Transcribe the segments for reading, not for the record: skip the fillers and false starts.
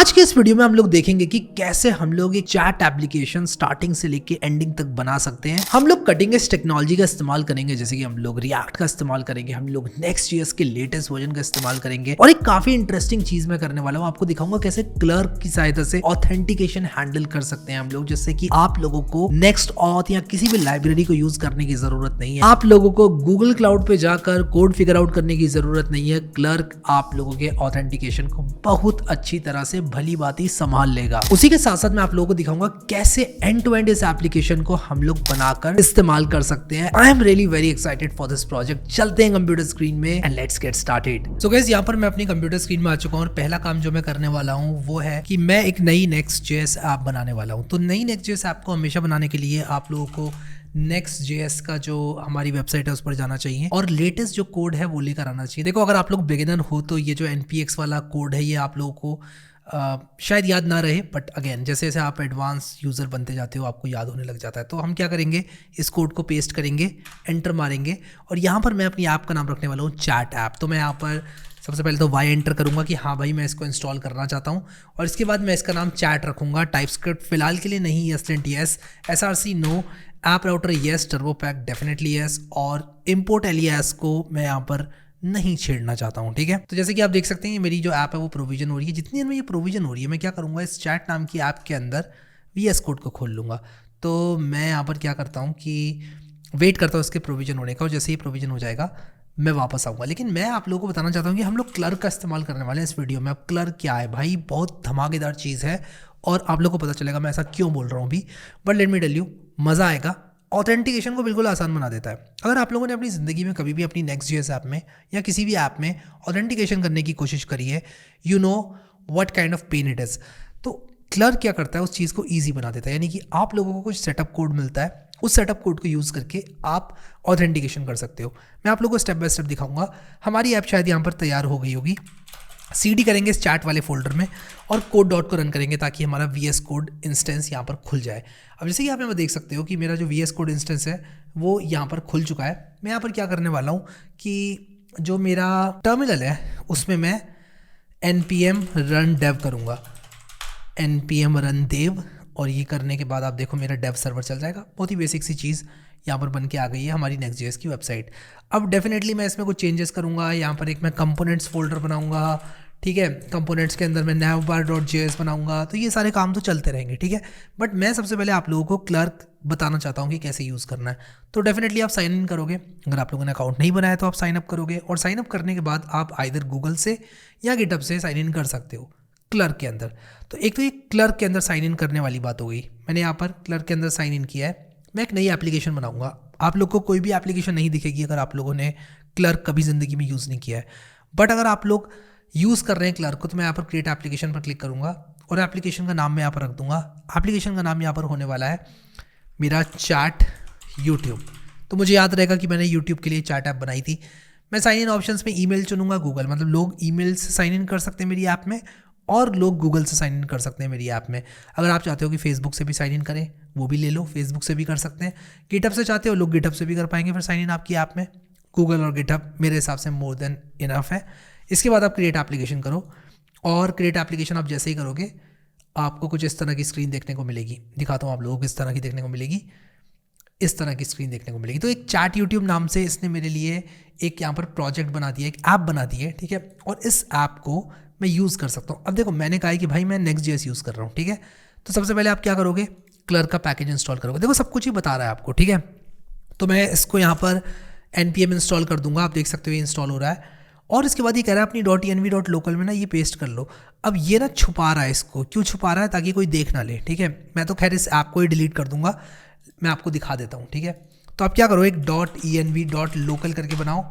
आज के इस वीडियो में हम लोग देखेंगे कि कैसे हम लोग एक चैट एप्लीकेशन स्टार्टिंग से लेके एंडिंग तक बना सकते हैं। हम लोग कटिंग एज टेक्नोलॉजी का इस्तेमाल करेंगे, जैसे कि हम लोग रिएक्ट का इस्तेमाल करेंगे, हम लोग नेक्स्ट.जेएस के लेटेस्ट वर्जन का इस्तेमाल करेंगे। और एक काफी इंटरेस्टिंग चीज मैं करने वाला हूँ, आपको दिखाऊंगा कैसे क्लर्क की सहायता से ऑथेंटिकेशन हैंडल कर सकते हैं हम लोग, जिससे कि आप लोगों को नेक्स्ट ऑथ या किसी भी लाइब्रेरी को यूज करने की जरूरत नहीं है। आप लोगों को गूगल क्लाउड पे जाकर कोड फिगर आउट करने की जरूरत नहीं है। क्लर्क आप लोगों के ऑथेंटिकेशन को बहुत अच्छी तरह से भली बाती संभाल लेगा। उसी के साथ साथ मैं आप लोगों को दिखाऊंगा कैसे एंड टू एंड इस एप्लीकेशन को हम लोग बनाकर इस्तेमाल कर सकते हैं। आई am really very excited for this project. चलते हैं कंप्यूटर स्क्रीन में and let's get started. So guys, यहाँ पर मैं अपनी कंप्यूटर स्क्रीन में आ चुका हूँ और पहला काम जो मैं करने वाला हूँ वो है कि मैं एक नई नेक्स्ट.जेएस ऐप बनाने वाला हूँ। तो नई नेक्स्ट.जेएस ऐप को हमेशा बनाने के लिए आप लोगों को नेक्स्ट.जेएस का जो हमारी वेबसाइट है उस पर जाना चाहिए और लेटेस्ट जो कोड है वो लेकर आना चाहिए। देखो, अगर आप लोग बिगिनर हो तो ये जो npx वाला कोड है ये आप लोगों को शायद याद ना रहे, बट अगेन जैसे जैसे आप एडवांस यूज़र बनते जाते हो आपको याद होने लग जाता है। तो हम क्या करेंगे, इस कोड को पेस्ट करेंगे, एंटर मारेंगे और यहाँ पर मैं अपनी ऐप का नाम रखने वाला हूँ चैट ऐप। तो मैं यहाँ पर सबसे पहले तो वाई एंटर करूँगा कि हाँ भाई मैं इसको इंस्टॉल करना चाहता हूँ और इसके बाद मैं इसका नाम चैट रखूँगा। टाइपस्क्रिप्ट फिलहाल के लिए नहीं, yes SRC no, app router yes, turbo pack definitely yes और इम्पोर्ट एलियास को मैं यहाँ पर नहीं छेड़ना चाहता हूँ। ठीक है, तो जैसे कि आप देख सकते हैं मेरी जो ऐप है वो प्रोविजन हो रही है। जितनी देर में ये प्रोविजन हो रही है मैं क्या करूँगा, इस चैट नाम की ऐप के अंदर VS कोड को खोल लूँगा। तो मैं यहाँ पर क्या करता हूँ कि वेट करता हूँ इसके प्रोविजन होने का और जैसे ही प्रोविजन हो जाएगा मैं वापस आऊँगा। लेकिन मैं आप लोगों को बताना चाहता हूँ कि हम लोग क्लर्क का इस्तेमाल करने वाले हैं इस वीडियो में। अब क्लर्क क्या है भाई, बहुत धमाकेदार चीज़ है और आप लोगों को पता चलेगा मैं ऐसा क्यों बोल रहा हूँ अभी, but let me tell you, मज़ा आएगा। ऑथेंटिकेशन को बिल्कुल आसान बना देता है। अगर आप लोगों ने अपनी ज़िंदगी में कभी भी अपनी नेक्स्ट.जेएस ऐप में या किसी भी ऐप में ऑथेंटिकेशन करने की कोशिश करी है, you know what kind of pain it is. तो क्लर्क क्या करता है, उस चीज़ को ईजी बना देता है। यानी कि आप लोगों को कुछ सेटअप कोड मिलता है, उस सेटअप कोड को यूज़ करके आप ऑथेंटिकेशन कर सकते हो। मैं आप लोगों को स्टेप बाय स्टेप दिखाऊंगा। हमारी ऐप शायद यहाँ पर तैयार हो गई होगी। CD करेंगे इस चैट वाले फोल्डर में और कोड डॉट को रन करेंगे ताकि हमारा VS कोड इंस्टेंस यहाँ पर खुल जाए। अब जैसे कि आप यहाँ पर देख सकते हो कि मेरा जो VS कोड इंस्टेंस है वो यहाँ पर खुल चुका है। मैं यहाँ पर क्या करने वाला हूँ कि जो मेरा टर्मिनल है उसमें मैं npm run dev करूँगा, npm run dev, और ये करने के बाद आप देखो मेरा डेव सर्वर चल जाएगा। बहुत ही बेसिक सी चीज़ यहाँ पर बन के आ गई है हमारी नेक्स्ट.जेएस की वेबसाइट। अब डेफिनेटली मैं इसमें कुछ चेंजेस करूँगा। यहाँ पर एक मैं कंपोनेंट्स फोल्डर बनाऊँगा, ठीक है, कंपोनेंट्स के अंदर मैं navbar.js बनाऊँगा। तो ये सारे काम तो चलते रहेंगे, ठीक है, बट मैं सबसे पहले आप लोगों को क्लर्क बताना चाहता हूँ कि कैसे यूज़ करना है। तो डेफिनेटली आप साइन इन करोगे। अगर आप लोगों ने अकाउंट नहीं बनाया तो आप साइन अप करोगे और साइन अप करने के बाद आप आइदर गूगल से या गिटहब से साइन इन कर सकते हो क्लर्क के अंदर। तो एक तो ये क्लर्क के अंदर साइन इन करने वाली बात हो गई। मैंने यहाँ पर क्लर्क के अंदर साइन इन किया है। मैं एक नई एप्लीकेशन बनाऊंगा। आप लोग को कोई भी एप्लीकेशन नहीं दिखेगी अगर आप लोगों ने क्लर्क कभी ज़िंदगी में यूज़ नहीं किया है, बट अगर आप लोग यूज़ कर रहे हैं क्लर्क को तो मैं यहाँ पर क्रिएट एप्लीकेशन पर क्लिक करूँगा और एप्लीकेशन का नाम मैं यहाँ पर रख दूँगा। एप्लीकेशन का नाम यहाँ पर होने वाला है मेरा चैट यूट्यूब। तो मुझे याद रहेगा कि मैंने यूट्यूब के लिए चैट ऐप बनाई थी। मैं साइन इन ऑप्शंस में ईमेल चुनूंगा, गूगल, मतलब लोग ईमेल से साइन इन कर सकते हैं मेरी ऐप में और लोग गूगल से साइन इन कर सकते हैं मेरी ऐप में। अगर आप चाहते हो कि फेसबुक से भी साइन इन करें वो भी ले लो, फेसबुक से भी कर सकते हैं। गिटहब से चाहते हो लोग गिटहब से भी कर पाएंगे फिर साइन इन आपकी ऐप में। गूगल और गिटहब मेरे हिसाब से मोर देन इनफ है। इसके बाद आप क्रिएट एप्लीकेशन करो और क्रिएट एप्लीकेशन आप जैसे ही करोगे आपको कुछ इस तरह की स्क्रीन देखने को मिलेगी। दिखाता हूँ आप लोगों को इस तरह की देखने को मिलेगी, इस तरह की स्क्रीन देखने को मिलेगी। तो एक चैट यूट्यूब नाम से इसने मेरे लिए एक यहाँ पर प्रोजेक्ट बना दिया, एक ऐप बना दी है, ठीक है, और इस ऐप को मैं यूज़ कर सकता हूँ। अब देखो मैंने कहा है कि भाई मैं नेक्स्ट.जेएस यूज़ कर रहा हूँ, ठीक है, तो सबसे पहले आप क्या करोगे, क्लर्क का पैकेज इंस्टॉल करोगे। देखो सब कुछ ही बता रहा है आपको, ठीक है, तो मैं इसको यहाँ पर npm इंस्टॉल कर दूंगा। आप देख सकते हो ये इंस्टॉल हो रहा है और इसके बाद ये कह रहा है अपनी .env.local में ना ये पेस्ट कर लो। अब ये ना छुपा रहा है, इसको क्यों छुपा रहा है, ताकि कोई देख ना ले, ठीक है। मैं तो खैर इस ऐप को ही डिलीट कर दूंगा, मैं आपको दिखा देता हूँ, ठीक है। तो आप क्या करो, एक .env.local करके बनाओ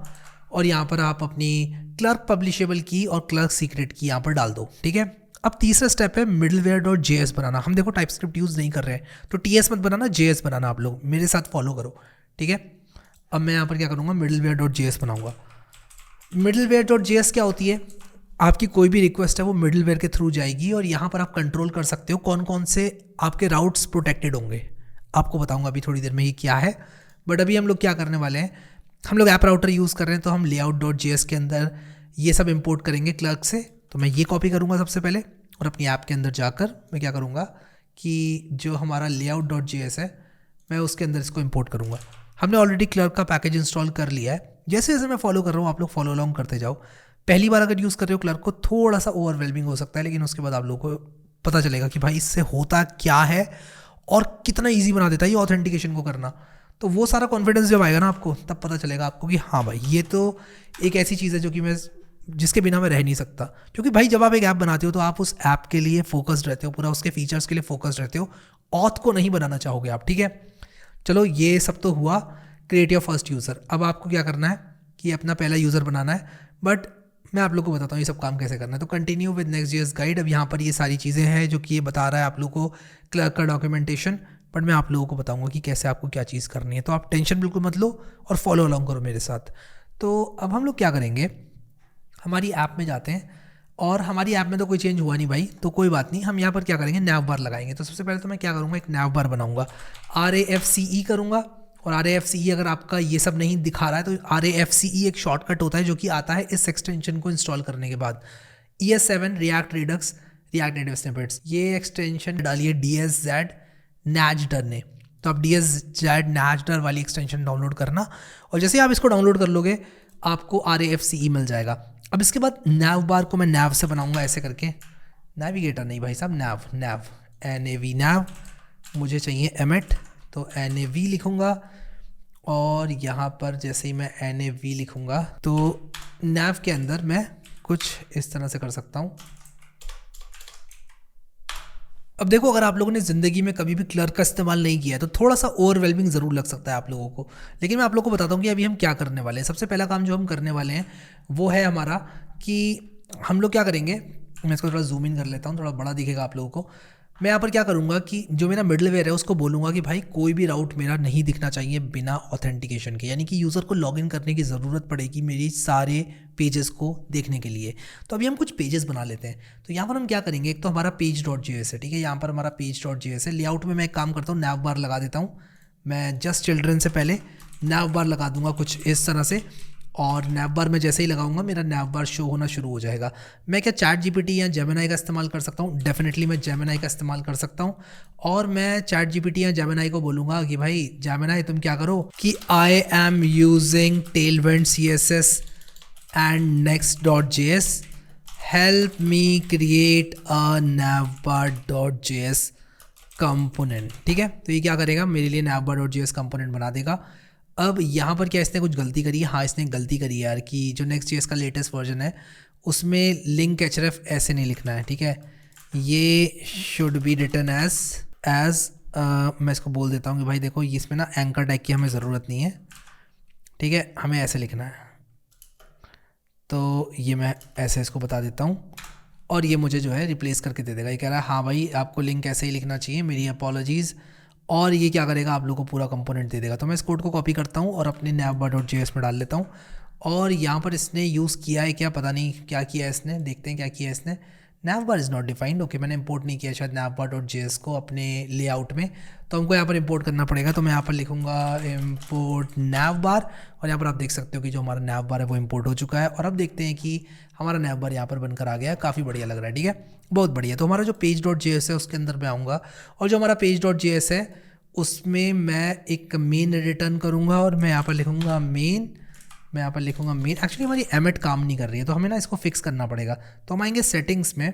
और यहाँ पर आप अपनी क्लर्क पब्लिशेबल की और क्लर्क सीक्रेट की यहाँ पर डाल दो, ठीक है। अब तीसरा स्टेप है middleware.js बनाना। हम देखो टाइपस्क्रिप्ट यूज़ नहीं कर रहे हैं तो TS मत बनाना, JS बनाना। आप लोग मेरे साथ फॉलो करो, ठीक है। अब मैं यहाँ पर क्या करूँगा, middleware.js बनाऊँगा। middleware.js क्या होती है, आपकी कोई भी रिक्वेस्ट है वो मिडलवेयर के थ्रू जाएगी और यहाँ पर आप कंट्रोल कर सकते हो कौन कौन से आपके राउट्स प्रोटेक्टेड होंगे। आपको बताऊँगा अभी थोड़ी देर में ये क्या है, बट अभी हम लोग क्या करने वाले हैं, हम लोग ऐप राउटर यूज़ कर रहे हैं तो हम layout.js के अंदर ये सब इंपोर्ट करेंगे क्लर्क से। तो मैं ये कॉपी करूँगा सबसे पहले और अपनी ऐप के अंदर जाकर मैं क्या करूँगा कि जो हमारा layout.js है मैं उसके अंदर इसको इंपोर्ट करूँगा। हमने ऑलरेडी क्लर्क का पैकेज इंस्टॉल कर लिया है। जैसे जैसे मैं फॉलो कर रहा हूँ आप लोग फॉलो अलॉन्ग करते जाओ। पहली बार अगर यूज़ कर रहे हो क्लर्क को थोड़ा सा ओवरवेलमिंग हो सकता है, लेकिन उसके बाद आप लोगों को पता चलेगा कि भाई इससे होता क्या है और कितना ईजी बना देता है ये ऑथेंटिकेशन को करना। तो वो सारा कॉन्फिडेंस जब आएगा ना आपको, तब पता चलेगा आपको कि हाँ भाई ये तो एक ऐसी चीज़ है जो कि मैं जिसके बिना मैं रह नहीं सकता। क्योंकि भाई जब आप एक ऐप बनाते हो तो आप उस ऐप के लिए फोकस्ड रहते हो, पूरा उसके फीचर्स के लिए फोकस्ड रहते हो, ऑथ को नहीं बनाना चाहोगे आप, ठीक है। चलो ये सब तो हुआ क्रिएट योर फर्स्ट यूज़र। अब आपको क्या करना है कि अपना पहला यूज़र बनाना है, बट मैं आप लोगों को बताता हूँ ये सब काम कैसे करना है। तो कंटिन्यू विद Next.js गाइड। अब यहाँ पर ये सारी चीज़ें हैं जो कि ये बता रहा है आप लोगों को क्लर्क का डॉक्यूमेंटेशन, बट मैं आप लोगों को बताऊंगा कि कैसे आपको क्या चीज़ करनी है। तो आप टेंशन बिल्कुल मत लो और फॉलो अलॉन्ग करो मेरे साथ। तो अब हम लोग क्या करेंगे, हमारी ऐप में जाते हैं और हमारी ऐप में तो कोई चेंज हुआ नहीं भाई, तो कोई बात नहीं, हम यहाँ पर क्या करेंगे नैव बार लगाएंगे। तो सबसे पहले तो मैं क्या करूँगा, एक नैव बार बनाऊँगा, RAFCE करूँगा। और RAFCE अगर आपका ये सब नहीं दिखा रहा है तो RAFCE एक शॉर्टकट होता है जो कि आता है इस एक्सटेंशन को इंस्टॉल करने के बाद। ES7 react Redux react native snippets, ये एक्सटेंशन डालिए DSZ Najdar ने। तो आप DSZ Najdar वाली एक्सटेंशन डाउनलोड करना, और जैसे आप इसको डाउनलोड कर लोगे आपको RAFCE मिल जाएगा। अब इसके बाद नैव बार को मैं नैव से बनाऊंगा ऐसे करके, नेविगेटर नहीं भाई साहब, नैव NAV नैव, मुझे चाहिए एमिट, तो NAV लिखूँगा। और यहाँ पर जैसे ही मैं NAV लिखूँगा तो नैव के अंदर मैं कुछ इस तरह से कर सकता हूँ। अब देखो अगर आप लोगों ने ज़िंदगी में कभी भी क्लर्क का इस्तेमाल नहीं किया है तो थोड़ा सा ओवरवेलमिंग ज़रूर लग सकता है आप लोगों को, लेकिन मैं आप लोगों को बताता हूँ कि अभी हम क्या करने वाले हैं। सबसे पहला काम जो हम करने वाले हैं वो है हमारा कि हम लोग क्या करेंगे, मैं इसको थोड़ा जूम इन कर लेता हूँ, थोड़ा बड़ा दिखेगा आप लोगों को। मैं यहाँ पर क्या करूँगा कि जो मेरा मिडलवेयर है उसको बोलूँगा कि भाई कोई भी राउट मेरा नहीं दिखना चाहिए बिना ऑथेंटिकेशन के, यानी कि यूज़र को लॉगिन करने की ज़रूरत पड़ेगी मेरी सारे पेजेस को देखने के लिए। तो अभी हम कुछ पेजेस बना लेते हैं। तो यहाँ पर हम क्या करेंगे, एक तो हमारा page.js है, ठीक है, यहाँ पर हमारा page.js है। लेआउट में मैं एक काम करता हूँ, नैव बार लगा देता हूँ। मैं जस्ट चिल्ड्रन से पहले नैव बार लगा दूंगा कुछ इस तरह से, और नैव बार में जैसे ही लगाऊंगा मेरा नैव बार शो होना शुरू हो जाएगा। मैं क्या ChatGPT या Gemini का इस्तेमाल कर सकता हूँ? डेफिनेटली मैं Gemini का इस्तेमाल कर सकता हूँ। और मैं ChatGPT या Gemini को बोलूँगा कि भाई Gemini तुम क्या करो कि I am using Tailwind CSS and Next.js, help me create a navbar.js component, ठीक है। तो ये क्या करेगा, मेरे लिए navbar.js कंपोनेंट बना देगा। अब यहाँ पर क्या इसने कुछ गलती करी है? हाँ इसने गलती करी है यार, कि जो Next.js का लेटेस्ट वर्जन है उसमें लिंक href ऐसे नहीं लिखना है, ठीक है, ये शुड बी रिटन एज मैं इसको बोल देता हूँ कि भाई देखो इसमें ना एंकर टैग की हमें ज़रूरत नहीं है, ठीक है, हमें ऐसे लिखना है। तो ये मैं ऐसे इसको बता देता हूँ और ये मुझे जो है रिप्लेस करके दे देगा। ये कह रहा है हाँ भाई आपको लिंक ऐसे ही लिखना चाहिए, मेरी अपॉलॉजीज़। और ये क्या करेगा, आप लोगों को पूरा कंपोनेंट दे देगा। तो मैं इस कोड को कॉपी करता हूँ और अपने navbar.js में डाल लेता हूँ। और यहाँ पर इसने यूज़ किया है क्या, पता नहीं क्या किया है इसने, देखते हैं क्या किया है इसने। navbar is not defined, okay, मैंने इंपोर्ट नहीं किया शायद navbar.js को अपने लेआउट में, तो हमको यहाँ पर इंपोर्ट करना पड़ेगा। तो मैं यहाँ पर लिखूँगा import navbar, और यहाँ पर आप देख सकते हो कि जो हमारा navbar है वो इंपोर्ट हो चुका है। और अब देखते हैं कि हमारा navbar यहाँ पर बनकर आ गया है, काफ़ी बढ़िया लग रहा है, ठीक है, बहुत बढ़िया। तो हमारा जो page.js है उसके अंदर मैं आऊँगा, और जो हमारा page.js है उसमें मैं एक मेन रिटर्न करूँगा, और मैं यहाँ पर लिखूँगा मेन, मैं यहाँ पर लिखूँगा मेन। एक्चुअली हमारी एमिट काम नहीं कर रही है तो हमें ना इसको फिक्स करना पड़ेगा। तो हम आएंगे सेटिंग्स में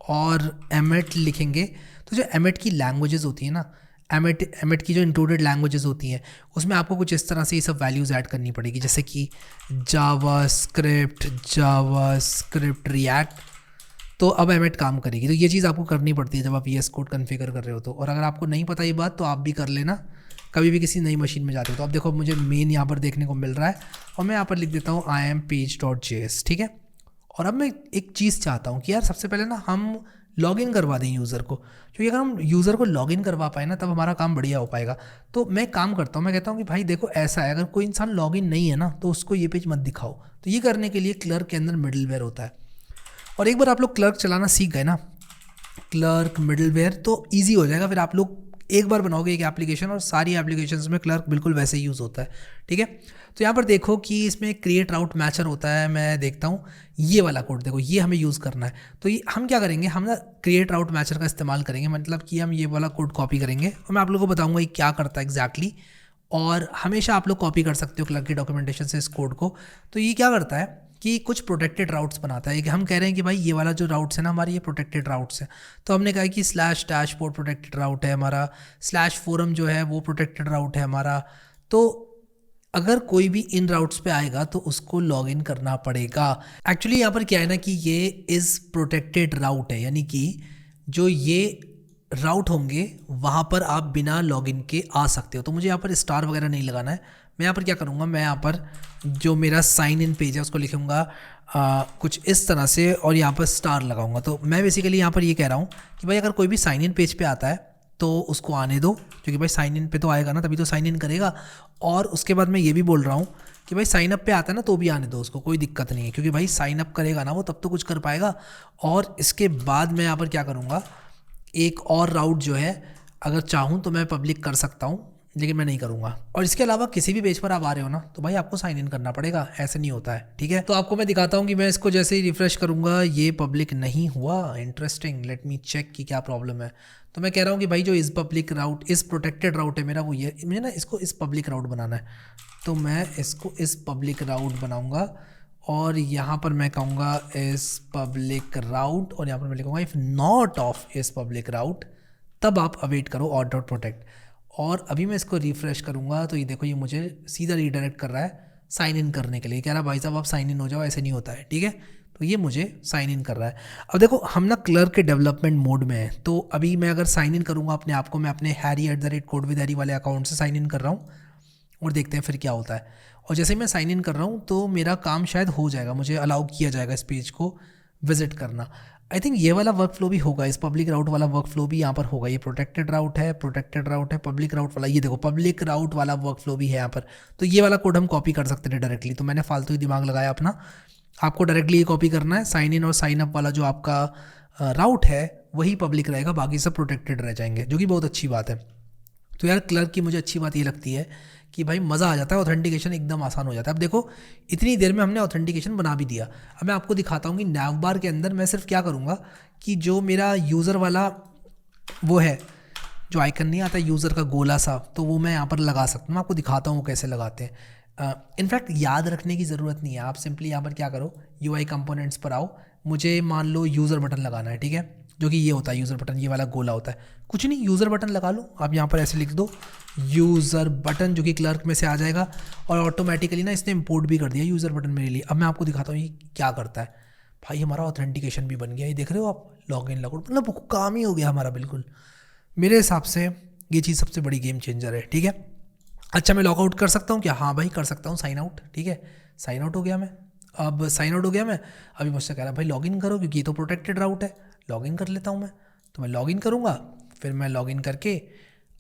और एमिट लिखेंगे। तो जो एमिट की लैंग्वेजेस होती है ना, एमिट की जो इंक्लूडेड लैंग्वेजेस होती हैं उसमें आपको कुछ इस तरह से ये सब वैल्यूज़ ऐड करनी पड़ेगी, जैसे कि जावास्क्रिप्ट रिएक्ट। तो अब एमिट काम करेगी। तो ये चीज़ आपको करनी पड़ती है जब आप VS कोड कन्फिगर कर रहे हो तो। और अगर आपको नहीं पता ये बात तो आप भी कर लेना कभी भी किसी नई मशीन में जाते हो। तो अब देखो मुझे मेन यहाँ पर देखने को मिल रहा है, और मैं यहाँ पर लिख देता हूँ I am page.js, ठीक है। और अब मैं एक चीज़ चाहता हूँ कि यार सबसे पहले ना हम लॉगिन करवा दें यूज़र को, क्योंकि अगर हम यूज़र को लॉगिन करवा पाए ना तब हमारा काम बढ़िया हो पाएगा। तो मैं काम करता हूँ, मैं कहता हूँ कि भाई देखो ऐसा है, अगर कोई इंसान लॉगिन नहीं है ना तो उसको ये पेज मत दिखाओ। तो ये करने के लिए क्लर्क के अंदर मिडलवेयर होता है, और एक बार आप लोग क्लर्क चलाना सीख गए ना, क्लर्क मिडलवेयर, तो ईजी हो जाएगा। फिर आप लोग एक बार बनाओगे एक एप्लीकेशन और सारी एप्लीकेशंस में क्लर्क बिल्कुल वैसे ही यूज़ होता है, ठीक है। तो यहाँ पर देखो कि इसमें क्रिएट राउट मैचर होता है, मैं देखता हूँ ये वाला कोड, देखो ये हमें यूज़ करना है। तो ये हम क्या करेंगे, हम ना क्रिएट राउट मैचर का इस्तेमाल करेंगे, मतलब कि हम ये वाला कोड कॉपी करेंगे और मैं आप लोगों को बताऊँगा ये क्या करता है एग्जैक्टली। और हमेशा आप लोग कॉपी कर सकते हो क्लर्क की डॉक्यूमेंटेशन से इस कोड को। तो ये क्या करता है कि कुछ प्रोटेक्टेड राउट्स बनाता है कि हम कह रहे हैं कि भाई ये वाला जो राउट्स है ना हमारे, ये प्रोटेक्टेड राउट्स है। तो हमने कहा कि स्लैश डैशबोर्ड प्रोटेक्टेड राउट है हमारा, स्लैश फोरम जो है वो प्रोटेक्टेड राउट है हमारा। तो अगर कोई भी इन राउट्स पे आएगा तो उसको लॉगिन करना पड़ेगा। एक्चुअली यहाँ पर क्या है ना कि ये इज़ प्रोटेक्टेड राउट है, यानी कि जो ये राउट होंगे वहाँ पर आप बिना लॉगिन के आ सकते हो। तो मुझे यहाँ पर स्टार वगैरह नहीं लगाना है। मैं यहाँ पर क्या करूँगा, मैं यहाँ पर जो मेरा साइन इन पेज है उसको लिखूँगा कुछ इस तरह से और यहाँ पर स्टार लगाऊंगा। तो मैं बेसिकली यहाँ पर ये कह रहा हूँ कि भाई अगर कोई भी साइन इन पेज पे आता है तो उसको आने दो, क्योंकि भाई साइन इन पे तो आएगा ना, तभी तो साइन इन करेगा। और उसके बाद मैं ये भी बोल रहा हूँ कि भाई साइन अप पे आता है ना तो भी आने दो उसको, कोई दिक्कत नहीं है, क्योंकि भाई साइन अप करेगा ना वो तब तो कुछ कर पाएगा। और इसके बाद मैं यहाँ पर क्या करूँगा, एक और राउट जो है अगर चाहूँ तो मैं पब्लिक कर सकता हूँ, लेकिन मैं नहीं करूँगा। और इसके अलावा किसी भी पेज पर आप आ रहे हो ना तो भाई आपको साइन इन करना पड़ेगा, ऐसे नहीं होता है, ठीक है। तो आपको मैं दिखाता हूँ कि मैं इसको जैसे ही रिफ्रेश करूँगा ये पब्लिक नहीं हुआ। इंटरेस्टिंग, लेट मी चेक कि क्या प्रॉब्लम है। तो मैं कह रहा हूँ कि भाई जो इस पब्लिक राउट, इस प्रोटेक्टेड राउट है मेरा, वो ये, मुझे ना इसको इस पब्लिक राउट बनाना है। तो मैं इसको इस पब्लिक राउट बनाऊँगा और यहाँ पर मैं कहूँगा इस पब्लिक राउट, और यहाँ पर मैं लिखूँगा इफ़ नॉट ऑफ इस पब्लिक राउट, तब आप अवेट करो और डॉट प्रोटेक्ट। और अभी मैं इसको रिफ़्रेश करूँगा तो ये देखो ये मुझे सीधा रीडायरेक्ट कर रहा है साइन इन करने के लिए, कह रहा है भाई साहब आप साइन इन हो जाओ, ऐसे नहीं होता है, ठीक है। तो ये मुझे साइन इन कर रहा है। अब देखो हम ना क्लर्क के डेवलपमेंट मोड में है, तो अभी मैं अगर साइन इन करूँगा अपने आप को, मैं अपने harry@codewithharry वाले अकाउंट से साइन इन कर रहा हूँ और देखते हैं फिर क्या होता है। और जैसे ही मैं साइन इन कर रहा हूँ तो मेरा काम शायद हो जाएगा, मुझे अलाउ किया जाएगा इस पेज को विजिट करना। आई थिंक ये वाला वर्क फ्लो भी होगा, इस पब्लिक राउट वाला वर्क फ्लो भी यहाँ पर होगा। ये प्रोटेक्टेड राउट है, प्रोटेक्टेड राउट है, पब्लिक राउट वाला, ये देखो पब्लिक राउट वाला वर्क फ्लो भी है यहाँ पर। तो ये वाला कोड हम कॉपी कर सकते थे डायरेक्टली, तो मैंने फालतू ही दिमाग लगाया अपना। आपको डायरेक्टली ये कॉपी करना है, साइन इन और साइन अप वाला जो आपका राउट है वही पब्लिक रहेगा, बाकी सब प्रोटेक्टेड रह जाएंगे, जो कि बहुत अच्छी बात है। तो यार क्लर्क की मुझे अच्छी बात ये लगती है कि भाई मज़ा आ जाता है, ऑथेंटिकेशन एकदम आसान हो जाता है। अब देखो इतनी देर में हमने ऑथेंटिकेशन बना भी दिया। अब मैं आपको दिखाता हूँ कि नैवबार के अंदर मैं सिर्फ क्या करूँगा कि जो मेरा यूज़र वाला वो है, जो आइकन नहीं आता यूज़र का गोला सा, तो वो मैं यहाँ पर लगा सकता हूँ। मैं आपको दिखाता हूँ वो कैसे लगाते हैं। इनफैक्ट याद रखने की ज़रूरत नहीं है, आप सिंपली यहाँ पर क्या करो, UI कंपोनेंट्स पर आओ, मुझे मान लो यूज़र बटन लगाना है, ठीक है, जो कि ये होता है यूज़र बटन, ये वाला गोला होता है। कुछ नहीं, यूज़र बटन लगा लो आप, यहाँ पर ऐसे लिख दो यूज़र बटन, जो कि क्लर्क में से आ जाएगा। और ऑटोमेटिकली ना इसने इंपोर्ट भी कर दिया यूज़र बटन मेरे लिए। अब मैं आपको दिखाता हूँ ये क्या करता है। भाई हमारा ऑथेंटिकेशन भी बन गया, ये देख रहे हो आप, लॉगिन लॉगआउट, मतलब काम ही हो गया हमारा बिल्कुल। मेरे हिसाब से ये चीज़ सबसे बड़ी गेम चेंजर है, ठीक है। अच्छा मैं लॉगआउट कर सकता हूँ क्या? हाँ भाई कर सकता हूँ, साइन आउट, ठीक है, साइन आउट हो गया मैं। अब साइन आउट हो गया मैं, अभी मुझसे कह रहा है भाई लॉगिन करो, क्योंकि ये तो प्रोटेक्टेड राउट है। लॉगिन कर लेता हूँ मैं, तो मैं लॉगिन करूँगा, फिर मैं लॉगिन करके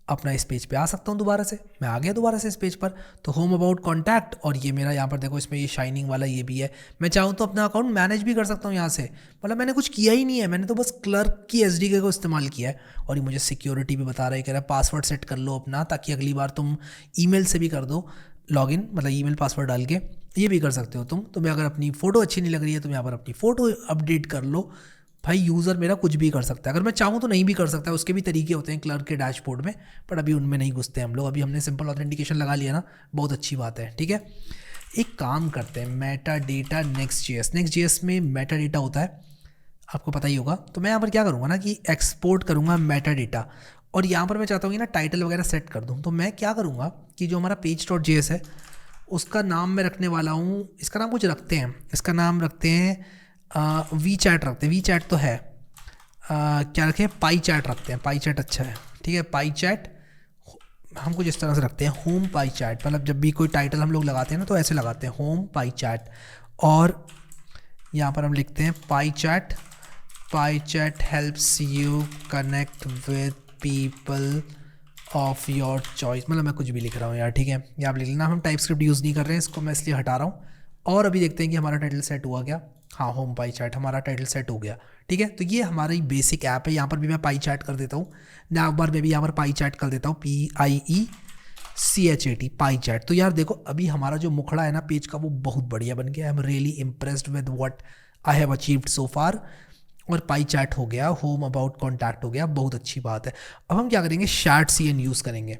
अपना इस पेज पे आ सकता हूँ दोबारा से। मैं आ गया दोबारा से इस पेज पर, तो होम अबाउट कॉन्टैक्ट, और ये मेरा यहाँ पर देखो इसमें ये शाइनिंग वाला ये भी है। मैं चाहूँ तो अपना अकाउंट मैनेज भी कर सकता हूँ यहाँ से, मतलब मैंने कुछ किया ही नहीं है, मैंने तो बस क्लर्क की SDK को इस्तेमाल किया है। और ये मुझे सिक्योरिटी भी बता रहा है, कह रहा है पासवर्ड सेट कर लो अपना, ताकि अगली बार तुम ईमेल से भी कर दो लॉगिन, मतलब ईमेल पासवर्ड डाल के ये भी कर सकते हो तुम। तुम्हें अगर अपनी फ़ोटो अच्छी नहीं लग रही है, तुम यहाँ पर अपनी फ़ोटो अपडेट कर लो। भाई यूज़र मेरा कुछ भी कर सकता है, अगर मैं चाहूँ तो नहीं भी कर सकता है, उसके भी तरीके होते हैं क्लर्क के डैशबोर्ड में, पर अभी उनमें नहीं घुसते हम लोग। अभी हमने सिंपल ऑथेंटिकेशन लगा लिया ना, बहुत अच्छी बात है, ठीक है। एक काम करते हैं, मेटा डेटा नेक्स्ट.js में मेटा डेटा होता है, आपको पता ही होगा। तो मैं यहाँ पर क्या करूँगा ना कि एक्सपोर्ट करूँगा मेटा डेटा, और यहाँ पर मैं चाहता हूँ कि ना टाइटल वगैरह सेट कर दूँ। तो मैं क्या करूँगा कि जो हमारा page.js है उसका नाम मैं रखने वाला हूँ, इसका नाम कुछ रखते हैं, इसका नाम रखते हैं वी चैट रखते हैं, वी चैट तो है, क्या रखें, पाई चैट रखते हैं, पाई चैट अच्छा है, ठीक है। पाई चैट हम कुछ इस तरह से रखते हैं, होम पाई चैट, मतलब जब भी कोई टाइटल हम लोग लगाते हैं ना तो ऐसे लगाते हैं, होम पाई चैट। और यहाँ पर हम लिखते हैं pi chat helps you connect with people of your choice, मतलब मैं कुछ भी लिख रहा हूँ यार, ठीक है, ये आप लिख लेना। हम टाइप स्क्रिप्ट यूज़ नहीं कर रहे हैं, इसको मैं इसलिए हटा रहा हूँ। और अभी देखते हैं कि हमारा टाइटल सेट हुआ क्या। हाँ होम पाई चार्ट, हमारा टाइटल सेट हो गया। ठीक है, तो ये हमारी बेसिक ऐप है। यहाँ पर भी मैं पाई चार्ट कर देता हूँ, एक बार मैं भी यहाँ पर पाई चार्ट कर देता हूँ, PIECHAT पाई चार्ट। तो यार देखो अभी हमारा जो मुखड़ा है ना पेज का वो बहुत बढ़िया बन गया। I am really impressed with what I have achieved so far. और पाई चार्ट हो गया, होम अबाउट कॉन्टैक्ट हो गया, बहुत अच्छी बात है। अब हम क्या करेंगे, Chat.cn यूज़ करेंगे।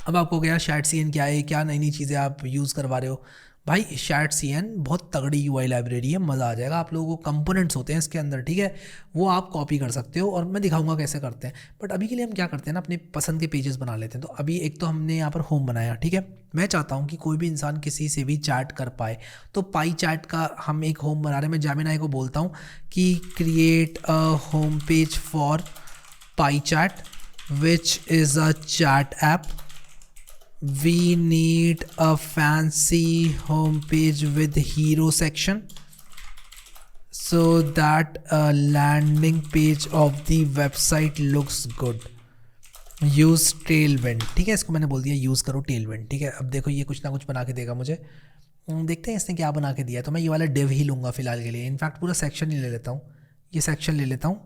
अब आपको क्या Chat.cn क्या है, क्या नई नई चीज़ें आप यूज़ करवा रहे हो भाई। Chat.cn बहुत तगड़ी UI लाइब्रेरी है, मज़ा आ जाएगा आप लोगों को। कंपोनेंट्स होते हैं इसके अंदर, ठीक है, वो आप कॉपी कर सकते हो और मैं दिखाऊंगा कैसे करते हैं। बट अभी के लिए हम क्या करते हैं ना, अपने पसंद के पेजेस बना लेते हैं। तो अभी एक तो हमने यहाँ पर होम बनाया, ठीक है। मैं चाहता हूँ कि कोई भी इंसान किसी से भी चैट कर पाए, तो पाई चैट का हम एक होम बना रहे हैं। मैं जेमिनाई को बोलता हूँ कि create a home page for pi chat which is a chat app. We need a fancy homepage with hero section so that a landing page of the website looks good. Use Tailwind, ठीक है, इसको मैंने बोल दिया use करो Tailwind। ठीक है, अब देखो ये कुछ ना कुछ बना के देगा मुझे। देखते हैं इसने क्या बना के दिया। तो मैं ये वाला डिव ही लूँगा फिलहाल के लिए, इनफैक्ट पूरा सेक्शन ही ले लेता हूँ, ये सेक्शन ले लेता हूँ।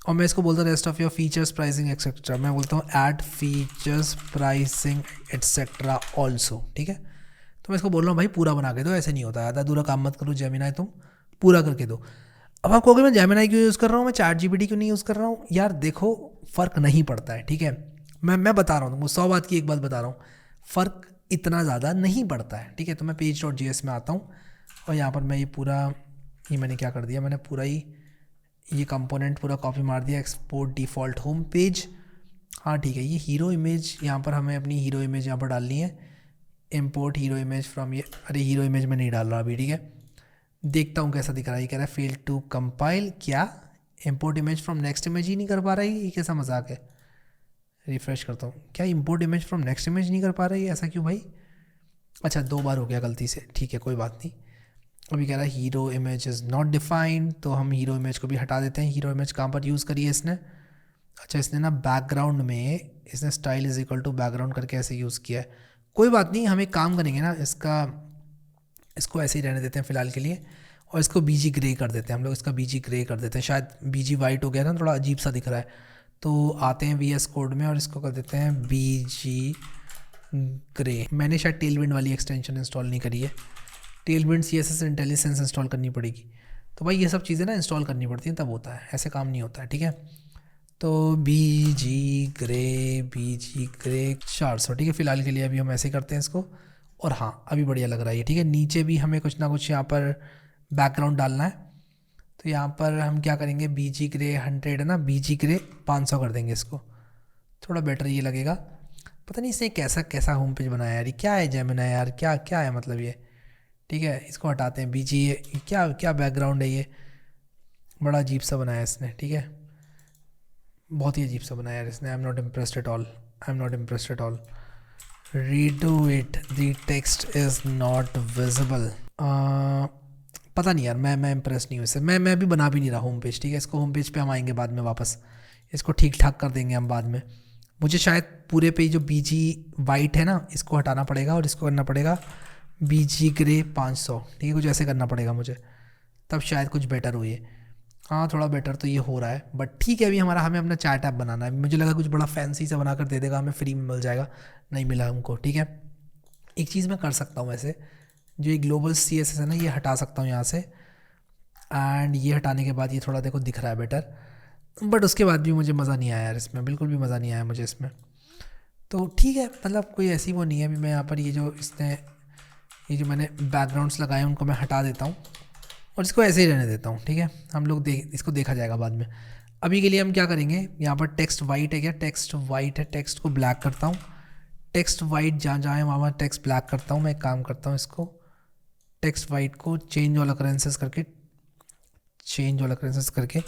और मैं इसको बोलता हूँ rest of your features pricing etcetera. मैं बोलता हूँ add features pricing etcetera also. ठीक है, तो मैं इसको बोल रहा हूँ भाई पूरा बना के दो, ऐसे नहीं होता, आधा अधूरा काम मत करो जेमिनाई, तुम पूरा करके दो। अब आप कहोगे मैं जेमिनाई क्यों यूज़ कर रहा हूँ, मैं ChatGPT क्यों नहीं यूज़ कर रहा हूँ। यार देखो फ़र्क नहीं पड़ता है, ठीक है, मैं बता रहा हूँ तुमको 100 बात की एक बात बता रहा हूँ, फ़र्क इतना ज़्यादा नहीं पड़ता है। ठीक है, तो मैं page.js में आता हूँ और यहाँ पर मैं ये पूरा, ये मैंने क्या कर दिया, मैंने पूरा ही ये कंपोनेंट पूरा कॉपी मार दिया, एक्सपोर्ट डिफ़ॉल्ट होम पेज। हाँ ठीक है, ये हीरो इमेज यहाँ पर हमें अपनी हीरो इमेज यहाँ पर डालनी है। इंपोर्ट हीरो इमेज फ्रॉम ये, अरे हीरो इमेज में नहीं डाल रहा अभी, ठीक है, देखता हूँ कैसा दिख रहा है। ये कह रहा है फेल टू कंपाइल, क्या import image from next image ही नहीं कर पा रहा है, ये कैसा मजाक है। रिफ्रेश करता हूँ, क्या import image from next image नहीं कर पा रहा है, ऐसा क्यों भाई। अच्छा 2 बार हो गया गलती से, ठीक है कोई बात नहीं। अभी कह रहा है hero image is not defined, तो हम हीरो इमेज को भी हटा देते हैं। हीरो इमेज कहाँ पर यूज़ करी है इसने, अच्छा इसने ना बैकग्राउंड में, इसने style is equal to background करके ऐसे यूज़ किया है। कोई बात नहीं, हम एक काम करेंगे ना, इसको ऐसे ही रहने देते हैं फ़िलहाल के लिए, और इसको बीजी ग्रे कर देते हैं हम लोग, इसका बीजी ग्रे कर देते हैं। शायद बीजी वाइट हो गया ना, थोड़ा अजीब सा दिख रहा है। तो आते हैं VS कोड में और इसको कर देते हैं बीजी ग्रे। मैंने शायद टेलविंड वाली एक्सटेंशन इंस्टॉल नहीं करी है, टेलविंड CSS इंटेलिजेंस इंस्टॉल करनी पड़ेगी। तो भाई ये सब चीज़ें ना इंस्टॉल करनी पड़ती हैं, तब होता है, ऐसे काम नहीं होता है। ठीक है, तो बीजी ग्रे 400, ठीक है, फ़िलहाल के लिए अभी हम ऐसे करते हैं इसको। और हाँ अभी बढ़िया लग रहा है ये, ठीक है। नीचे भी हमें कुछ ना कुछ यहाँ पर बैकग्राउंड डालना है, तो यहाँ पर हम क्या करेंगे, बीजी ग्रे 100 है ना, बीजी ग्रे 500 कर देंगे इसको, थोड़ा बेटर ये लगेगा। पता नहीं इसने कैसा कैसा होम पेज बनाया यार, ये क्या है जेमिनी यार, क्या क्या है मतलब ये। ठीक है, इसको हटाते हैं, बीजी क्या क्या बैकग्राउंड है ये, बड़ा अजीब सा बनाया इसने। ठीक है, बहुत ही अजीब सा बनाया यार इसने। आई am not impressed at all, I am not impressed at all. Redo it, the text is not visible. पता नहीं यार, मैं इम्प्रेस नहीं हूँ इससे। मैं भी बना भी नहीं रहा होम पेज, ठीक है। इसको होम पेज पे हम आएंगे बाद में वापस, इसको ठीक ठाक कर देंगे हम बाद में। मुझे शायद पूरे पे जो बीजी वाइट है ना, इसको हटाना पड़ेगा और इसको करना पड़ेगा बीजी ग्रे 500, ठीक है, कुछ ऐसे करना पड़ेगा मुझे, तब शायद कुछ बेटर हो ये। हाँ थोड़ा बेटर तो ये हो रहा है, बट ठीक है। अभी हमें अपना चैट ऐप बनाना है। मुझे लगा कुछ बड़ा फैंसी सा बना कर दे देगा, हमें फ्री में मिल जाएगा, नहीं मिला हमको। ठीक है, एक चीज़ मैं कर सकता हूँ ऐसे, जो ये ग्लोबल CSS है ना, ये हटा सकता हूँ यहाँ से, एंड ये हटाने के बाद ये थोड़ा देखो दिख रहा है बेटर, बट उसके बाद भी मुझे मज़ा नहीं आया यार इसमें, बिल्कुल भी मज़ा नहीं आया मुझे इसमें। तो ठीक है, मतलब कोई ऐसी वो नहीं है। अभी मैं यहाँ पर ये जो मैंने बैकग्राउंड्स लगाए उनको मैं हटा देता हूँ और इसको ऐसे ही रहने देता हूँ। ठीक है, हम लोग इसको देखा जाएगा बाद में। अभी के लिए हम क्या करेंगे, यहाँ पर टेक्स्ट वाइट है, क्या टेक्स्ट वाइट है, टेक्स्ट को ब्लैक करता हूँ। टेक्स्ट वाइट जहाँ जहाँ है वहाँ टेक्स्ट ब्लैक करता हूँ। मैं एक काम करता हूँ, इसको टेक्स्ट वाइट को चेंज ऑल अकरेंसेस करके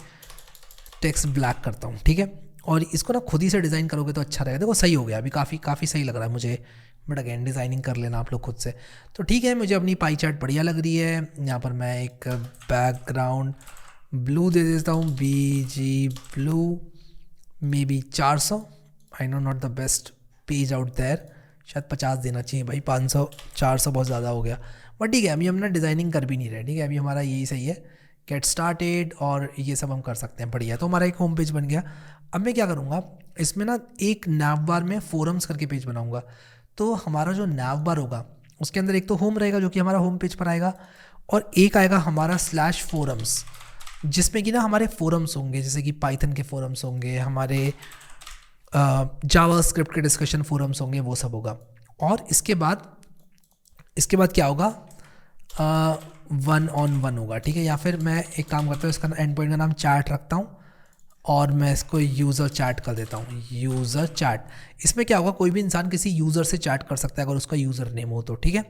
टेक्स्ट ब्लैक करता हूँ। ठीक है, और इसको ना खुद ही से डिज़ाइन करोगे तो अच्छा रहेगा। देखो सही हो गया, अभी काफ़ी सही लग रहा है मुझे, बट अगेन डिज़ाइनिंग कर लेना आप लोग खुद से। तो ठीक है, मुझे अपनी पाई चार्ट बढ़िया लग रही है। यहाँ पर मैं एक बैकग्राउंड ब्लू दे देता हूँ, BG blue may be 400। I know not the best page out there, शायद 50 देना चाहिए भाई, 500 400 बहुत ज़्यादा हो गया। बट ठीक है, अभी हम ना डिज़ाइनिंग कर भी नहीं रहे, ठीक है, अभी हमारा यही सही है, गेट स्टार्टेड और ये सब हम कर सकते हैं, बढ़िया। तो हमारा एक होम पेज बन गया। अब मैं क्या करूँगा, इसमें ना एक नैव बार में फोरम्स करके पेज बनाऊँगा। तो हमारा जो नैव बार होगा उसके अंदर एक तो होम रहेगा जो कि हमारा होम पेज पर आएगा, और एक आएगा हमारा स्लैश फोरम्स, जिसमें कि ना हमारे फोरम्स होंगे, जैसे कि पाइथन के फोरम्स होंगे, हमारे जावा स्क्रिप्ट के डिस्कशन फोरम्स होंगे, वो सब होगा। और इसके बाद क्या होगा, 1-on-1 होगा, ठीक है। या फिर मैं एक काम करता हूँ, इसका एंड पॉइंट का नाम चैट रखता हूँ और मैं इसको यूज़र चैट कर देता हूँ, यूज़र चैट। इसमें क्या होगा, कोई भी इंसान किसी यूज़र से चैट कर सकता है अगर उसका यूज़र नेम हो तो, ठीक है,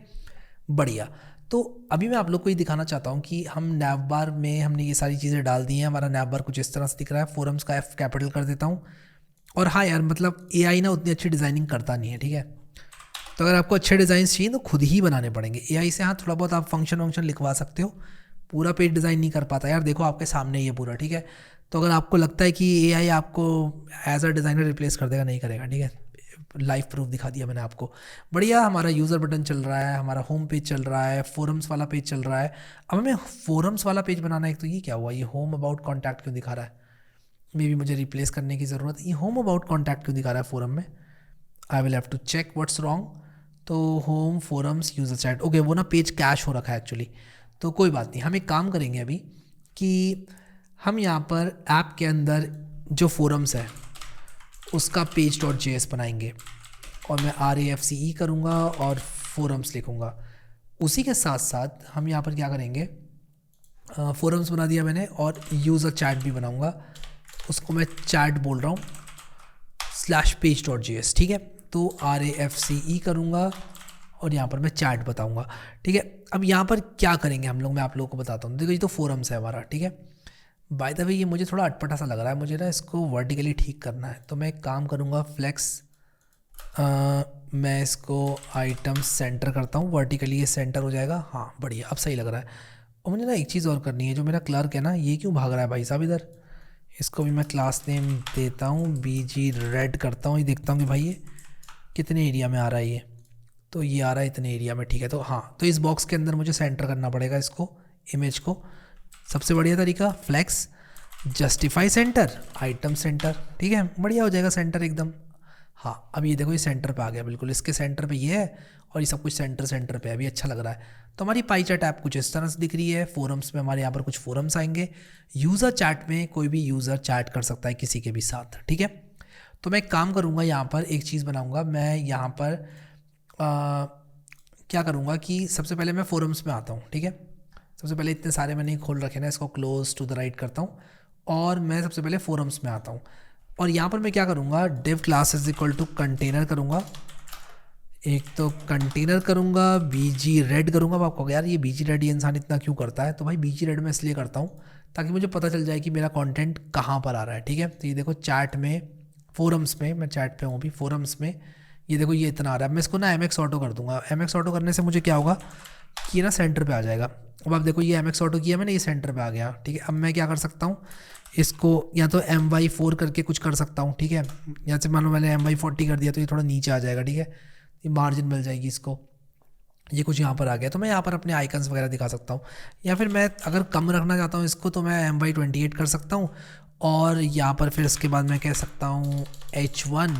बढ़िया। तो अभी मैं आप लोग को ये दिखाना चाहता हूँ कि हम नैव बार में हमने ये सारी चीज़ें डाल दी हैं। हमारा नैव बार कुछ इस तरह से दिख रहा है, फोरम्स का F कैपिटल कर देता हूँ। और हाँ यार, मतलब AI ना उतनी अच्छी डिज़ाइनिंग करता नहीं है, ठीक है। तो अगर आपको अच्छे डिज़ाइन चाहिए तो खुद ही बनाने पड़ेंगे AI से। हाँ, थोड़ा बहुत आप फंक्शन लिखवा सकते हो, पूरा पेज डिज़ाइन नहीं कर पाता यार। देखो आपके सामने ही है पूरा, ठीक है। तो अगर आपको लगता है कि AI आपको एज अ डिज़ाइनर रिप्लेस कर देगा, नहीं करेगा, ठीक है। लाइव प्रूफ दिखा दिया मैंने आपको, बढ़िया। हमारा यूज़र बटन चल रहा है, हमारा होम पेज चल रहा है, फोरम्स वाला पेज चल रहा है। अब हमें फोरम्स वाला पेज बनाना है। एक तो ये क्या हुआ, ये होम अबाउट कॉन्टैक्ट क्यों दिखा रहा है, मे बी मुझे रिप्लेस करने की ज़रूरत है। ये होम अबाउट कॉन्टैक्ट क्यों दिखा रहा है फोरम में, I will have to check what's wrong. तो home forums user chat, okay, वो ना पेज कैश हो रखा है एक्चुअली। तो कोई बात नहीं, हम एक काम करेंगे अभी कि हम यहाँ पर ऐप के अंदर जो फोरम्स है उसका page.js बनाएंगे, और मैं RAFCE करूँगा और फोरम्स लिखूँगा। उसी के साथ साथ हम यहाँ पर क्या करेंगे, फोरम्स बना दिया मैंने, और यूज़र चैट भी बनाऊँगा, उसको मैं चैट बोल रहा हूँ /page.js, ठीक है। तो RAFCE करूँगा और यहाँ पर मैं चैट बताऊँगा, ठीक है। अब यहाँ पर क्या करेंगे हम लोग, मैं आप लोगों को बताता हूँ। देखो ये तो फोरम्स है हमारा, ठीक है। बाय द वे ये मुझे थोड़ा अटपटा सा लग रहा है, मुझे ना इसको वर्टिकली ठीक करना है। तो मैं एक काम करूँगा, फ्लेक्स, मैं इसको आइटम सेंटर करता हूँ, वर्टिकली ये सेंटर हो जाएगा। हाँ बढ़िया, अब सही लग रहा है। और मुझे ना एक चीज़ और करनी है, जो मेरा क्लर्क है ना, ये क्यों भाग रहा है भाई साहब इधर, इसको भी मैं क्लास नेम देता हूँ BG रेड करता हूँ। ये देखता हूँ कि भाई ये कितने एरिया में आ रहा है, ये तो ये आ रहा है इतने एरिया में, ठीक है। तो हाँ, तो इस बॉक्स के अंदर मुझे सेंटर करना पड़ेगा इसको, इमेज को। सबसे बढ़िया तरीका, flex justify center, item center, ठीक है, बढ़िया हो जाएगा सेंटर एकदम। हाँ, अब ये देखो ये सेंटर पे आ गया, बिल्कुल इसके सेंटर पे ये है, और ये सब कुछ सेंटर पे अभी अच्छा लग रहा है। तो हमारी पाई चार्ट ऐप कुछ इस तरह से दिख रही है। फोरम्स में हमारे यहाँ पर कुछ फोरम्स आएंगे, यूज़र चैट में कोई भी यूज़र चैट कर सकता है किसी के भी साथ, ठीक है। तो मैं एक काम करूँगा, यहाँ पर एक चीज़ बनाऊँगा मैं, यहाँ पर क्या करूँगा कि सबसे पहले मैं फोरम्स में आता हूँ, ठीक है। सबसे पहले इतने सारे मैंने खोल रखे ना, इसको क्लोज टू द राइट करता हूँ, और मैं सबसे पहले फोरम्स में आता हूँ। और यहाँ पर मैं क्या करूँगा, div class is equal to container करूँगा। एक तो कंटेनर करूँगा, BG रेड करूँगा। अब आपको कहोगे यार ये BG रेड ये इंसान इतना क्यों करता है, तो भाई BG रेड मैं इसलिए करता हूँ ताकि मुझे पता चल जाए कि मेरा कंटेंट कहाँ पर आ रहा है, ठीक है। तो ये देखो चैट में, फोरम्स में, मैं चैट पे हूँ अभी, फोरम्स में ये देखो ये इतना आ रहा है। मैं इसको ना MX ऑटो कर दूँगा। MX ऑटो करने से मुझे क्या होगा कि ये ना सेंटर पे आ जाएगा। अब आप देखो ये MX ऑटो किया मैंने, ये सेंटर पे आ गया, ठीक है। अब मैं क्या कर सकता हूँ, इसको या तो MY4 करके कुछ कर सकता हूँ, ठीक है। यहाँ से मानो मैंने MY40 कर दिया तो ये थोड़ा नीचे आ जाएगा, ठीक है, ये मार्जिन मिल जाएगी इसको। ये कुछ यहाँ पर आ गया तो मैं यहाँ पर अपने आइकन्स वगैरह दिखा सकता हूँ। या फिर मैं अगर कम रखना चाहता हूँ इसको तो मैं MY28 कर सकता हूँ, और यहाँ पर फिर इसके बाद मैं कह सकता हूँ H1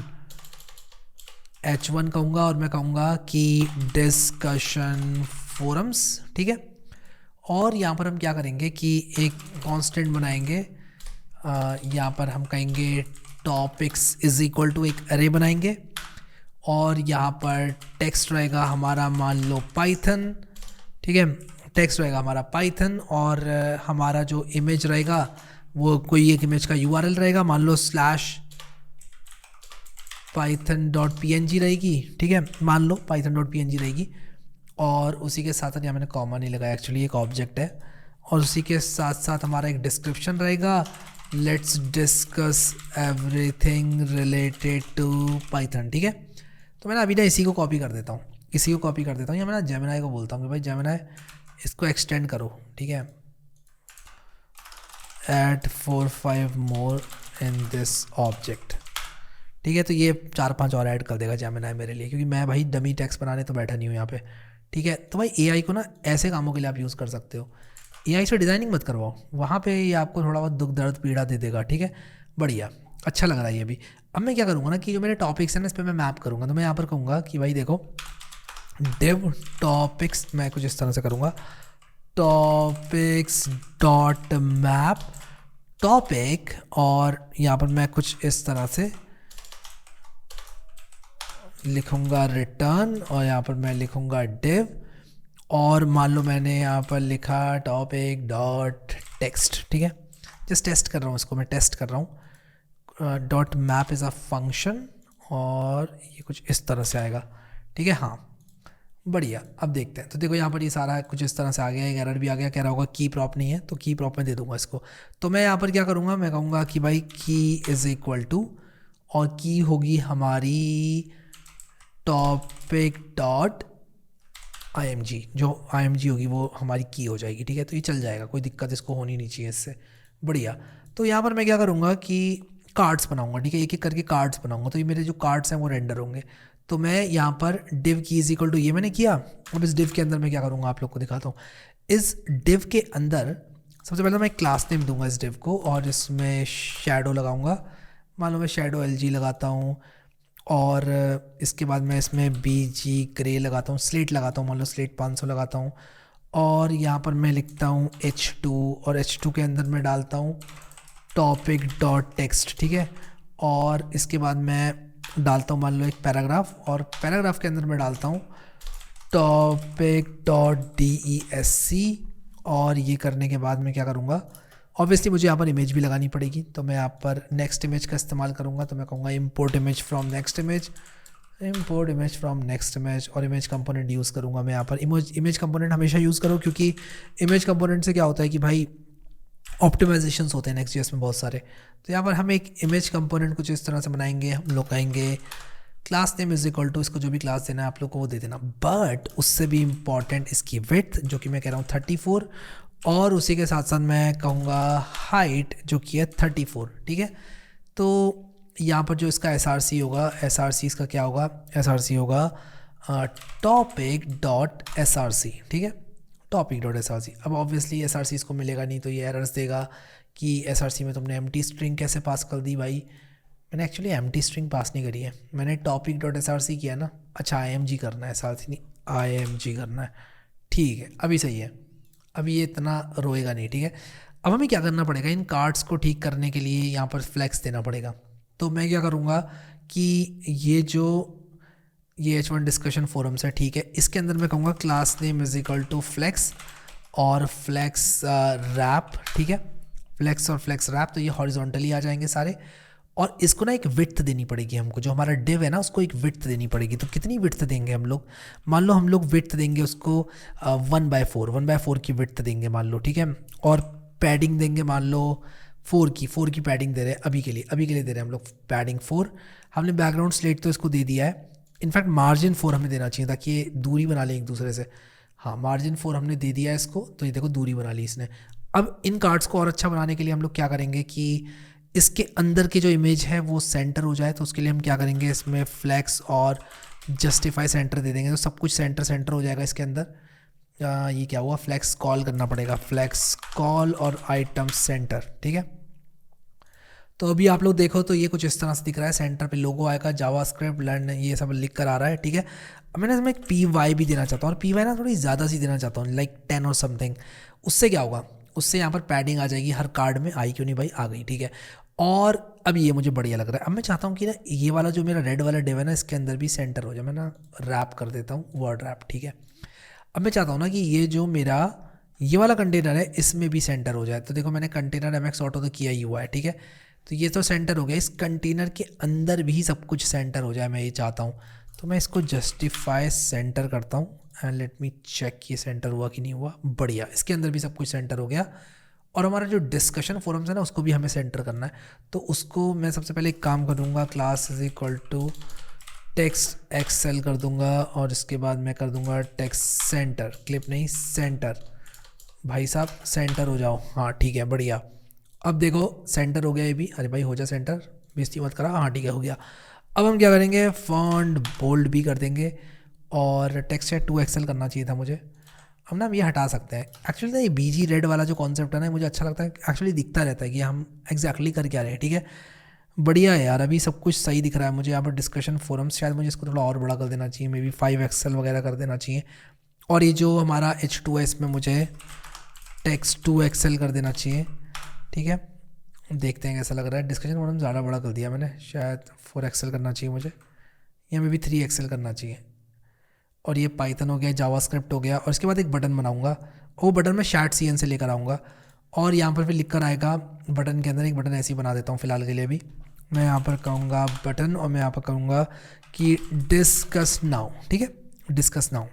कहूँगा, और मैं कहूँगा कि डिस्कशन फोरम्स, ठीक है। और यहाँ पर हम क्या करेंगे कि एक कांस्टेंट बनाएंगे, यहाँ पर हम कहेंगे टॉपिक्स इज इक्वल टू एक अरे बनाएंगे, और यहाँ पर टेक्स्ट रहेगा हमारा मान लो पाइथन, ठीक है, टेक्स्ट रहेगा हमारा पाइथन, और हमारा जो इमेज रहेगा वो कोई एक इमेज का URL रहेगा, मान लो /python.png रहेगी, ठीक है, मान लो python.png रहेगी। और उसी के साथ यहाँ मैंने कॉमा नहीं लगाया, एक्चुअली एक ऑब्जेक्ट है। और उसी के साथ साथ हमारा एक डिस्क्रिप्शन रहेगा, let's discuss everything related to Python, ठीक है। तो मैं ना अभी ना इसी को कॉपी कर देता हूँ, या मैं ना जेमिनाई को बोलता हूँ कि भाई जेमिनाई इसको एक्सटेंड करो, ठीक है, add 4-5 more in this object, ठीक है। तो ये 4-5 और ऐड कर देगा जेमिनाई मेरे लिए, क्योंकि मैं भाई डमी टेक्स्ट बनाने तो बैठा नहीं हूँ यहाँ पे, ठीक है। तो भाई एआई को ना ऐसे कामों के लिए आप यूज़ कर सकते हो। एआई से डिज़ाइनिंग मत करवाओ, वहाँ पे ये आपको थोड़ा बहुत दुख दर्द पीड़ा दे देगा, ठीक है। बढ़िया, अच्छा लग रहा है ये भी। अब मैं क्या करूँगा ना कि जो मेरे टॉपिक्स हैं ना इस पर मैं मैप करूँगा। तो मैं यहाँ पर कहूँगा कि भाई देखो डिव टॉपिक्स, मैं कुछ इस तरह से करूँगा, टॉपिक्स डॉट मैप टॉपिक, और यहाँ पर मैं कुछ इस तरह से लिखूँगा रिटर्न, और यहाँ पर मैं लिखूँगा डिव, और मान लो मैंने यहाँ पर लिखा टॉपिक डॉट टेक्स्ट, ठीक है। जस्ट टेस्ट कर रहा हूँ इसको, मैं टेस्ट कर रहा हूँ। Dot map is a function, और ये कुछ इस तरह से आएगा, ठीक है। हाँ बढ़िया, अब देखते हैं। तो देखो यहाँ पर ये सारा कुछ इस तरह से आ गया, एक एरर भी आ गया, कह रहा होगा की प्रॉप नहीं है, तो की प्रॉप में दे दूंगा इसको। तो मैं यहाँ पर क्या करूँगा, मैं कहूँगा कि भाई की इज़ इक्वल टू, और की होगी हमारी टॉपिक डॉट IMG, जो IMG होगी वो हमारी की हो जाएगी, ठीक है। तो ये चल जाएगा, कोई दिक्कत इसको होनी नहीं चाहिए इससे। बढ़िया, तो यहाँ पर मैं क्या करूँगा कि कार्ड्स बनाऊँगा, ठीक है, एक एक करके कार्ड्स बनाऊँगा। तो ये मेरे जो कार्ड्स हैं वो रेंडर होंगे। तो मैं यहाँ पर डिव की इज इक्वल टू ये मैंने किया। अब इस डिव के अंदर मैं क्या करूँगा आप लोग को दिखाता हूँ। इस डिव के अंदर सबसे पहले मैं क्लास नेम दूंगा इस डिव को, और इसमें शैडो लगाऊंगा। मान लो मैं शैडो LG लगाता हूँ, और इसके बाद मैं इसमें BG ग्रे लगाता हूँ, स्लेट लगाता हूँ, मान लो स्लेट 500 लगाता हूँ। और यहाँ पर मैं लिखता हूँ H2, और H2 के अंदर मैं डालता हूँ टॉपिक डॉट टेक्स्ट, ठीक है। और इसके बाद मैं डालता हूँ मान लो एक पैराग्राफ, और पैराग्राफ के अंदर मैं डालता हूँ टॉपिक डॉट DESC। और ये करने के बाद मैं क्या करूँगा, ऑब्वियसली मुझे यहाँ पर इमेज भी लगानी पड़ेगी। तो मैं यहाँ पर नेक्स्ट इमेज का इस्तेमाल करूँगा। तो मैं कहूँगा import image from next image, import image from next image, और इमेज कंपोनेंट यूज़ करूँगा मैं यहाँ पर। इमेज कंपोनेंट हमेशा यूज़ करो, क्योंकि इमेज कंपोनेंट से क्या होता है कि भाई ऑप्टिमाइजेशंस होते हैं नेक्स्ट में बहुत सारे। तो यहाँ पर हम एक इमेज कंपोनेंट कुछ इस तरह से बनाएंगे। हम लोग कहेंगे class name is equal to, इसको जो भी क्लास देना है आप लोग को वो दे देना, बट उससे भी इम्पॉर्टेंट इसकी विड्थ, जो कि मैं कह रहा हूँ 34, और उसी के साथ साथ मैं कहूँगा हाइट जो कि है 34, ठीक है। तो यहाँ पर जो इसका SRC होगा, SRC इसका क्या होगा, SRC होगा टॉपिक डॉट SRC, ठीक है, टॉपिक डॉट SRC। अब ऑब्वियसली SRC इसको मिलेगा नहीं, तो ये एरर्स देगा कि SRC में तुमने एम्प्टी स्ट्रिंग कैसे पास कर दी भाई। मैंने एक्चुअली एम्प्टी स्ट्रिंग पास नहीं करी है, मैंने टॉपिक डॉट SRC किया ना। अच्छा IMG करना है, SRC नहीं IMG करना है, ठीक है, अभी सही है, अभी ये इतना रोएगा नहीं, ठीक है। अब हमें क्या करना पड़ेगा, इन कार्ड्स को ठीक करने के लिए यहाँ पर फ्लैक्स देना पड़ेगा। तो मैं क्या करूँगा कि ये H1 डिस्कशन फोरम्स है, ठीक है, इसके अंदर मैं कहूँगा class name is equal to flex, और फ्लैक्स रैप, ठीक है, फ्लैक्स और फ्लैक्स रैप। तो ये हॉरिजॉन्टली आ जाएंगे सारे, और इसको ना एक विड्थ देनी पड़ेगी हमको, जो हमारा डिव है ना उसको एक विड्थ देनी पड़ेगी। तो कितनी विड्थ देंगे हम लोग, मान लो हम लोग विड्थ देंगे उसको 1/4 की विड्थ देंगे मान लो, ठीक है। और पैडिंग देंगे मान लो 4 की पैडिंग दे रहे हैं अभी के लिए दे रहे हैं हम लोग पैडिंग 4। हमने बैकग्राउंड स्लेट तो इसको दे दिया है, इनफैक्ट मार्जिन 4 हमें देना चाहिए ताकि ये दूरी बना लें एक दूसरे से। हाँ मार्जिन 4 हमने दे दिया है इसको, तो ये देखो दूरी बना ली इसने। अब इन कार्ड्स को और अच्छा बनाने के लिए हम लोग क्या करेंगे कि इसके अंदर की जो इमेज है वो सेंटर हो जाए। तो उसके लिए हम क्या करेंगे, इसमें फ्लैक्स और जस्टिफाई सेंटर दे देंगे, तो सब कुछ सेंटर हो जाएगा इसके अंदर। ये क्या हुआ, फ्लैक्स कॉल करना पड़ेगा, फ्लैक्स कॉल और आइटम सेंटर, ठीक है। तो अभी आप लोग देखो तो ये कुछ इस तरह से दिख रहा है, सेंटर पे लोगो आएगा, जावास्क्रिप्ट लर्न ये सब लिख कर आ रहा है, ठीक है। अब मैंने इसमें एक PY भी देना चाहता हूँ, और PY ना थोड़ी ज़्यादा सी देना चाहता हूँ, लाइक 10 और समथिंग। उससे क्या होगा, उससे यहाँ पर पैडिंग आ जाएगी हर कार्ड में, आई क्यों नहीं भाई, आ गई, ठीक है। और अब ये मुझे बढ़िया लग रहा है। अब मैं चाहता हूँ कि ना ये वाला जो मेरा रेड वाला डिव है ना इसके अंदर भी सेंटर हो जाए। मैं ना रैप कर देता हूँ, वर्ड रैप, ठीक है। अब मैं चाहता हूँ ना कि ये जो मेरा ये वाला कंटेनर है इसमें भी सेंटर हो जाए। तो देखो मैंने कंटेनर MX ऑटो तो किया ही हुआ है, ठीक है। तो ये तो सेंटर हो गया, इस कंटेनर के अंदर भी सब कुछ सेंटर हो जाए, मैं ये चाहता हूँ। तो मैं इसको जस्टिफाई सेंटर करता हूँ, एंड लेट मी चेक ये सेंटर हुआ कि नहीं हुआ। बढ़िया, इसके अंदर भी सब कुछ सेंटर हो गया। और हमारा जो डिस्कशन फोरम्स है ना उसको भी हमें सेंटर करना है। तो उसको मैं सबसे पहले एक काम करूँगा, class is equal to text excel कर दूंगा, और इसके बाद मैं कर दूंगा टेक्स्ट सेंटर, क्लिप नहीं सेंटर। भाई साहब सेंटर हो जाओ, हाँ ठीक है, बढ़िया। अब देखो सेंटर हो गया ये भी, अरे भाई हो जा सेंटर, बेइज्जती मत करा, हाँ ठीक है हो गया। अब हम क्या करेंगे, फॉन्ट बोल्ड भी कर देंगे, और टेक्स्ट चैट 2XL करना चाहिए था मुझे। हम ना ये हटा सकते हैं। एक्चुअली ना ये BG रेड वाला जो कॉन्सेप्ट है ना, मुझे अच्छा लगता है, एक्चुअली दिखता रहता है कि हम एग्जैक्टली कर क्या रहे हैं। ठीक है, बढ़िया है यार, अभी सब कुछ सही दिख रहा है मुझे। यहाँ पर डिस्कशन फोरम्स, शायद मुझे इसको थोड़ा और बड़ा कर देना चाहिए, मे बी 5XL वगैरह कर देना चाहिए। और ये जो हमारा H2S में मुझे टेक्स्ट 2XL कर देना चाहिए। ठीक है, देखते हैं कैसा लग रहा है। डिस्कशन फोरम ज़्यादा बड़ा कर दिया मैंने, शायद 4XL करना चाहिए मुझे, या मे बी 3XL करना चाहिए। और ये पाइथन हो गया, जावास्क्रिप्ट हो गया, और इसके बाद एक बटन बनाऊंगा। वो बटन मैं CN से लेकर आऊँगा, और यहाँ पर फिर लिख कर आएगा बटन के अंदर एक बटन ऐसे ही बना देता हूँ फिलहाल के लिए। भी मैं यहाँ पर कहूँगा बटन, और मैं यहाँ पर कहूँगा कि डिस्कस नाउ। ठीक है, डिस्कस नाउ।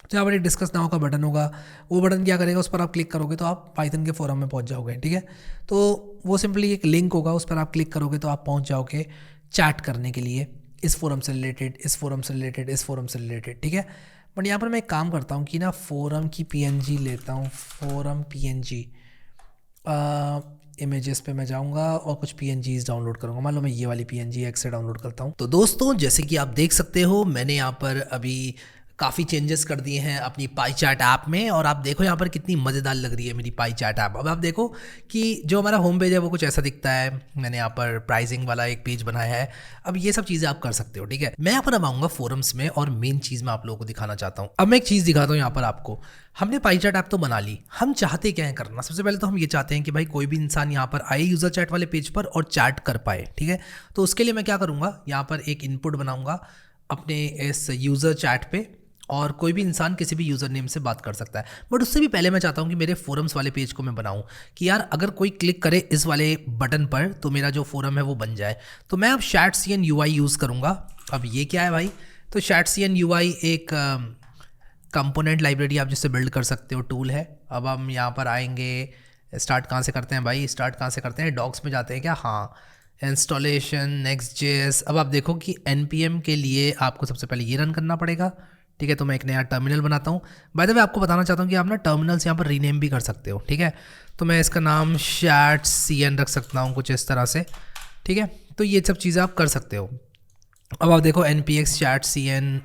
तो यहाँ पर एक डिस्कस नाउ का बटन होगा। वो बटन क्या करेगा, उस पर आप क्लिक करोगे तो आप पाइथन के फोरम में पहुँच जाओगे। ठीक है, तो वो सिंपली एक लिंक होगा, उस पर आप क्लिक करोगे तो आप पहुँच जाओगे चैट करने के लिए, इस फोरम से रिलेटेड, इस फोरम से रिलेटेड, इस फोरम से रिलेटेड। ठीक है, बट यहाँ पर मैं एक काम करता हूँ कि ना फोरम की PNG लेता हूँ, फोरम PNG इमेजेस पे मैं जाऊंगा और कुछ PNGs डाउनलोड करूंगा। मान लो मैं ये वाली PNG X से डाउनलोड करता हूँ। तो दोस्तों, जैसे कि आप देख सकते हो, मैंने यहाँ पर अभी काफ़ी चेंजेस कर दिए हैं अपनी पाई चार्ट ऐप में, और आप देखो यहाँ पर कितनी मज़ेदार लग रही है मेरी पाई चार्ट ऐप। अब आप देखो कि जो हमारा होम पेज है वो कुछ ऐसा दिखता है। मैंने यहाँ पर प्राइसिंग वाला एक पेज बनाया है। अब ये सब चीज़ें आप कर सकते हो। ठीक है, मैं यहाँ पर अब आऊँगा फोरम्स में, और मेन चीज़ मैं आप लोगों को दिखाना चाहता हूँ। अब मैं एक चीज़ दिखाता हूँ यहाँ पर आपको। हमने पाई चार्ट ऐप तो बना ली, हम चाहते क्या है करना। सबसे पहले तो हम ये चाहते हैं कि भाई कोई भी इंसान यहाँ पर आए यूज़र चैट वाले पेज पर और चैट कर पाए। ठीक है, तो उसके लिए मैं क्या करूँगा, यहाँ पर एक इनपुट बनाऊँगा अपने इस यूज़र चैट पे, और कोई भी इंसान किसी भी यूज़र नेम से बात कर सकता है। बट उससे भी पहले मैं चाहता हूँ कि मेरे फोरम्स वाले पेज को मैं बनाऊँ कि यार अगर कोई क्लिक करे इस वाले बटन पर तो मेरा जो फोरम है वो बन जाए। तो मैं अब ChatCN UI यूज़ करूँगा। अब ये क्या है भाई, तो ChatCN UI एक कंपोनेंट लाइब्रेरी आप जिससे बिल्ड कर सकते हो टूल है। अब हम यहाँ पर आएंगे, स्टार्ट कहाँ से करते हैं भाई, स्टार्ट कहाँ से करते हैं, डॉक्स में जाते हैं क्या, हाँ, इंस्टॉलेशन Next.js। अब आप देखो कि NPM के लिए आपको सबसे पहले ये रन करना पड़ेगा। ठीक है, तो मैं एक नया टर्मिनल बनाता हूँ। बाय द वे आपको बताना चाहता हूँ कि आप ना टर्मिनल्स यहाँ पर रीनेम भी कर सकते हो। ठीक है, तो मैं इसका नाम ChatCN रख सकता हूँ कुछ इस तरह से। ठीक है, तो ये सब चीज़ें आप कर सकते हो। अब आप देखो npx ChatCN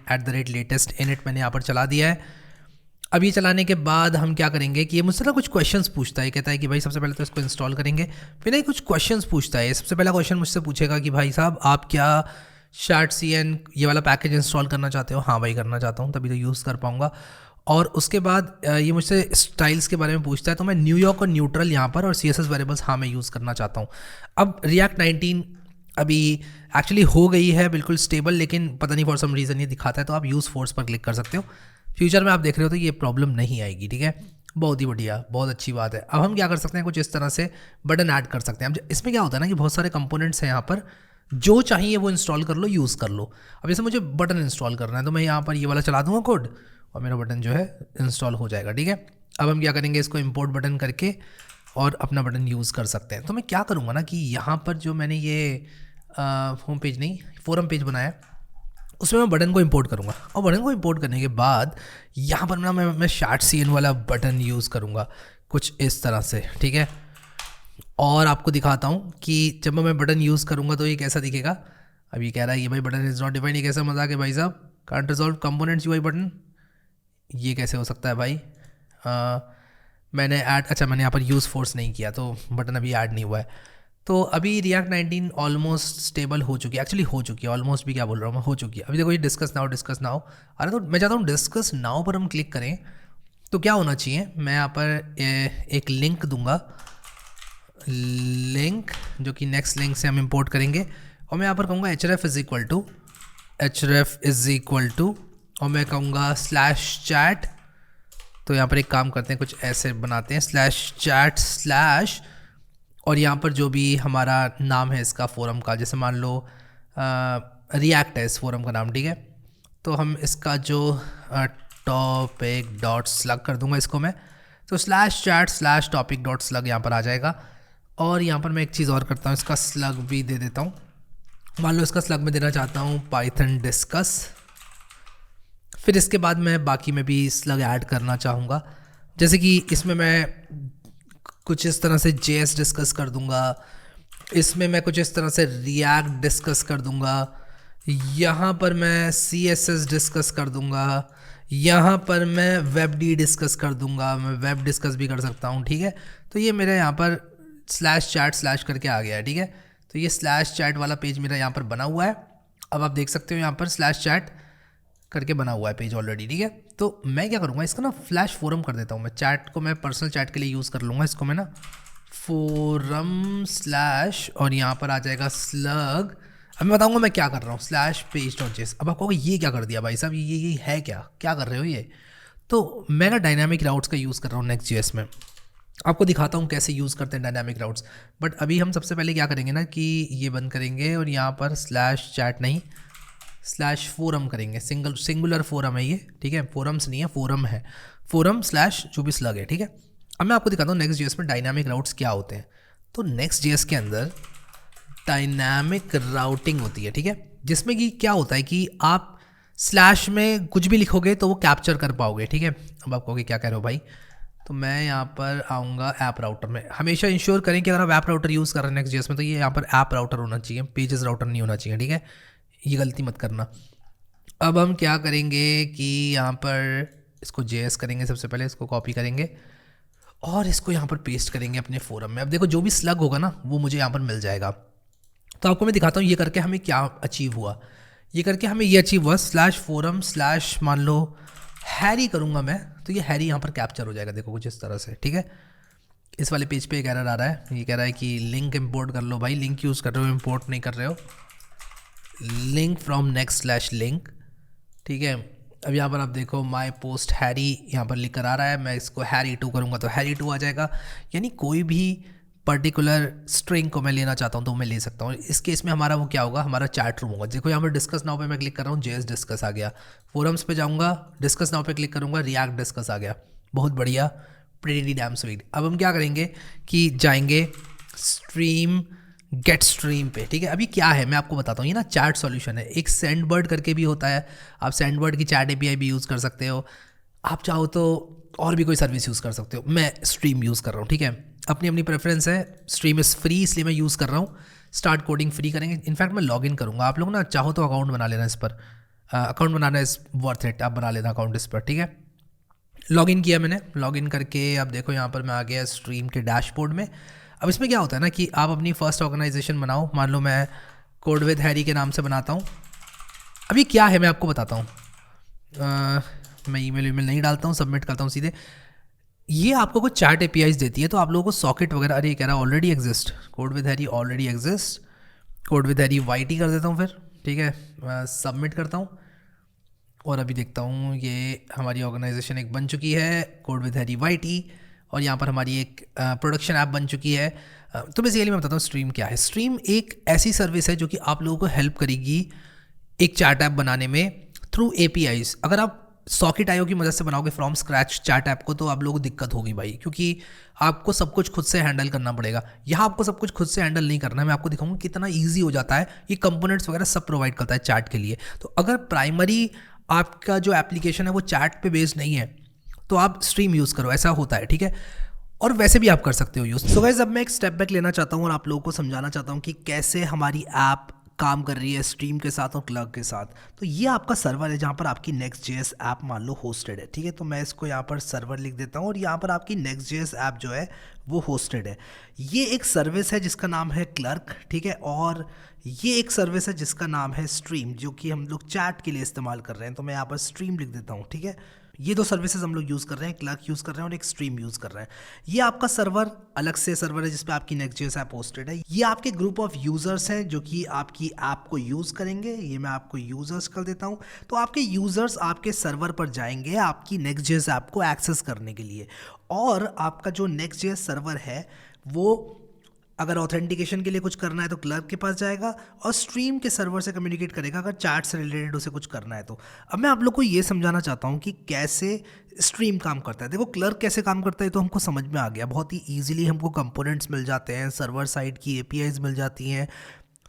@latest init मैंने यहाँ पर चला दिया है। अब ये चलाने के बाद हम क्या करेंगे कि ये मुझसे ना कुछ क्वेश्चंस पूछता है। कहता है कि भाई सबसे पहले तो इसको इंस्टॉल करेंगे, फिर ना कुछ क्वेश्चंस पूछता है। सबसे पहला क्वेश्चन मुझसे पूछेगा कि भाई साहब आप क्या ChatCN ये वाला पैकेज इंस्टॉल करना चाहते हो। हाँ भाई करना चाहता हूँ, तभी तो यूज़ कर पाऊँगा। और उसके बाद ये मुझसे स्टाइल्स के बारे में पूछता है, तो मैं न्यूयॉर्क और न्यूट्रल यहाँ पर और CSS वेरिएबल्स हाँ मैं यूज़ करना चाहता हूँ। अब React 19 अभी एक्चुअली हो गई है बिल्कुल स्टेबल, लेकिन पता नहीं फॉर सम रीज़न ये दिखाता है, तो आप यूज़ फोर्स पर क्लिक कर सकते हो। फ्यूचर में आप देख रहे हो तो ये प्रॉब्लम नहीं आएगी। ठीक है, बहुत ही बढ़िया, बहुत अच्छी बात है। अब हम क्या कर सकते हैं, कुछ इस तरह से बटन ऐड कर सकते हैं। अब इसमें क्या होता है ना कि बहुत सारे कंपोनेंट्स हैं यहाँ पर, जो चाहिए वो इंस्टॉल कर लो, यूज़ कर लो। अब जैसे मुझे बटन इंस्टॉल करना है तो मैं यहाँ पर ये वाला चला दूँगा कोड, और मेरा बटन जो है इंस्टॉल हो जाएगा। ठीक है, अब हम क्या करेंगे, इसको इम्पोर्ट बटन करके और अपना बटन यूज़ कर सकते हैं। तो मैं क्या करूँगा ना कि यहाँ पर जो मैंने ये होम पेज नहीं फोरम पेज बनाया, उसमें मैं बटन को इंपोर्ट करूँगा, और बटन को इंपोर्ट करने के बाद यहाँ पर ना मैं ChatCN वाला बटन यूज़ करूँगा कुछ इस तरह से। ठीक है, और आपको दिखाता हूँ कि जब मैं बटन यूज़ करूँगा तो ये कैसा दिखेगा। अब ये कह रहा है ये भाई बटन इज़ नॉट डिफाइंड, ये कैसा मजाक है भाई साहब, can't resolve components UI button, ये कैसे हो सकता है भाई। मैंने ऐड, अच्छा मैंने यहाँ पर यूज़ फोर्स नहीं किया तो बटन अभी ऐड नहीं हुआ है। तो अभी React 19 ऑलमोस्ट स्टेबल हो चुकी है, एक्चुअली हो चुकी है, ऑलमोस्ट भी क्या बोल रहा हूँ मैं, हो चुकी है। अभी देखो ये डिस्कस नाउ। अरे तो मैं चाहता हूँ डिस्कस नाउ पर हम क्लिक करें तो क्या होना चाहिए, मैं यहाँ पर एक लिंक दूंगा, लिंक जो कि नेक्स्ट लिंक से हम इंपोर्ट करेंगे, और मैं यहाँ पर कहूँगा href इज़ इक्वल टू और मैं कहूँगा /chat। तो यहाँ पर एक काम करते हैं, कुछ ऐसे बनाते हैं /chat/ और यहाँ पर जो भी हमारा नाम है इसका फोरम का, जैसे मान लो रिएक्ट है इस फोरम का नाम। ठीक है, तो हम इसका जो topic.slug कर दूंगा इसको मैं, तो /chat/topic.slug यहाँ पर आ जाएगा। और यहाँ पर मैं एक चीज़ और करता हूँ, इसका स्लग भी दे देता हूँ। मान लो इसका स्लग में देना चाहता हूँ पाइथन डिस्कस, फिर इसके बाद मैं बाकी में भी स्लग ऐड करना चाहूँगा, जैसे कि इसमें मैं कुछ इस तरह से JS डिस्कस कर दूंगा, इसमें मैं कुछ इस तरह से React डिस्कस कर दूंगा, यहाँ पर मैं CSS डिस्कस कर दूंगा, यहाँ पर मैं वेब डी डिस्कस कर दूंगा, मैं वेब डिस्कस भी कर सकता हूँ, ठीक है। तो ये मेरे यहाँ पर स्लैश चैट स्लैश करके आ गया है, ठीक है। तो ये स्लैश चैट वाला पेज मेरा यहाँ पर बना हुआ है। अब आप देख सकते हो यहाँ पर स्लैश चैट करके बना हुआ है पेज ऑलरेडी, ठीक है। तो मैं क्या करूँगा, इसका ना फ्लैश फोरम कर देता हूँ। मैं चैट को मैं पर्सनल चैट के लिए यूज़ कर लूँगा, इसको मैं ना फोरम स्लैश और यहाँ पर आ जाएगा स्लग। अब मैं बताऊँगा मैं क्या कर रहा हूँ, स्लैश पेज डॉट जेस। अब आप कहोगे ये क्या कर दिया भाई साहब, ये है क्या, क्या कर रहे हो ये। तो मैं ना डायनामिक राउट्स का यूज़ कर रहा हूँ नेक्स्ट जेएस में। आपको दिखाता हूँ कैसे यूज़ करते हैं डायनामिक राउट्स। बट अभी हम सबसे पहले क्या करेंगे ना कि ये बंद करेंगे और यहाँ पर स्लैश चैट नहीं स्लैश फोरम करेंगे। सिंगुलर फोरम है ये, ठीक है। फोरम्स नहीं है, फोरम है, फोरम स्लैश जो भी स्लग है, ठीक है। अब मैं आपको दिखाता हूँ नेक्स्ट जेएस में डायनामिक राउट्स क्या होते हैं। तो नेक्स्ट जेएस के अंदर डायनामिक राउटिंग होती है, ठीक है, जिसमें कि क्या होता है कि आप स्लैश में कुछ भी लिखोगे तो वो कैप्चर कर पाओगे, ठीक है। अब आप कहोगे क्या कह रहे हो भाई, तो मैं यहाँ पर आऊँगा ऐप राउटर में। हमेशा इंश्योर करें कि अगर आप ऐप राउटर यूज़ कर रहे हैं नेक्स्ट जेएस में तो ये यहाँ पर ऐप राउटर होना चाहिए, पेजेस राउटर नहीं होना चाहिए, ठीक है। ये गलती मत करना। अब हम क्या करेंगे कि यहाँ पर इसको जेएस करेंगे, सबसे पहले इसको कॉपी करेंगे और इसको यहाँ पर पेस्ट करेंगे अपने फोरम में। अब देखो जो भी स्लग होगा ना वो मुझे यहाँ पर मिल जाएगा। तो आपको मैं दिखाता हूँ ये करके हमें क्या अचीव हुआ। ये करके हमें ये अचीव हुआ, स्लैश फोरम स्लैश मान लो हैरी करूँगा मैं, तो ये हैरी यहाँ पर कैप्चर हो जाएगा, देखो कुछ इस तरह से, ठीक है। इस वाले पेज पे एक एरर आ रहा है, ये कह रहा है कि लिंक इंपोर्ट कर लो। भाई लिंक यूज़ कर रहे हो, इंपोर्ट नहीं कर रहे हो। Link from next slash link, ठीक है। अब यहाँ पर आप देखो माई पोस्ट हैरी यहाँ पर लिख कर आ रहा है। मैं इसको हैरी 2 करूँगा तो हैरी 2 आ जाएगा। यानी कोई भी पर्टिकुलर स्ट्रिंग को मैं लेना चाहता हूँ तो मैं ले सकता हूँ। इस केस में हमारा वो क्या होगा, हमारा चैट रूम होगा। देखो यहाँ पर डिस्कस नाउ पे मैं क्लिक कर रहा हूँ, जेएस डिस्कस आ गया। फोरम्स पे जाऊँगा, डिस्कस नाउ पे क्लिक करूँगा, रिएक्ट डिस्कस आ गया। बहुत बढ़िया, प्रीटी डैम स्वीट। अब हम क्या करेंगे कि जाएंगे स्ट्रीम गेट स्ट्रीम पे, ठीक है। अभी क्या है मैं आपको बताता हूँ, ये ना चैट सॉल्यूशन है। एक सेंडबर्ड करके भी होता है, आप सेंडबर्ड की चैट एपीआई भी यूज़ कर सकते हो। आप चाहो तो और भी कोई सर्विस यूज़ कर सकते हो। मैं स्ट्रीम यूज़ कर रहा हूँ, ठीक है। अपनी अपनी प्रेफरेंस है। स्ट्रीम इज़ फ्री इसलिए मैं यूज़ कर रहा हूँ। स्टार्ट कोडिंग फ्री करेंगे। इनफैक्ट मैं लॉगिन करूँगा। आप लोग ना चाहो तो अकाउंट बना लेना इस पर, account banana is worth it, आप बना लेना अकाउंट इस पर, ठीक है। लॉगिन किया मैंने, लॉगिन करके अब देखो यहाँ पर मैं आ गया स्ट्रीम के डैशबोर्ड में। अब इसमें क्या होता है ना कि आप अपनी फर्स्ट ऑर्गेनाइजेशन बनाओ। मान लो मैं कोड विद हैरी के नाम से बनाता हूँ। अभी क्या है मैं आपको बताता हूँ। मैं ईमेल नहीं डालता हूँ, सबमिट करता हूँ सीधे। ये आपको कुछ चैट एपीआईज देती है, तो आप लोगों को सॉकेट वगैरह, अरे कह रहा है already exist, code with Harry already exist. Code with Harry YT कर देता हूँ फिर, ठीक है। सबमिट करता हूँ और अभी देखता हूँ ये हमारी ऑर्गेनाइजेशन एक बन चुकी है, कोड विद हैरी वाईटी। और यहाँ पर हमारी एक प्रोडक्शन ऐप बन चुकी है। तो बेसिकली मैं बताता हूँ स्ट्रीम क्या है। स्ट्रीम एक ऐसी सर्विस है जो कि आप लोगों को हेल्प करेगी एक चैट ऐप बनाने में थ्रू एपीआईज। अगर आप सॉकेट आईओ की मदद से बनाओगे फ्रॉम स्क्रैच चैट ऐप को तो आप लोगों को दिक्कत होगी भाई, क्योंकि आपको सब कुछ खुद से हैंडल करना पड़ेगा। यहाँ आपको सब कुछ खुद से हैंडल नहीं करना है। मैं आपको दिखाऊंगा कितना ईजी हो जाता है। ये कंपोनेंट्स वगैरह सब प्रोवाइड करता है चैट के लिए। तो अगर प्राइमरी आपका जो एप्लीकेशन है वो चैट पे बेस्ड नहीं है तो आप स्ट्रीम यूज़ करो, ऐसा होता है, ठीक है। और वैसे भी आप कर सकते हो यूज़। सो गाइस अब मैं एक स्टेप बैक लेना चाहता हूँ और आप लोगों को समझाना चाहता हूँ कि कैसे हमारी ऐप काम कर रही है स्ट्रीम के साथ और क्लर्क के साथ। तो ये आपका सर्वर है जहाँ पर आपकी नेक्स्ट जेएस ऐप मान लो होस्टेड है, ठीक है। तो मैं इसको यहाँ पर सर्वर लिख देता हूँ और यहाँ पर आपकी नेक्स्ट जेएस ऐप जो है वो होस्टेड है। ये एक सर्विस है जिसका नाम है क्लर्क, ठीक है। और ये एक सर्विस है जिसका नाम है स्ट्रीम, जो कि हम लोग चैट के लिए इस्तेमाल कर रहे हैं। तो मैं यहाँ पर स्ट्रीम लिख देता हूँ, ठीक है। ये दो सर्विसेज हम लोग यूज़ कर रहे हैं, क्लर्क यूज़ कर रहे हैं और एक स्ट्रीम यूज़ कर रहे हैं। ये आपका सर्वर अलग से सर्वर है जिसपे आपकी नेक्स्ट जेएस ऐप होस्टेड है। ये आपके ग्रुप ऑफ यूज़र्स हैं जो कि आपकी ऐप को यूज़ करेंगे। ये मैं आपको यूज़र्स कर देता हूँ। तो आपके यूज़र्स आपके सर्वर पर जाएंगे आपकी नेक्स्ट जेएस ऐप को एक्सेस करने के लिए। और आपका जो नेक्स्ट जेएस सर्वर है वो अगर ऑथेंटिकेशन के लिए कुछ करना है तो क्लर्क के पास जाएगा और स्ट्रीम के सर्वर से कम्युनिकेट करेगा अगर चैट से रिलेटेड उसे कुछ करना है तो। अब मैं आप लोग को ये समझाना चाहता हूँ कि कैसे स्ट्रीम काम करता है। देखो क्लर्क कैसे काम करता है तो हमको समझ में आ गया। बहुत ही ईजिली हमको कंपोनेंट्स मिल जाते हैं, सर्वर साइड की एपीआईज मिल जाती हैं।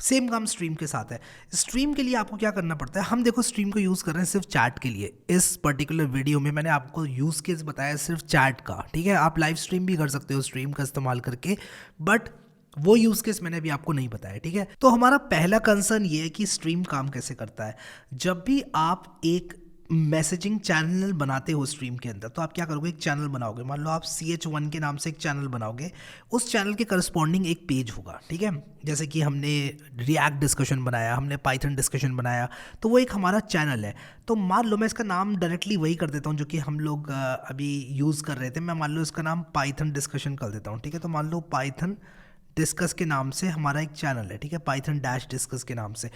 सेम काम स्ट्रीम के साथ है। स्ट्रीम के लिए आपको क्या करना पड़ता है, हम देखो स्ट्रीम को यूज़ कर रहे हैं सिर्फ चैट के लिए। इस पर्टिकुलर वीडियो में मैंने आपको यूज़ केस बताया सिर्फ चैट का, ठीक है। आप लाइव स्ट्रीम भी कर सकते हो स्ट्रीम का इस्तेमाल करके, बट वो यूज़ केस मैंने अभी आपको नहीं बताया, ठीक है। तो हमारा पहला कंसर्न ये है कि स्ट्रीम काम कैसे करता है। जब भी आप एक मैसेजिंग चैनल बनाते हो स्ट्रीम के अंदर, तो आप क्या करोगे, एक चैनल बनाओगे। मान लो आप CH1 के नाम से एक चैनल बनाओगे, उस चैनल के करस्पॉन्डिंग एक पेज होगा, ठीक है। जैसे कि हमने रिएक्ट डिस्कशन बनाया, हमने पाइथन डिस्कशन बनाया, तो वो एक हमारा चैनल है। तो मान लो मैं इसका नाम डायरेक्टली वही कर देता हूँ जो कि हम लोग अभी यूज़ कर रहे थे। मैं मान लो इसका नाम पाइथन डिस्कशन कर देता हूँ, ठीक है। तो मान लो पाइथन डिस्कस के नाम से हमारा एक चैनल है, ठीक है, पाइथन डैश डिस्कस के नाम से।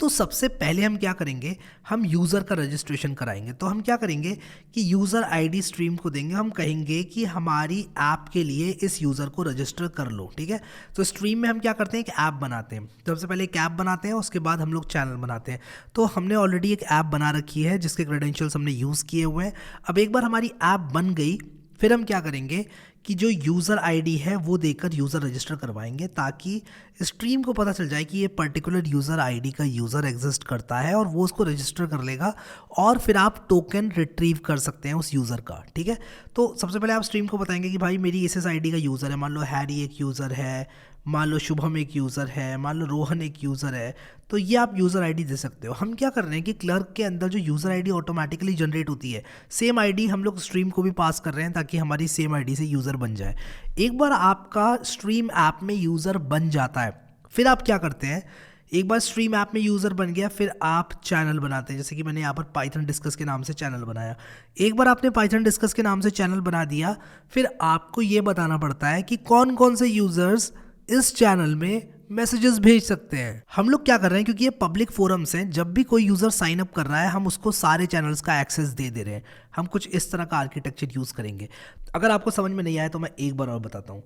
तो सबसे पहले हम क्या करेंगे, हम यूज़र का रजिस्ट्रेशन कराएंगे। तो हम क्या करेंगे कि यूज़र आईडी स्ट्रीम को देंगे, हम कहेंगे कि हमारी ऐप के लिए इस यूज़र को रजिस्टर कर लो, ठीक है। तो स्ट्रीम में हम क्या करते हैं, एक ऐप बनाते हैं। तो सबसे पहले एक ऐप बनाते हैं, उसके बाद हम लोग चैनल बनाते हैं। तो हमने ऑलरेडी एक ऐप बना रखी है जिसके क्रेडेंशियल्स हमने यूज़ किए हुए हैं। अब एक बार हमारी ऐप बन गई, फिर हम क्या करेंगे कि जो यूज़र आईडी है वो देकर यूज़र रजिस्टर करवाएंगे, ताकि स्ट्रीम को पता चल जाए कि ये पर्टिकुलर यूज़र आईडी का यूज़र एग्जिस्ट करता है और वो उसको रजिस्टर कर लेगा, और फिर आप टोकन रिट्रीव कर सकते हैं उस यूज़र का, ठीक है। तो सबसे पहले आप स्ट्रीम को बताएंगे कि भाई मेरी इस आईडी का यूज़र है, मान लो हैरी एक यूज़र है, मान लो शुभम एक यूज़र है, मान लो रोहन एक यूज़र है। तो ये आप यूज़र आईडी दे सकते हो। हम क्या कर रहे हैं कि क्लर्क के अंदर जो यूज़र आईडी ऑटोमेटिकली जनरेट होती है, सेम आईडी हम लोग स्ट्रीम को भी पास कर रहे हैं ताकि हमारी सेम आईडी से यूज़र बन जाए। एक बार आपका स्ट्रीम ऐप में यूज़र बन जाता है, फिर आप क्या करते हैं, एक बार स्ट्रीम ऐप में यूज़र बन गया, फिर आप चैनल बनाते हैं। जैसे कि मैंने यहाँ पर पाइथन डिस्कस के नाम से चैनल बनाया। एक बार आपने पाइथन डिस्कस के नाम से चैनल बना दिया, फिर आपको ये बताना पड़ता है कि कौन कौन से यूज़र्स इस चैनल में मैसेजेस भेज सकते हैं। हम लोग क्या कर रहे हैं, क्योंकि ये पब्लिक फोरम्स हैं, जब भी कोई यूज़र साइन अप कर रहा है हम उसको सारे चैनल्स का एक्सेस दे दे रहे हैं। हम कुछ इस तरह का आर्किटेक्चर यूज़ करेंगे। अगर आपको समझ में नहीं आया तो मैं एक बार और बताता हूँ।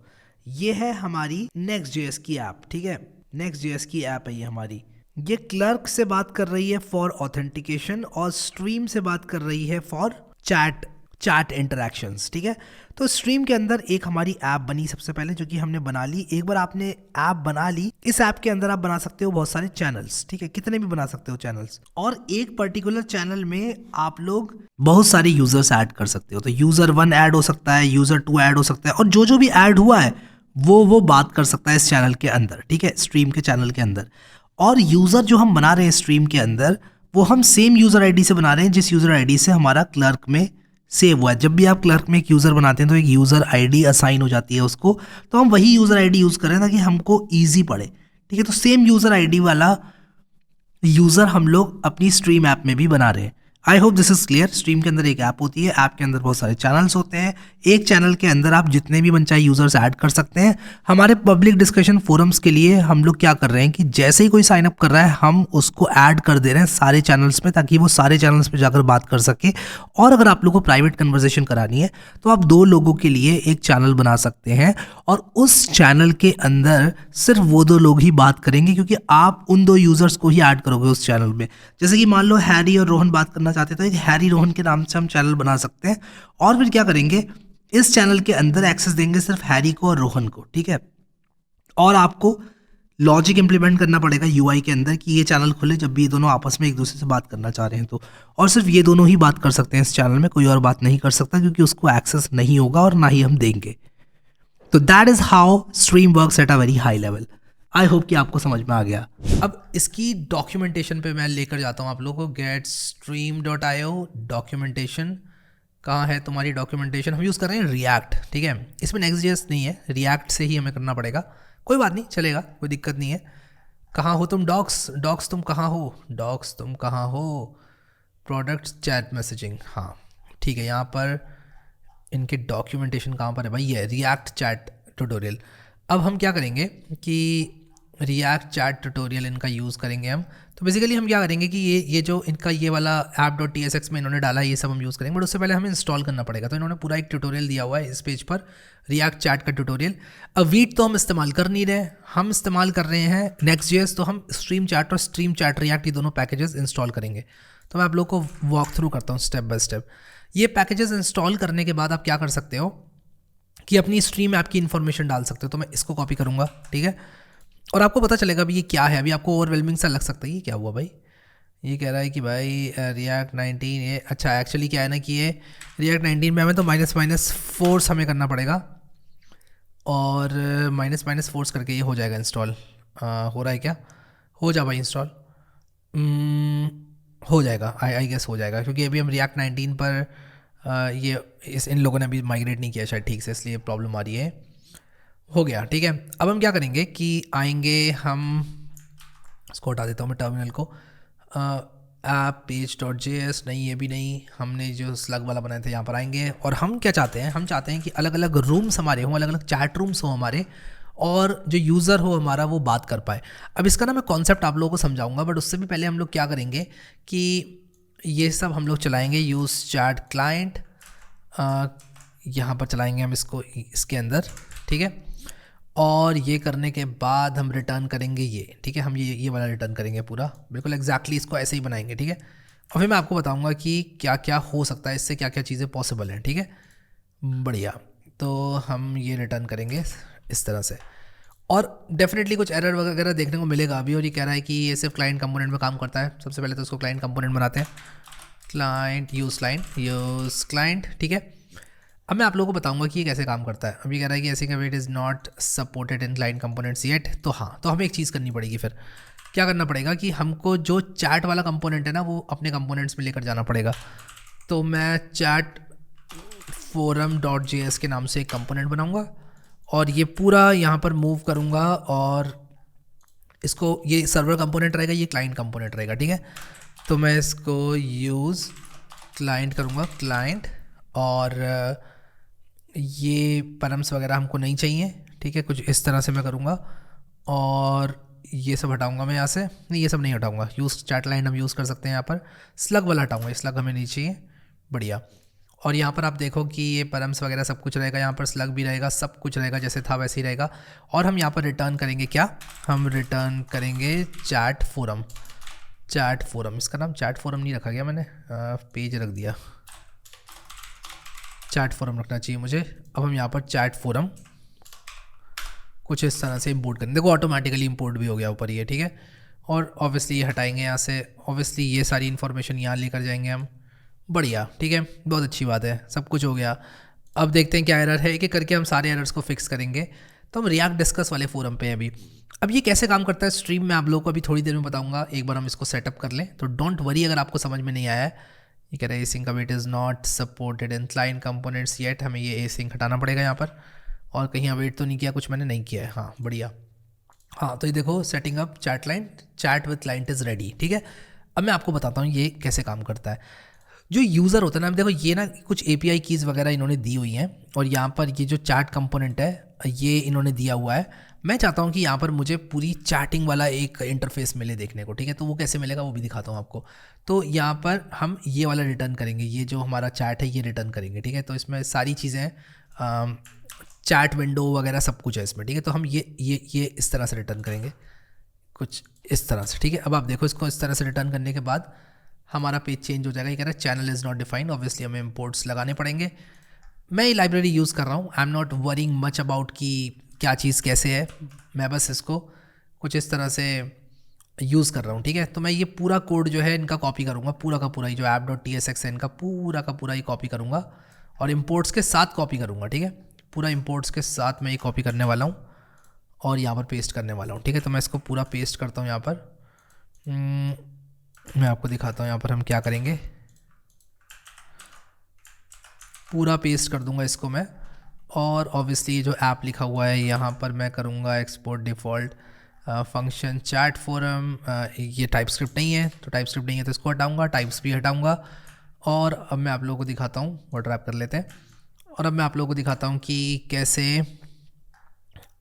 ये है हमारी Next.js की ऐप, ठीक है। Next.js की ऐप है ये हमारी। ये क्लर्क से बात कर रही है फॉर ऑथेंटिकेशन, और स्ट्रीम से बात कर रही है फॉर चैट इंटरैक्शंस, ठीक है। तो स्ट्रीम के अंदर एक हमारी ऐप बनी सबसे पहले, जो कि हमने बना ली। एक बार आपने ऐप बना ली, इस ऐप के अंदर आप बना सकते हो बहुत सारे चैनल्स, ठीक है, कितने भी बना सकते हो चैनल्स, और एक पर्टिकुलर चैनल में आप लोग बहुत सारे यूजर्स ऐड कर सकते हो। तो यूजर 1 ऐड हो सकता है, यूजर 2 ऐड हो सकता है, और जो भी ऐड हुआ है वो बात कर सकता है इस चैनल के अंदर, ठीक है, स्ट्रीम के चैनल के अंदर। और यूजर जो हम बना रहे हैं स्ट्रीम के अंदर, वो हम सेम यूजर आईडी से बना रहे हैं जिस यूजर आईडी से हमारा क्लर्क में सेव हुआ है। जब भी आप क्लर्क में एक यूज़र बनाते हैं तो एक यूज़र आईडी असाइन हो जाती है उसको, तो हम वही यूज़र आईडी यूज़ करें ताकि हमको ईजी पड़े, ठीक है। तो सेम यूज़र आईडी वाला यूज़र हम लोग अपनी स्ट्रीम ऐप में भी बना रहे हैं। I hope this is clear. Stream के अंदर एक ऐप होती है, ऐप के अंदर बहुत सारे चैनल्स होते हैं। एक चैनल के अंदर आप जितने भी मनचाहे यूजर्स ऐड कर सकते हैं। हमारे पब्लिक डिस्कशन फोरम्स के लिए हम लोग क्या कर रहे हैं कि जैसे ही कोई साइन अप कर रहा है हम उसको ऐड कर दे रहे हैं सारे चैनल्स में, ताकि वो सारे चैनल्स पे जाकर बात कर सके। और अगर आप लोगों को प्राइवेट कन्वर्सेशन करानी है तो आप 2 लोगों के लिए एक चैनल बना सकते हैं, और उस चैनल के अंदर सिर्फ वो 2 लोग ही बात करेंगे, क्योंकि आप उन 2 यूजर्स को ही ऐड करोगे उस चैनल में। जैसे कि मान लो हैरी और रोहन बात करना चाहते हैं तो एक हैरी रोहन के नाम से हम चैनल बना सकते हैं, और फिर क्या करेंगे, इस चैनल के अंदर एक्सेस देंगे सिर्फ हैरी को और रोहन को, ठीक है। और आपको लॉजिक इंप्लीमेंट करना पड़ेगा यूआई के अंदर कि ये चैनल खुले जब भी ये दोनों आपस में एक दूसरे से बात करना चाह रहे हैं तो, और सिर्फ ये दोनों ही बात कर सकते हैं इस चैनल में, कोई और बात नहीं कर सकता, क्योंकि उसको एक्सेस नहीं होगा और ना ही हम देंगे। तो that is how stream works at a very high level. I hope कि आपको समझ में आ गया। अब इसकी डॉक्यूमेंटेशन पे मैं लेकर जाता हूँ आप लोगों को। getstream.io डॉक्यूमेंटेशन, कहाँ है तुम्हारी डॉक्यूमेंटेशन? हम यूज़ कर रहे हैं रिएक्ट, ठीक है। इसमें Next.js नहीं है, रिएक्ट से ही हमें करना पड़ेगा। कोई बात नहीं, चलेगा, कोई दिक्कत नहीं है। कहाँ हो तुम? डॉक्स तुम कहाँ हो? डॉक्स तुम कहाँ हो? प्रोडक्ट्स चैट मैसेजिंग, हाँ ठीक है। यहाँ पर इनके डॉक्यूमेंटेशन कहाँ पर है भाई? ये रिएक्ट चैट ट्यूटोरियल। अब हम क्या करेंगे कि रिएक्ट चैट ट्यूटोरियल इनका यूज़ करेंगे हम। तो बेसिकली हम क्या करेंगे कि ये जो इनका ये वाला app.tsx में इन्होंने डाला है, ये सब हम यूज़ करेंगे, बट उससे पहले हमें इंस्टॉल करना पड़ेगा। तो इन्होंने पूरा एक ट्यूटोरियल दिया हुआ है इस पेज पर, रिएक्ट चैट का ट्यूटोरियल। अवीट तो हम इस्तेमाल कर नहीं रहे, हम इस्तेमाल कर रहे हैं Next.js। तो हम स्ट्रीम चैट और स्ट्रीम चैट रिएक्ट ये दोनों पैकेजेस इंस्टॉल करेंगे। तो मैं आप लोग को वॉक थ्रू करता हूँ स्टेप बाय स्टेप। ये पैकेजेस इंस्टॉल करने के बाद आप क्या कर सकते हो कि अपनी स्ट्रीम ऐप की इन्फॉर्मेशन डाल सकते हो। तो मैं इसको कॉपी करूँगा, ठीक है, और आपको पता चलेगा अभी ये क्या है। अभी आपको ओवरवेलमिंग सा लग सकता है, ये क्या हुआ भाई? ये कह रहा है कि भाई रिएक्ट 19 ये, अच्छा एक्चुअली क्या है ना कि ये रिएक्ट 19 में हमें तो माइनस फोर्स हमें करना पड़ेगा, और माइनस माइनस फोर्स करके ये हो जाएगा इंस्टॉल। हो रहा है क्या? हो जा भाई इंस्टॉल। हो जाएगा, आई गेस हो जाएगा, क्योंकि अभी हम रिएक्ट 19 पर ये इन लोगों ने अभी माइग्रेट नहीं किया शायद ठीक से, इसलिए प्रॉब्लम आ रही है। हो गया, ठीक है। अब हम क्या करेंगे कि आएंगे, हम इसको हटा देता हूँ मैं टर्मिनल को। ऐप पेज डॉट JS, नहीं ये भी नहीं, हमने जो स्लग वाला बनाया था यहाँ पर आएंगे। और हम क्या चाहते हैं, हम चाहते हैं कि अलग अलग रूम्स हमारे हों, अलग अलग चैट रूम्स हों हमारे, और जो यूज़र हो हमारा वो बात कर पाए। अब इसका ना मैं कॉन्सेप्ट आप लोगों को समझाऊंगा, बट उससे भी पहले हम लोग क्या करेंगे कि ये सब हम लोग चलाएंगे यूज़ चैट क्लाइंट, यहाँ पर चलाएंगे हम इसको इसके अंदर, ठीक है। और ये करने के बाद हम रिटर्न करेंगे ये, ठीक है। हम ये वाला रिटर्न करेंगे पूरा, बिल्कुल एग्जैक्टली इसको ऐसे ही बनाएंगे, ठीक है। और फिर मैं आपको बताऊंगा कि क्या क्या हो सकता है इससे, क्या क्या चीज़ें पॉसिबल हैं, ठीक है। बढ़िया, तो हम ये रिटर्न करेंगे इस तरह से, और डेफिनेटली कुछ एरर वगैरह देखने को मिलेगा अभी। और ये कह रहा है कि ये सिर्फ क्लाइंट कंपोनेंट में काम करता है। सबसे पहले तो उसको क्लाइंट कंपोनेंट बनाते हैं, क्लाइंट यूज़ क्लाइंट, ठीक है। अब मैं आप लोगों को बताऊंगा कि ये कैसे काम करता है। अभी कह रहा है कि ऐसे it is not supported in client components yet. तो हाँ, तो हमें एक चीज़ करनी पड़ेगी, फिर क्या करना पड़ेगा कि हमको जो चैट वाला कंपोनेंट है ना वो अपने कंपोनेंट्स में लेकर जाना पड़ेगा। तो मैं चैट फोरम डॉट JS के नाम से एक कंपोनेंट बनाऊंगा, और ये पूरा यहाँ पर मूव करूँगा, और इसको, ये सर्वर कंपोनेंट रहेगा, ये क्लाइंट कंपोनेंट रहेगा, ठीक है। तो मैं इसको यूज़ क्लाइंट करूँगा, क्लाइंट, और ये परम्स वगैरह हमको नहीं चाहिए, ठीक है। कुछ इस तरह से मैं करूँगा, और ये सब हटाऊँगा मैं यहाँ से, नहीं ये सब नहीं हटाऊँगा। यूज़ चैट लाइन हम यूज़ कर सकते हैं यहाँ पर, स्लग वाला हटाऊँगा, स्लग हमें नहीं चाहिए। बढ़िया। और यहाँ पर आप देखो कि ये परम्स वगैरह सब कुछ रहेगा, यहाँ पर स्लग भी रहेगा, सब कुछ रहेगा जैसे था वैसे ही रहेगा। और हम यहाँ पर रिटर्न करेंगे क्या, हम रिटर्न करेंगे चैट फोरम। चैट फोरम, इसका नाम चैट फोरम नहीं रखा गया मैंने, पेज रख दिया, चैट फोरम रखना चाहिए मुझे। अब हम यहाँ पर चैट फोरम कुछ इस तरह से इंपोर्ट करें, देखो ऑटोमेटिकली इंपोर्ट भी हो गया ऊपर ये, ठीक है। और ऑब्वियसली ये हटाएंगे यहाँ से, ऑब्वियसली ये सारी इन्फॉर्मेशन यहाँ लेकर जाएंगे हम। बढ़िया, ठीक है, बहुत अच्छी बात है, सब कुछ हो गया। अब देखते हैं क्या एरर है, एक एक करके हम सारे एरर्स को फिक्स करेंगे। तो हम रिएक्ट डिस्कस वाले फोरम पे हैं अभी। अब ये कैसे काम करता है स्ट्रीम में आप लोगों को अभी थोड़ी देर में बताऊंगा, एक बार हम इसको सेटअप कर लें। तो डोंट वरी अगर आपको समझ में नहीं आया है। ये कह रहा है async await is not supported in client components yet, हमें ये एसिंक हटाना पड़ेगा यहाँ पर। और कहीं अवेट तो नहीं किया, कुछ मैंने नहीं किया है, हाँ बढ़िया। हाँ, तो ये देखो setting up chat line, chat with client is ready, ठीक है। अब मैं आपको बताता हूँ ये कैसे काम करता है। जो यूज़र होता है ना, देखो ये ना कुछ API कीज़ वगैरह इन्होंने दी हुई हैं, और यहाँ पर ये जो चैट कंपोनेंट है ये इन्होंने दिया हुआ है। मैं चाहता हूँ कि यहाँ पर मुझे पूरी चैटिंग वाला एक इंटरफेस मिले देखने को, ठीक है। तो वो कैसे मिलेगा वो भी दिखाता हूँ आपको। तो यहाँ पर हम ये वाला रिटर्न करेंगे, ये जो हमारा चैट है ये रिटर्न करेंगे, ठीक है। तो इसमें सारी चीज़ें चैट विंडो वगैरह सब कुछ है इसमें, ठीक है। तो हम ये इस तरह से रिटर्न करेंगे, कुछ इस तरह से, ठीक है। अब आप देखो इसको इस तरह से रिटर्न करने के बाद हमारा पेज चेंज हो जाएगा। ये कह रहा है channel is not defined, obviously हमें इंपोर्ट्स लगाने पड़ेंगे। मैं ये लाइब्रेरी यूज़ कर रहा हूँ, आई am not worrying much about कि क्या चीज़ कैसे है, मैं बस इसको कुछ इस तरह से यूज़ कर रहा हूँ, ठीक है। तो मैं ये पूरा कोड जो है इनका कॉपी करूँगा, पूरा का पूरा, ये जो app.tsx है इनका पूरा का पूरा ये कॉपी करूँगा, और इंपोर्ट्स के साथ कॉपी करूँगा, ठीक है। पूरा इंपोर्ट्स के साथ मैं ये कॉपी करने वाला हूँ और यहाँ पर पेस्ट करने वाला हूँ, ठीक है। तो मैं इसको पूरा पेस्ट करता हूँ यहाँ पर। मैं आपको दिखाता हूँ यहाँ पर हम क्या करेंगे, पूरा पेस्ट कर दूंगा इसको मैं। और ऑब्वियसली जो ऐप लिखा हुआ है यहाँ पर मैं करूँगा export default function chat forum. ये टाइपस्क्रिप्ट नहीं है, तो टाइपस्क्रिप्ट नहीं है तो इसको हटाऊँगा, टाइप्स भी हटाऊँगा। और अब मैं आप लोगों को दिखाता हूँ, वर्ड रैप कर लेते हैं। और अब मैं आप लोगों को दिखाता हूँ कि कैसे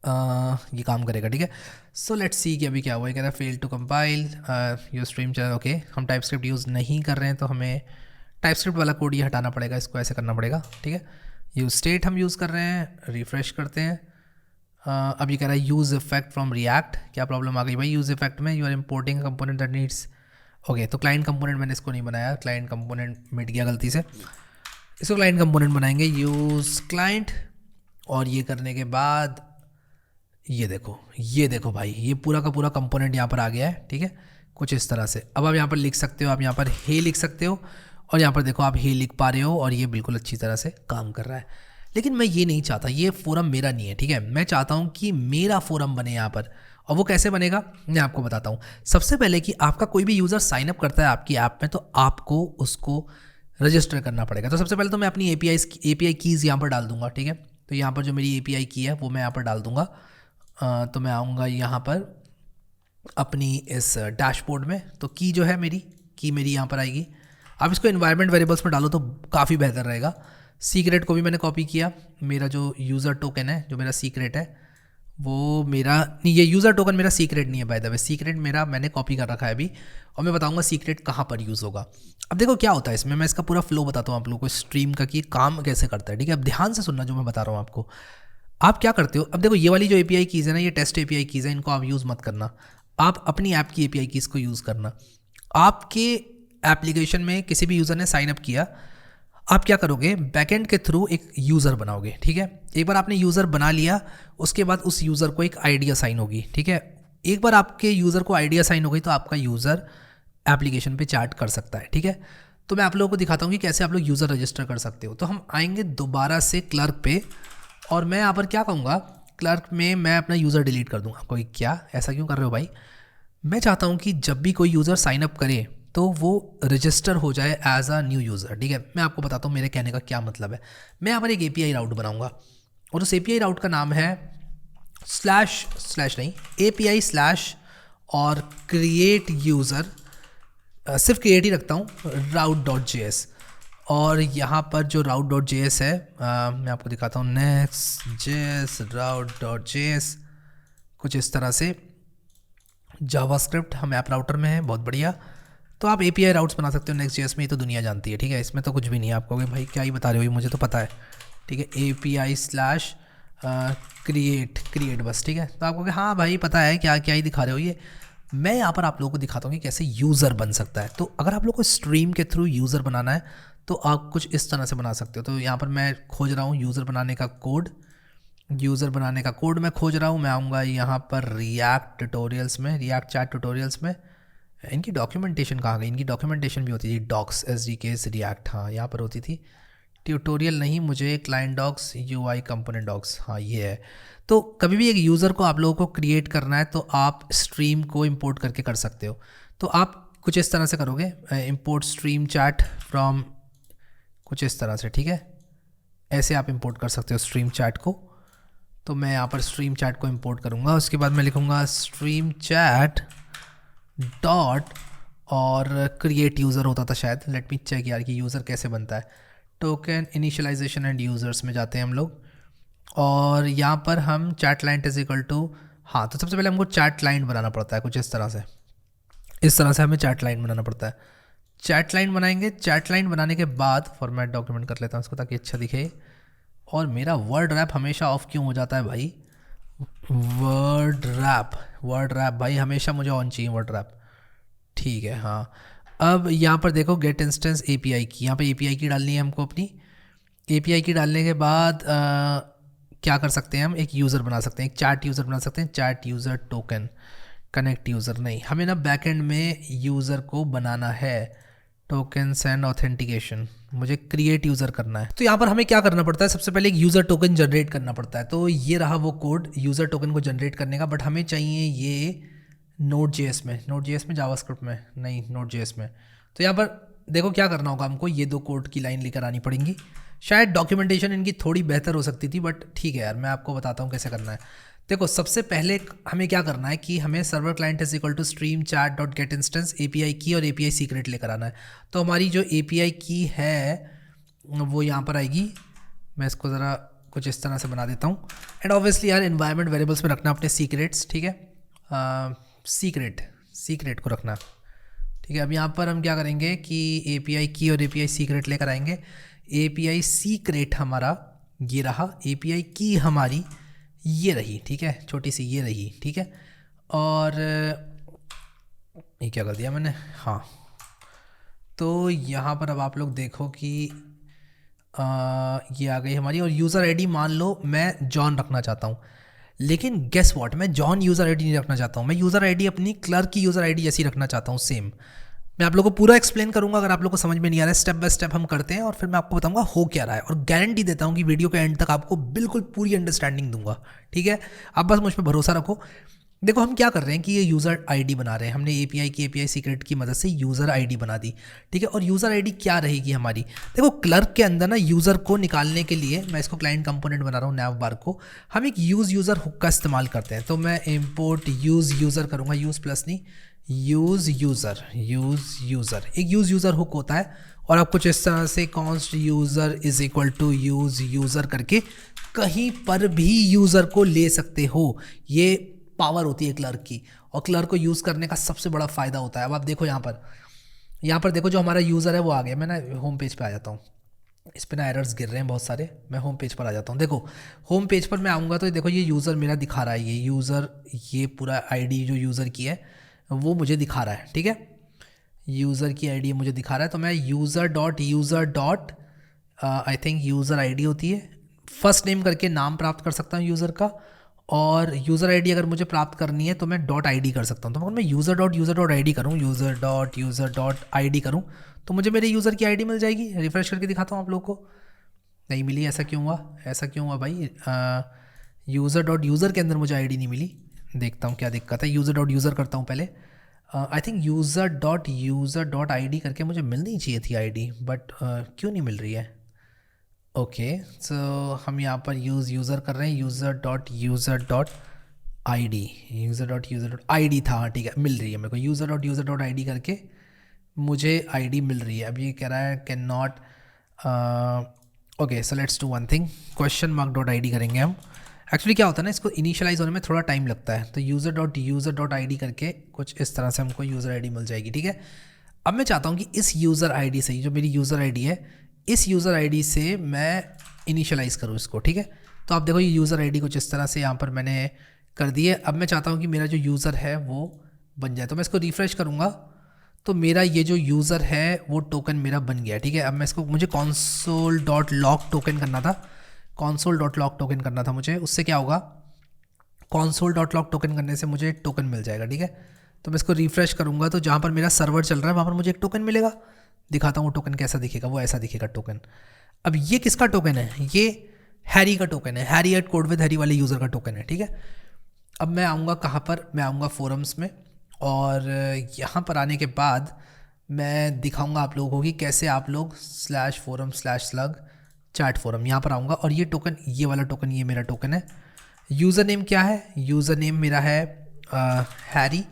ये काम करेगा, ठीक है। सो लेट्स सी कि अभी क्या हुआ है। कह रहा है fail to compile your stream channel, okay. हम टाइपस्क्रिप्ट यूज़ नहीं कर रहे हैं, तो हमें टाइपस्क्रिप्ट वाला कोड ये हटाना पड़ेगा, इसको ऐसे करना पड़ेगा, ठीक है। यूज स्टेट हम यूज़ कर रहे हैं, रिफ्रेश करते हैं। अब ये कह रहा है यूज़ इफेक्ट फ्रॉम रिएक्ट, क्या प्रॉब्लम आ गई भाई यूज़ इफेक्ट में, you are importing component that needs, okay. तो क्लाइंट कंपोनेंट मैंने इसको नहीं बनाया, क्लाइंट कंपोनेंट मिट गया गलती से, इसको क्लाइंट कंपोनेंट बनाएंगे, यूज़ क्लाइंट। और ये करने के बाद ये देखो भाई, ये पूरा का पूरा कंपोनेंट यहाँ पर आ गया है, ठीक है, कुछ इस तरह से। अब आप यहाँ पर लिख सकते हो, आप यहाँ पर हे लिख सकते हो, और यहाँ पर देखो आप हे लिख पा रहे हो, और ये बिल्कुल अच्छी तरह से काम कर रहा है। लेकिन मैं ये नहीं चाहता, ये फोरम मेरा नहीं है, ठीक है। मैं चाहता हूँ कि मेरा फोरम बने यहाँ पर। और वो कैसे बनेगा मैं आपको बताता हूँ। सबसे पहले कि आपका कोई भी यूज़र साइन अप करता है आपकी ऐप में, तो आपको उसको रजिस्टर करना पड़ेगा। तो सबसे पहले तो मैं अपनी एपीआई कीज़ यहाँ पर डाल दूंगा, ठीक है। तो यहाँ पर जो मेरी एपीआई की है वो मैं यहाँ पर डाल दूंगा। तो मैं आऊँगा यहाँ पर अपनी इस डैशबोर्ड में, तो की जो है मेरी की मेरी यहाँ पर आएगी। आप इसको इन्वायरमेंट वेरिएबल्स में डालो तो काफ़ी बेहतर रहेगा। सीक्रेट को भी मैंने कॉपी किया, मेरा जो यूज़र टोकन है, जो मेरा सीक्रेट है वो मेरा नहीं, ये यूज़र टोकन मेरा सीक्रेट नहीं है बाय द वे, सीक्रेट मेरा मैंने कॉपी कर रखा है अभी। और मैं बताऊंगा सीक्रेट कहाँ पर यूज़ होगा। अब देखो क्या होता है इसमें, मैं इसका पूरा फ्लो बताता हूँ आप लोगों को स्ट्रीम का कि काम कैसे करता है, ठीक है। अब ध्यान से सुनना जो मैं बता रहा हूँ आपको। आप क्या करते हो, अब देखो ये वाली जो एपीआई कीज़ है ना, ये टेस्ट एपीआई कीज़ है, इनको आप यूज़ मत करना। आप अपनी ऐप की एपीआई कीज़ को यूज़ करना। आपके एप्लीकेशन में किसी भी यूज़र ने साइन अप किया, आप क्या करोगे, बैकएंड के थ्रू एक यूज़र बनाओगे, ठीक है। एक बार आपने यूज़र बना लिया, उसके बाद उस यूज़र को एक आईडी असाइन होगी, ठीक है। एक बार आपके यूज़र को आईडी असाइन हो गई तो आपका यूज़र एप्लीकेशन पे चैट कर सकता है, ठीक है। तो मैं आप लोगों को दिखाता हूँ कि कैसे आप लोग यूज़र रजिस्टर कर सकते हो। तो हम आएंगे दोबारा से क्लर्क पे, और मैं यहाँ पर क्या कहूँगा, क्लर्क में मैं अपना यूज़र डिलीट कर दूँगा। कोई क्या ऐसा क्यों कर रहे हो भाई? मैं चाहता हूँ कि जब भी कोई यूज़र साइन अप करे तो वो रजिस्टर हो जाए एज अ न्यू यूज़र, ठीक है। मैं आपको बताता हूँ मेरे कहने का क्या मतलब है। मैं यहाँ पर एक एपीआई राउट बनाऊँगा, और उस एपीआई राउट का नाम है स्लैश नहीं, एपीआई स्लैश और क्रिएट यूज़र, सिर्फ क्रिएट ही रखता हूँ, route.js। और यहाँ पर जो route.js है, मैं आपको दिखाता हूँ, next.js route.js, कुछ इस तरह से। जावास्क्रिप्ट हम ऐप राउटर में है, बहुत बढ़िया। तो आप एपीआई राउट्स बना सकते हो नेक्स्ट.js में, ये तो दुनिया जानती है, ठीक है। इसमें तो कुछ भी नहीं है, आपको भाई क्या ही बता रहे हो, मुझे तो पता है, ठीक है। एपीआई स्लैश क्रिएट बस, ठीक है। तो आपको हाँ भाई पता है क्या क्या ही दिखा रहे हो ये। मैं यहाँ पर आप लोगों को दिखाता हूँ कि कैसे यूज़र बन सकता है। तो अगर आप लोग को स्ट्रीम के थ्रू यूज़र बनाना है तो आप कुछ इस तरह से बना सकते हो। तो यहाँ पर मैं खोज रहा हूँ यूज़र बनाने का कोड, मैं खोज रहा हूँ। मैं आऊँगा यहाँ पर रिएक्ट ट्यूटोरियल्स में, रिएक्ट चैट ट्यूटोरियल्स में। इनकी डॉक्यूमेंटेशन कहाँ गई? इनकी डॉक्यूमेंटेशन भी होती थी, डॉक्स SDKs रिएक्ट, हाँ यहाँ पर होती थी। ट्यूटोरियल नहीं, मुझे client docs UI component docs, हाँ ये है। तो कभी भी एक यूज़र को आप लोगों को क्रिएट करना है तो आप स्ट्रीम को इंपोर्ट करके कर सकते हो। तो आप कुछ इस तरह से करोगे, इंपोर्ट स्ट्रीम चैट फ्रॉम, कुछ इस तरह से, ठीक है। ऐसे आप इंपोर्ट कर सकते हो स्ट्रीम चैट को। तो मैं यहाँ पर स्ट्रीम चैट को इंपोर्ट करूँगा, उसके बाद मैं लिखूँगा स्ट्रीम चैट डॉट और क्रिएट यूज़र होता था शायद, लेट मी चेक यार कि यूज़र कैसे बनता है। टोकन इनिशियलाइजेशन एंड यूज़र्स में जाते हैं हम लोग, और यहाँ पर हम chat client is equal to, हाँ तो सबसे पहले हमको चैट क्लाइंट बनाना पड़ता है कुछ इस तरह से, हमें चैट क्लाइंट बनाना पड़ता है। चैट क्लाइंट बनाएंगे, चैट क्लाइंट बनाने के बाद फॉर्मेट डॉक्यूमेंट कर लेता हूँ उसको ताकि अच्छा दिखे। और मेरा वर्ड रैप हमेशा ऑफ क्यों हो जाता है भाई? वर्ड रैप भाई हमेशा मुझे ऑन चाहिए वर्ड रैप, ठीक है हाँ। अब यहाँ पर देखो गेट इंस्टेंस एपीआई की, यहाँ पे एपीआई की डालनी है हमको अपनी। एपीआई की डालने के बाद क्या कर सकते हैं हम, एक यूज़र बना सकते हैं, एक चैट यूज़र बना सकते हैं, chat user token connect user नहीं, हमें ना बैकएंड में यूज़र को बनाना है, टोकन्स एंड ऑथेंटिकेशन, मुझे क्रिएट यूज़र करना है। तो यहाँ पर हमें क्या करना पड़ता है, सबसे पहले एक यूज़र टोकन जनरेट करना पड़ता है। तो ये रहा वो कोड यूज़र टोकन को जनरेट करने का, बट हमें चाहिए ये Node.js में, जावास्क्रिप्ट में नहीं, Node.js में। तो यहाँ पर देखो क्या करना होगा हमको, ये दो कोड की लाइन लेकर आनी पड़ेंगी। शायद डॉक्यूमेंटेशन इनकी थोड़ी बेहतर हो सकती थी, बट ठीक है यार मैं आपको बताता हूँ कैसे करना है। देखो सबसे पहले हमें क्या करना है कि हमें server client is equal to stream chat dot get instance API की और एपीआई सीक्रेट लेकर आना है। तो हमारी जो एपीआई की है वो यहाँ पर आएगी, मैं इसको ज़रा कुछ इस तरह से बना देता हूँ। एंड ऑब्वियसली यार एनवायरनमेंट वेरिएबल्स में रखना अपने सीक्रेट्स, ठीक है, सीक्रेट को रखना, ठीक है। अब यहाँ पर हम क्या करेंगे कि एपीआई की और एपीआई सीक्रेट लेकर आएंगे। एपीआई सीक्रेट हमारा ये रहा, एपीआई की हमारी ये रही, ठीक है, छोटी सी ये रही, ठीक है। और ये क्या कर दिया मैंने, हाँ तो यहाँ पर अब आप लोग देखो कि ये आ गई हमारी। और यूज़र आईडी मान लो मैं जॉन रखना चाहता हूँ, लेकिन गेस व्हाट, मैं जॉन यूज़र आईडी नहीं रखना चाहता हूँ, मैं यूज़र आईडी अपनी क्लर्क की यूज़र आईडी जैसी रखना चाहता हूँ सेम। मैं आप लोगों को पूरा एक्सप्लेन करूंगा, अगर आप लोगों को समझ में नहीं आ रहा है स्टेप बाय स्टेप हम करते हैं और फिर मैं आपको बताऊंगा हो क्या रहा है, और गारंटी देता हूं कि वीडियो के एंड तक आपको बिल्कुल पूरी अंडरस्टैंडिंग दूंगा, ठीक है। आप बस मुझ पर भरोसा रखो। देखो हम क्या कर रहे हैं कि ये यूज़र आईडी बना रहे हैं, हमने एपीआई सीक्रेट की मदद से यूज़र आईडी बना दी, ठीक है। और यूज़र आईडी क्या रहेगी हमारी, देखो क्लर्क के अंदर ना यूज़र को निकालने के लिए मैं इसको क्लाइंट कंपोनेंट बना रहा हूँ नैव बार को, हम एक यूज़ यूज़र हुक का इस्तेमाल करते हैं। तो मैं इम्पोर्ट यूज़ यूज़र करूँगा, यूज़ प्लस नहीं, यूज़ यूज़र एक यूज़ यूज़र हुक होता है, और आप कुछ इस तरह से const user is equal to use user करके कहीं पर भी यूज़र को ले सकते हो। ये पावर होती है क्लर्क की, और क्लर्क को यूज़ करने का सबसे बड़ा फ़ायदा होता है। अब आप देखो यहाँ पर देखो जो हमारा यूज़र है वो आ गया। मैं ना होम पेज पे आ जाता हूँ, इस पे ना एरर्स गिर रहे हैं बहुत सारे, मैं होम पेज पर आ जाता हूँ। देखो होम पेज पर मैं आऊँगा तो देखो ये यूज़र मेरा दिखा रहा है, ये यूज़र, ये पूरा आईडी जो यूज़र की है वो मुझे दिखा रहा है, ठीक है। यूज़र की आईडी मुझे दिखा रहा है, तो मैं user dot I think user ID होती है, फर्स्ट नेम करके नाम प्राप्त कर सकता हूँ यूज़र का, और यूज़र आईडी अगर मुझे प्राप्त करनी है तो मैं डॉट आईडी कर सकता हूँ। तो अगर मैं यूज़र डॉट आईडी करूँ, यूज़र डॉट आईडी करूँ, तो मुझे मेरे यूज़र की आईडी मिल जाएगी। रिफ्रेश करके दिखाता हूँ आप लोगों को, नहीं मिली। ऐसा क्यों हुआ, ऐसा क्यों हुआ भाई, यूज़र के अंदर मुझे आईडी नहीं मिली। देखता हूँ क्या दिक्कत है, यूज़र करता हूँ पहले। I think user dot ID करके मुझे मिलनी चाहिए थी आईडी, बट क्यों नहीं मिल रही है। ओके सो हम यहाँ पर यूज़र कर रहे हैं, यूज़र डॉट आईडी था, हाँ ठीक है, मिल रही है मेरे को। यूज़र डॉट आईडी करके मुझे आईडी मिल रही है। अब ये कह रहा है can not, okay so let's do one thing, question mark dot ID करेंगे हम। एक्चुअली क्या होता है ना, इसको इनिशियलाइज होने में थोड़ा टाइम लगता है, तो यूज़र डॉट आईडी करके कुछ इस तरह से हमको यूज़र आईडी मिल जाएगी, ठीक है। अब मैं चाहता हूँ कि इस यूज़र आईडी से, जो मेरी यूज़र आईडी है, इस यूज़र आईडी से मैं इनिशियलाइज करूँ इसको, ठीक है। तो आप देखो ये यूज़र आईडी कुछ इस तरह से यहाँ पर मैंने कर दी है। अब मैं चाहता हूँ कि मेरा जो यूज़र है वो बन जाए, तो मैं इसको रिफ़्रेश करूँगा तो मेरा ये जो यूज़र है वो टोकन मेरा बन गया, ठीक है। अब मैं इसको, मुझे console डॉट लॉक टोकन करना था, console डॉट लॉक टोकन करना था मुझे। उससे क्या होगा, console डॉट लॉक टोकन करने से मुझे टोकन मिल जाएगा, ठीक है। तो मैं इसको रिफ़्रेश करूँगा तो जहाँ पर मेरा सर्वर चल रहा है वहाँ पर मुझे एक टोकन मिलेगा। दिखाता हूँ टोकन कैसा दिखेगा, वो ऐसा दिखेगा टोकन। अब ये किसका टोकन है, ये हैरी का टोकन है, Harry at code with Harry वाले यूज़र का टोकन है, ठीक है। अब मैं आऊँगा कहाँ पर, मैं आऊँगा फोरम्स में, और यहाँ पर आने के बाद मैं दिखाऊंगा आप लोगों को कि कैसे आप लोग /forum/slug चैट फोरम यहाँ पर आऊँगा, और ये टोकन, ये वाला टोकन, ये मेरा टोकन है। यूज़र नेम क्या है, यूज़र नेम मेरा है हैरी,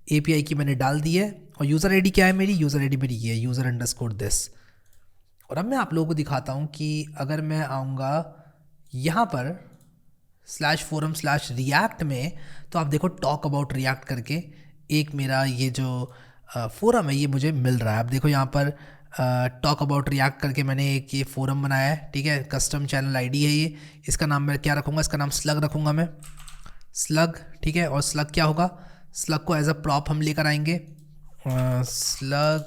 एपीआई की मैंने डाल दी है। और यूज़र आईडी क्या है मेरी, यूज़र आईडी मेरी ये यूज़र_this। और अब मैं आप लोगों को दिखाता हूँ कि अगर मैं आऊँगा यहाँ पर /forum/react में, तो आप देखो टॉक अबाउट रिएक्ट करके एक मेरा ये जो फोरम है ये मुझे मिल रहा है। अब देखो यहाँ पर टॉक अबाउट रिएक्ट करके मैंने एक ये फोरम बनाया है, ठीक है। कस्टम चैनल आईडी है ये, इसका नाम मैं क्या रखूँगा, इसका नाम स्लग रखूँगा मैं, स्लग, ठीक है। और स्लग क्या होगा, स्लग को एज अ प्रॉप हम लेकर आएंगे, स्लग।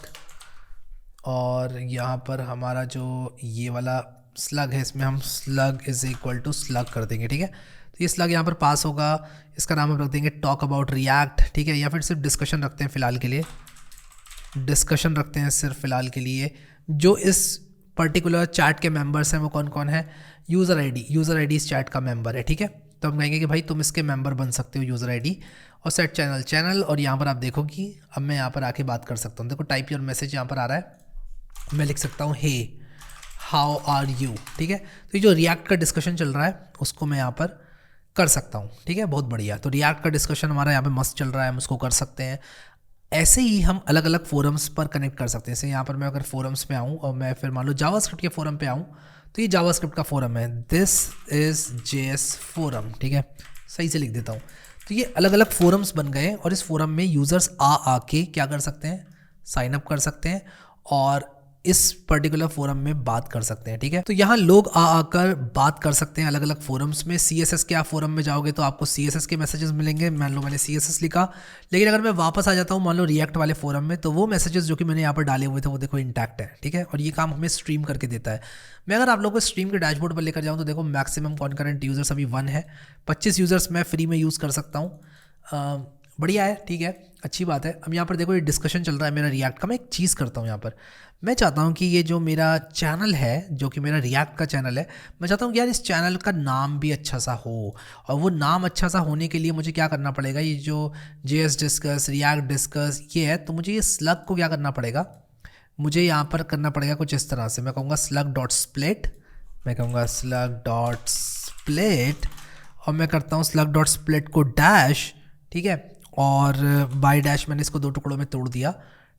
और यहाँ पर हमारा जो ये वाला स्लग है इसमें हम slug is equal to slug कर देंगे, ठीक है। तो ये स्लग यहाँ पर पास होगा, इसका नाम हम रख देंगे टॉक अबाउट रिएक्ट, ठीक है। या फिर सिर्फ डिस्कशन रखते हैं फ़िलहाल के लिए, डिस्कशन रखते हैं सिर्फ फ़िलहाल के लिए। जो इस पर्टिकुलर चैट के मेंबर्स हैं वो कौन कौन है, यूज़र आईडी इस चैट का मेंबर है, ठीक है। तो हम कहेंगे कि भाई तुम इसके मेंबर बन सकते हो, यूज़र आईडी, और सेट चैनल। और यहाँ पर आप देखो कि अब मैं यहाँ पर आके बात कर सकता हूँ। देखो टाइप योर मैसेज यहाँ पर आ रहा है, मैं लिख सकता हूँ हे हाउ आर यू, ठीक है। तो ये जो रिएक्ट का डिस्कशन चल रहा है उसको मैं यहाँ पर कर सकता हूँ, ठीक है। बहुत बढ़िया, तो रिएक्ट का डिस्कशन हमारा यहाँ पे मस्त चल रहा है, हम उसको कर सकते हैं। ऐसे ही हम अलग अलग फोरम्स पर कनेक्ट कर सकते हैं। जैसे यहाँ पर मैं अगर फोरम्स में आऊँ और मैं फिर मान लो जावास्क्रिप्ट के फोरम पे आऊँ, तो ये जावास्क्रिप्ट का फोरम है, दिस इज़ JS फोरम, ठीक है। सही से लिख देता हूँ। तो ये अलग अलग फोरम्स बन गए, और इस फोरम में यूज़र्स आके क्या कर सकते हैं, साइन अप कर सकते हैं और इस पर्टिकुलर फोरम में बात कर सकते हैं, ठीक है। तो यहाँ लोग आकर बात कर सकते हैं अलग अलग फोरम्स में। CSS के आप फोरम में जाओगे तो आपको CSS के मैसेजेस मिलेंगे, मान लो मैंने CSS लिखा, लेकिन अगर मैं वापस आ जाता हूँ मान लो रिएक्ट वाले फोरम में, तो वो मैसेजेस जो कि मैंने यहाँ पर डाले हुए थे वो देखो इंटैक्ट है, ठीक है। और ये काम हमें स्ट्रीम करके देता है। मैं अगर आप लोगों को स्ट्रीम के डैशबोर्ड पर लेकर जाऊँ तो देखो मैक्सिमम कॉन्करेंट यूजर्स अभी 1 है, 25 यूजर्स मैं फ्री में यूज़ कर सकता हूँ। बढ़िया है, ठीक है, अच्छी बात है। अब यहाँ पर देखो ये डिस्कशन चल रहा है मेरा रिएक्ट का। मैं एक चीज़ करता हूँ यहाँ पर, मैं चाहता हूँ कि ये जो मेरा चैनल है, जो कि मेरा रिएक्ट का चैनल है, मैं चाहता हूँ कि यार इस चैनल का नाम भी अच्छा सा हो। और वो नाम अच्छा सा होने के लिए मुझे क्या करना पड़ेगा, ये जो JS डिस्कस, रिएक्ट डिस्कस ये है, तो मुझे ये स्लग को क्या करना पड़ेगा, मुझे यहाँ पर करना पड़ेगा कुछ इस तरह से। मैं कहूँगा स्लग डॉट स्प्लिट, मैं कहूँगा स्लग डॉट स्प्लिट, और मैं करता हूँ स्लग डॉट स्प्लिट को डैश, ठीक है, और बाय डैश मैंने इसको 2 टुकड़ों में तोड़ दिया,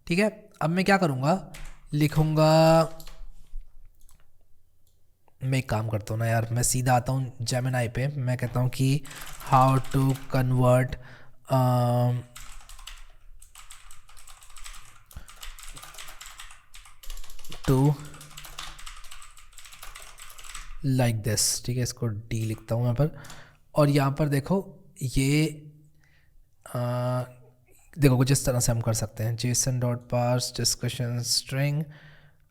ठीक है। अब मैं क्या करूँगा, लिखूँगा, मैं एक काम करता हूँ ना यार, मैं सीधा आता हूँ जेमिनाई पे, मैं कहता हूँ कि how to convert to like this, ठीक है, इसको डी लिखता हूँ यहाँ पर। और यहाँ पर देखो ये देखो कुछ इस तरह से हम कर सकते हैं, JSON dot parse discussion string,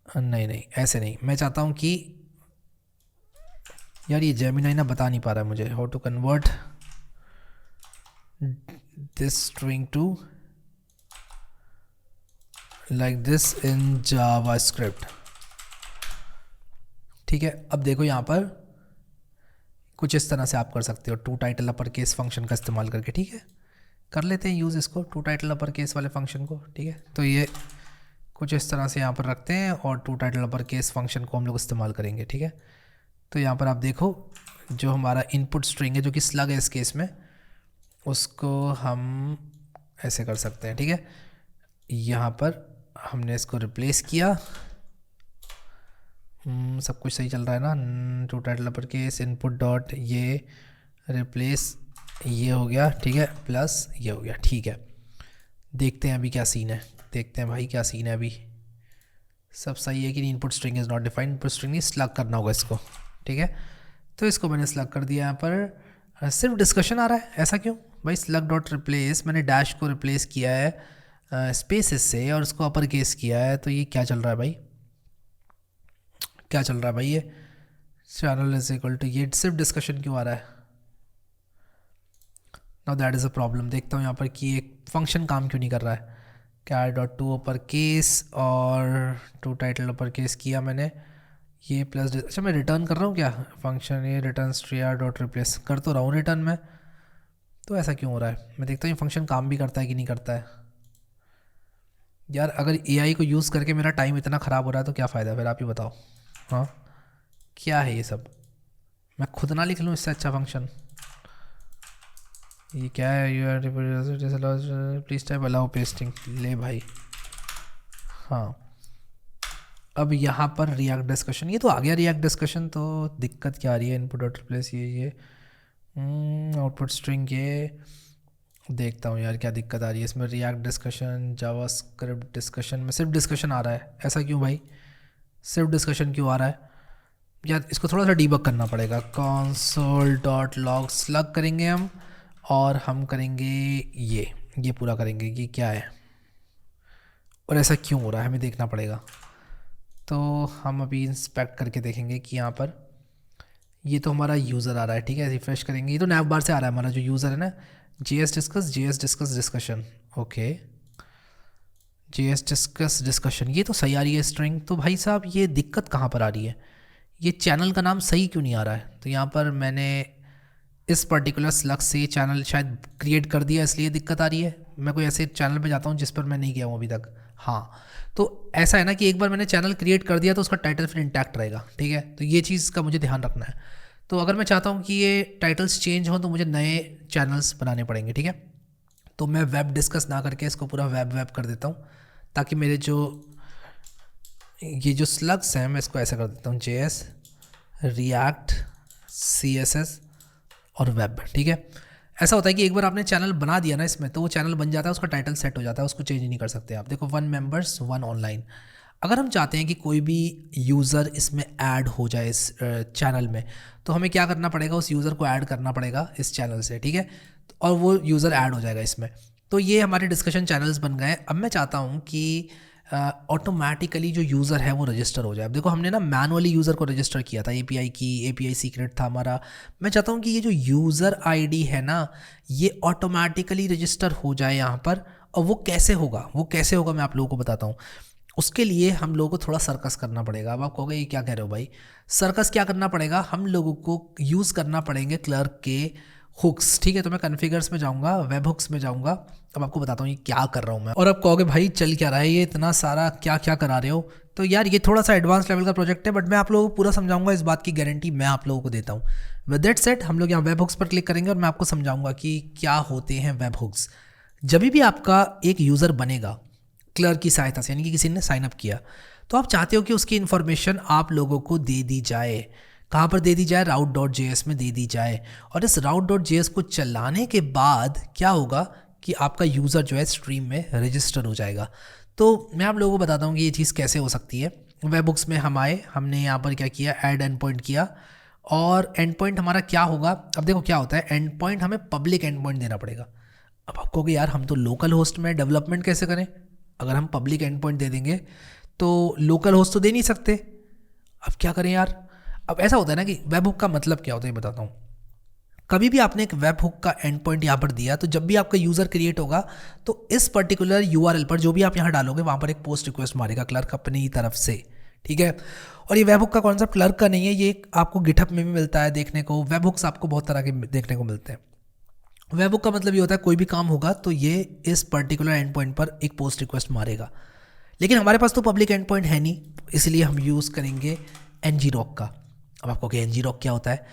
नहीं नहीं ऐसे नहीं, मैं चाहता हूँ कि यार ये जेमिनाई ना बता नहीं पा रहा है मुझे, how to convert this string to like this in JavaScript, ठीक है। अब देखो यहाँ पर कुछ इस तरह से आप कर सकते हो, to title upper case function का इस्तेमाल करके, ठीक है, कर लेते हैं यूज़ इसको, टू टाइटल अपर केस वाले फंक्शन को, ठीक है। तो ये कुछ इस तरह से यहाँ पर रखते हैं और to title upper case function को हम लोग इस्तेमाल करेंगे, ठीक है। तो यहाँ पर आप देखो जो हमारा इनपुट स्ट्रिंग है जो कि स्लग है इस केस में, उसको हम ऐसे कर सकते हैं, ठीक है। यहाँ पर हमने इसको रिप्लेस किया, सब कुछ सही चल रहा है ना, to title upper case input dot ये रिप्लेस ये हो गया, ठीक है, प्लस ये हो गया, ठीक है। देखते हैं अभी क्या सीन है, देखते हैं भाई क्या सीन है। अभी सब सही है कि नहीं, input string is not defined, input string नहीं, स्लग करना होगा इसको, ठीक है। तो इसको मैंने स्लग कर दिया, यहाँ पर सिर्फ डिस्कशन आ रहा है, ऐसा क्यों भाई। स्लग डॉट रिप्लेस, मैंने डैश को रिप्लेस किया है स्पेसेस से और उसको अपर केस किया है, तो ये क्या चल रहा है भाई, क्या चल रहा है भाई, ये चैनल इज इक्वल टू, ये सिर्फ डिस्कशन क्यों आ रहा है। Now that is a problem. देखता हूँ यहाँ पर कि एक फंक्शन काम क्यों नहीं कर रहा है। कैर डॉट टू अपर केस और टू टाइटल अपर केस किया मैंने, ये प्लस, अच्छा मैं रिटर्न कर रहा हूँ क्या फंक्शन, ये रिटर्न str डॉट रिप्लेस कर तो रहा हूँ रिटर्न में, तो ऐसा क्यों हो रहा है। मैं देखता हूँ ये फंक्शन काम भी करता है कि नहीं करता है। यार अगर AI को यूज़ करके मेरा टाइम इतना ख़राब हो रहा है तो क्या फ़ायदा फिर, आप ही बताओ। हाँ क्या है ये सब, मैं खुद ना लिख लूँ इससे अच्छा फंक्शन। ये क्या है, you are please type allow pasting, ले भाई। हाँ अब यहाँ पर रिएक्ट डिस्कशन, ये तो आ गया रिएक्ट डिस्कशन, तो दिक्कत क्या आ रही है, इनपुट डॉट रिप्लेस ये आउटपुट स्ट्रिंग, ये देखता हूँ यार क्या दिक्कत आ रही है इसमें। रिएक्ट डिस्कशन जावास्क्रिप्ट डिस्कशन में सिर्फ डिस्कशन आ रहा है, ऐसा क्यों भाई, सिर्फ डिस्कशन क्यों आ रहा है यार। इसको थोड़ा सा डीबग करना पड़ेगा। कंसोल डॉट लॉग स्लग करेंगे हम, और हम करेंगे ये पूरा करेंगे कि क्या है और ऐसा क्यों हो रहा है, हमें देखना पड़ेगा। तो हम अभी इंस्पेक्ट करके देखेंगे कि यहाँ पर ये तो हमारा यूज़र आ रहा है, ठीक है, रिफ्रेश करेंगे, ये तो नैव बार से आ रहा है हमारा जो यूज़र है ना, JS discuss discussion, okay JS discuss discussion, ये तो सही आ रही है स्ट्रिंग। तो भाई साहब ये दिक्कत कहाँ पर आ रही है, ये चैनल का नाम सही क्यों नहीं आ रहा है। तो यहाँ पर मैंने इस पर्टिकुलर स्लग से चैनल शायद क्रिएट कर दिया, इसलिए दिक्कत आ रही है। मैं कोई ऐसे चैनल पे जाता हूँ जिस पर मैं नहीं गया हूँ अभी तक। हाँ तो ऐसा है ना कि एक बार मैंने चैनल क्रिएट कर दिया तो उसका टाइटल फिर इंटैक्ट रहेगा, ठीक है। तो ये चीज़ का मुझे ध्यान रखना है। तो अगर मैं चाहता हूँ कि ये टाइटल्स चेंज हों तो मुझे नए चैनल्स बनाने पड़ेंगे, ठीक है। तो मैं वेब डिस्कस ना करके इसको पूरा वेब कर देता हूँ, ताकि मेरे जो ये जो स्लग्स हैं मैं इसको ऐसा कर देता हूँ, JS रिएक्ट CSS और वेब, ठीक है। ऐसा होता है कि एक बार आपने चैनल बना दिया ना इसमें, तो वो चैनल बन जाता है, उसका टाइटल सेट हो जाता है, उसको चेंज नहीं कर सकते आप। देखो 1 मेंबर्स 1 ऑनलाइन, अगर हम चाहते हैं कि कोई भी यूज़र इसमें ऐड हो जाए इस चैनल में, तो हमें क्या करना पड़ेगा, उस यूज़र को ऐड करना पड़ेगा इस चैनल से, ठीक है, और वो यूज़र ऐड हो जाएगा इसमें। तो ये हमारे डिस्कशन चैनल्स बन गए। अब मैं चाहता हूँ कि ऑटोमेटिकली जो यूज़र है वो रजिस्टर हो जाए। अब देखो हमने ना मैनुअली यूज़र को रजिस्टर किया था, एपीआई की, एपीआई सीक्रेट था हमारा। मैं चाहता हूँ कि ये जो यूज़र आईडी है ना ये ऑटोमेटिकली रजिस्टर हो जाए यहाँ पर। और वो कैसे होगा, वो कैसे होगा मैं आप लोगों को बताता हूँ। उसके लिए हम लोगों को थोड़ा सर्कस करना पड़ेगा। अब आप कहोगे ये क्या कह रहे हो भाई, सर्कस क्या करना पड़ेगा, हम लोगों को यूज़ करना पड़ेंगे क्लर्क के हुक्स। ठीक है, तो मैं कॉन्फ़िगर्स में जाऊंगा, वेब हुक्स में जाऊंगा। अब आपको बताता हूँ ये क्या कर रहा हूँ मैं। और अब कहोगे भाई चल क्या रहा है ये, इतना सारा क्या क्या करा रहे हो। तो यार ये थोड़ा सा एडवांस लेवल का प्रोजेक्ट है, बट मैं आप लोगों को पूरा समझाऊंगा, इस बात की गारंटी मैं आप लोगों को देता हूँ। विद दैट सेट हम लोग यहाँ वेब हुक्स पर क्लिक करेंगे और मैं आपको समझाऊंगा कि क्या होते हैं वेब हुक्स। जब भी आपका एक यूज़र बनेगा क्लर्क की सहायता से, यानी कि किसी ने साइन अप किया, तो आप चाहते हो कि उसकी इन्फॉर्मेशन आप लोगों को दे दी जाए। कहाँ पर दे दी जाए, route.js में दे दी जाए। और इस route.js को चलाने के बाद क्या होगा कि आपका यूज़र जो है स्ट्रीम में रजिस्टर हो जाएगा। तो मैं आप लोगों को बताता हूँ कि ये चीज़ कैसे हो सकती है। वेबबुक्स में हम आए, हमने यहाँ पर क्या किया, ऐड एंड पॉइंट किया। और एंड पॉइंट हमारा क्या होगा, अब देखो क्या होता है, एंड पॉइंट हमें पब्लिक एंड पॉइंट देना पड़ेगा। अब आप कहोगे यार हम तो लोकल होस्ट में डेवलपमेंट कैसे करें, अगर हम पब्लिक एंड पॉइंट दे देंगे तो लोकल होस्ट तो दे नहीं सकते। अब क्या करें यार। अब ऐसा होता है ना कि वेब हुक का मतलब क्या होता है, ये बताता हूँ। कभी भी आपने एक वेब हुक का एंड पॉइंट यहाँ पर दिया, तो जब भी आपका यूज़र क्रिएट होगा तो इस पर्टिकुलर यूआरएल पर जो भी आप यहाँ डालोगे वहाँ पर एक पोस्ट रिक्वेस्ट मारेगा क्लर्क अपनी तरफ से। ठीक है, और ये वेब हुक का कॉन्सेप्ट क्लर्क का नहीं है, ये आपको गिटहब में भी मिलता है देखने को। वेब हुक्स आपको बहुत तरह के देखने को मिलते हैं। वेब हुक का मतलब ये होता है कोई भी काम होगा तो ये इस पर्टिकुलर एंड पॉइंट पर एक पोस्ट रिक्वेस्ट मारेगा। लेकिन हमारे पास तो पब्लिक एंड पॉइंट है नहीं, इसलिए हम यूज़ करेंगे ngrok का। अब आपको क्या ngrok क्या होता है,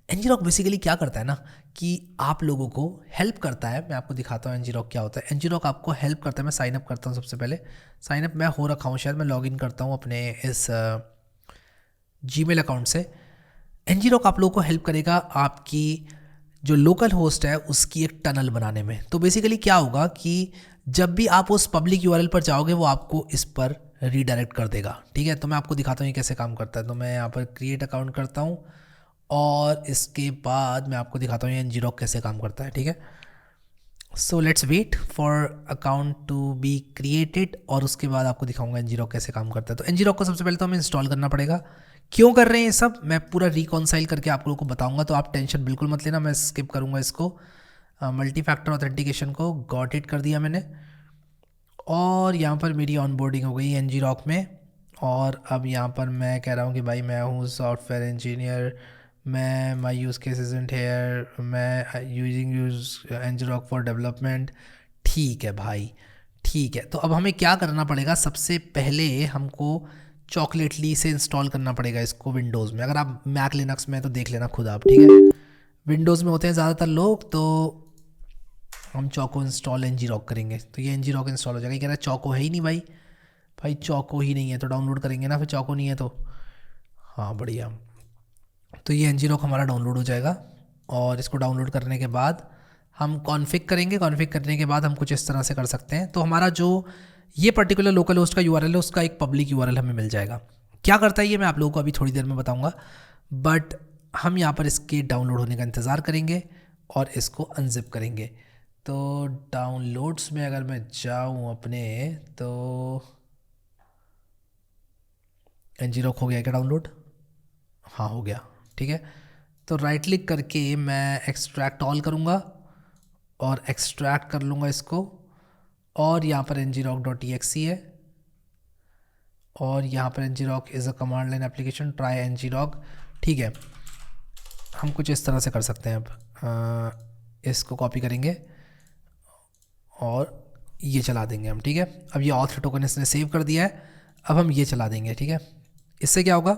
ngrok बेसिकली क्या करता है ना कि आप लोगों को हेल्प करता है। मैं आपको दिखाता हूँ ngrok क्या होता है। ngrok आपको हेल्प करता है। मैं साइन अप करता हूँ, सबसे पहले साइन अप मैं हो रखा हूँ, शायद मैं लॉग इन करता हूँ अपने इस जीमेल अकाउंट से। ngrok आप लोगों को हेल्प करेगा आपकी जो लोकल होस्ट है उसकी एक टनल बनाने में। तो बेसिकली क्या होगा कि जब भी आप उस पब्लिक यूआरएल पर जाओगे वो आपको इस पर रीडायरेक्ट कर देगा। ठीक है, तो मैं आपको दिखाता हूँ ये कैसे काम करता है। तो मैं यहाँ पर क्रिएट अकाउंट करता हूँ और इसके बाद मैं आपको दिखाता हूँ ये ngrok कैसे काम करता है। ठीक है, so let's wait for account to be created और उसके बाद आपको दिखाऊंगा ngrok कैसे काम करता है। तो ngrok को सबसे पहले तो हमें इंस्टॉल करना पड़ेगा। क्यों कर रहे हैं ये सब मैं पूरा रिकॉन्साइल करके आप लोगों को बताऊंगा, तो आप टेंशन बिल्कुल मत लेना, मैं स्किप करूंगा इसको। मल्टी फैक्टर ऑथेंटिकेशन को गॉट इट कर दिया मैंने और यहाँ पर मेरी ऑनबोर्डिंग हो गई ngrok में। और अब यहाँ पर मैं कह रहा हूँ कि भाई मैं हूँ सॉफ्टवेयर इंजीनियर, मैं माई यूज़ केस इज़न्ट हेयर, मैं यूज़ ngrok फॉर डेवलपमेंट। ठीक है भाई, ठीक है। तो अब हमें क्या करना पड़ेगा, सबसे पहले हमको चॉकलेटली से इंस्टॉल करना पड़ेगा इसको विंडोज़ में। अगर आप मैक लिनक्स में तो देख लेना खुद आप। ठीक है, विंडोज़ में होते हैं ज़्यादातर लोग, तो हम चौको इंस्टॉल ngrok करेंगे तो ये ngrok इंस्टॉल हो जाएगा। कह रहा है चौको है ही नहीं भाई, भाई चौको ही नहीं है तो डाउनलोड करेंगे ना, फिर चौको नहीं है तो हाँ बढ़िया। तो ये ngrok हमारा डाउनलोड हो जाएगा और इसको डाउनलोड करने के बाद हम कॉन्फ़िग करेंगे। कॉन्फ़िग करने के बाद हम कुछ इस तरह से कर सकते हैं। तो हमारा जो ये पर्टिकुलर लोकल होस्ट का यूआरएल है उसका एक पब्लिक यूआरएल हमें मिल जाएगा। क्या करता है ये मैं आप लोगों को अभी थोड़ी देर में बताऊंगा, बट हम यहाँ पर इसके डाउनलोड होने का इंतज़ार करेंगे और इसको अनजिप करेंगे। तो डाउनलोड्स में अगर मैं जाऊँ अपने, तो ngrok हो गया क्या डाउनलोड, हाँ हो गया। ठीक है, तो राइट क्लिक करके मैं एक्सट्रैक्ट ऑल करूँगा और एक्सट्रैक्ट कर लूँगा इसको। और यहाँ पर ngrok.exe है और यहाँ पर ngrok is a command line application, try ngrok। ठीक है, हम कुछ इस तरह से कर सकते हैं। अब इसको कॉपी करेंगे और ये चला देंगे हम। ठीक है, अब ये ऑथर टोकन इसने सेव कर दिया है, अब हम ये चला देंगे। ठीक है, इससे क्या होगा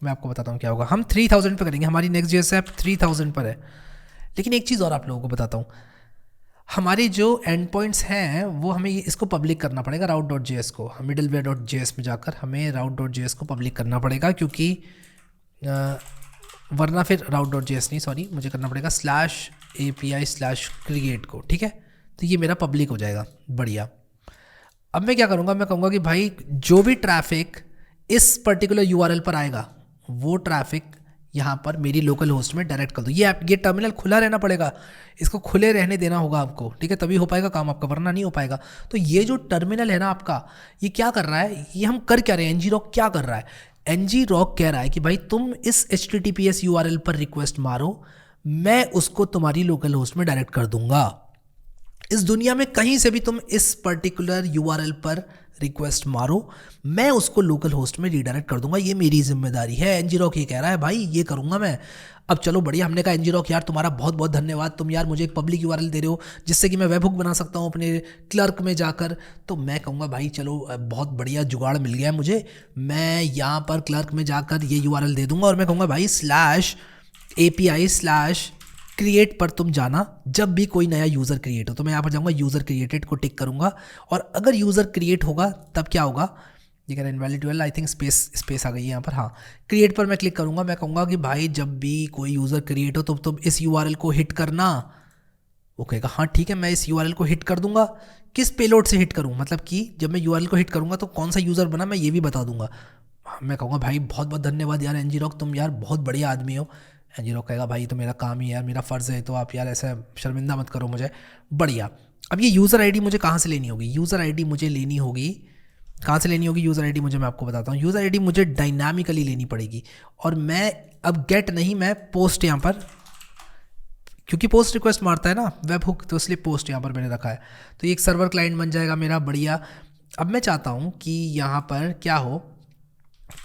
मैं आपको बताता हूँ क्या होगा। हम 3000 पे करेंगे, हमारी Next.js ऐप 3000 पर है। लेकिन एक चीज़ और आप लोगों को बताता हूँ, हमारे जो एंड पॉइंट्स हैं वो हमें इसको पब्लिक करना पड़ेगा route.js को। middleware.js में जाकर हमें route.js को पब्लिक करना पड़ेगा, क्योंकि वरना फिर route.js नहीं, सॉरी, मुझे करना पड़ेगा /API/create को। ठीक है, तो ये मेरा पब्लिक हो जाएगा। बढ़िया। अब मैं क्या करूँगा, मैं कहूँगा कि भाई जो भी ट्रैफिक इस पर्टिकुलर यूआरएल पर आएगा वो ट्रैफिक यहाँ पर मेरी लोकल होस्ट में डायरेक्ट कर दूँ। ये टर्मिनल खुला रहना पड़ेगा, इसको खुले रहने देना होगा आपको, ठीक है, तभी हो पाएगा काम आपका, वरना नहीं हो पाएगा। तो ये जो टर्मिनल है ना आपका, ये क्या कर रहा है, ये हम कर क्या रहे हैं, ngrok क्या कर रहा है, ngrok कह रहा है कि भाई तुम इस HTTPS URL पर रिक्वेस्ट मारो, मैं उसको तुम्हारी लोकल होस्ट में डायरेक्ट कर दूंगा। इस दुनिया में कहीं से भी तुम इस पर्टिकुलर URL पर रिक्वेस्ट मारो, मैं उसको लोकल होस्ट में रीडायरेक्ट कर दूंगा, ये मेरी जिम्मेदारी है। ngrok ये कह रहा है भाई ये करूंगा मैं। अब चलो बढ़िया, हमने कहा ngrok यार तुम्हारा बहुत बहुत धन्यवाद, तुम यार मुझे एक पब्लिक URL दे रहे हो जिससे कि मैं वेबहुक बना सकता हूँ अपने क्लर्क में जाकर। तो मैं कहूँगा भाई चलो बहुत बढ़िया जुगाड़ मिल गया है मुझे, मैं यहाँ पर क्लर्क में जाकर ये URL दे दूंगा और मैं कहूँगा भाई /API/क्रिएट पर तुम जाना, जब भी कोई नया यूज़र क्रिएट हो। तो मैं यहाँ पर जाऊँगा यूज़र क्रिएटेड को टिक करूँगा, और अगर यूज़र क्रिएट होगा तब क्या होगा, ये कह रहा है invalid URL, I think space आ गई है यहाँ पर, हाँ क्रिएट पर मैं क्लिक करूँगा। मैं कहूँगा कि भाई जब भी कोई यूज़र क्रिएट हो तो तुम इस URL को हिट करना। वो कहेगा हाँ ठीक है, मैं इस URL को हिट कर दूंगा। किस पेलोड से हिट करूँ, मतलब कि जब मैं URL को हिट करूँगा तो कौन सा यूज़र बना मैं ये भी बता दूंगा। मैं कहूँगा भाई बहुत बहुत धन्यवाद यार ngrok, तुम यार बहुत बढ़िया आदमी हो। ngrok कहेगा भाई तो मेरा काम ही है यार, मेरा फ़र्ज़ है, तो आप यार ऐसा शर्मिंदा मत करो मुझे। बढ़िया। अब ये यूज़र आईडी मुझे कहाँ से लेनी होगी, यूज़र आईडी मुझे लेनी होगी, कहाँ से लेनी होगी यूज़र आईडी मुझे, मैं आपको बताता हूँ। यूज़र आईडी मुझे डायनामिकली लेनी पड़ेगी, और मैं अब गेट नहीं, मैं पोस्ट यहाँ पर, क्योंकि पोस्ट रिक्वेस्ट मारता है ना वेबहुक, तो इसलिए पोस्ट यहाँ पर मैंने रखा है। तो ये एक सर्वर क्लाइंट बन जाएगा मेरा, बढ़िया। अब मैं चाहता हूँ कि यहाँ पर क्या हो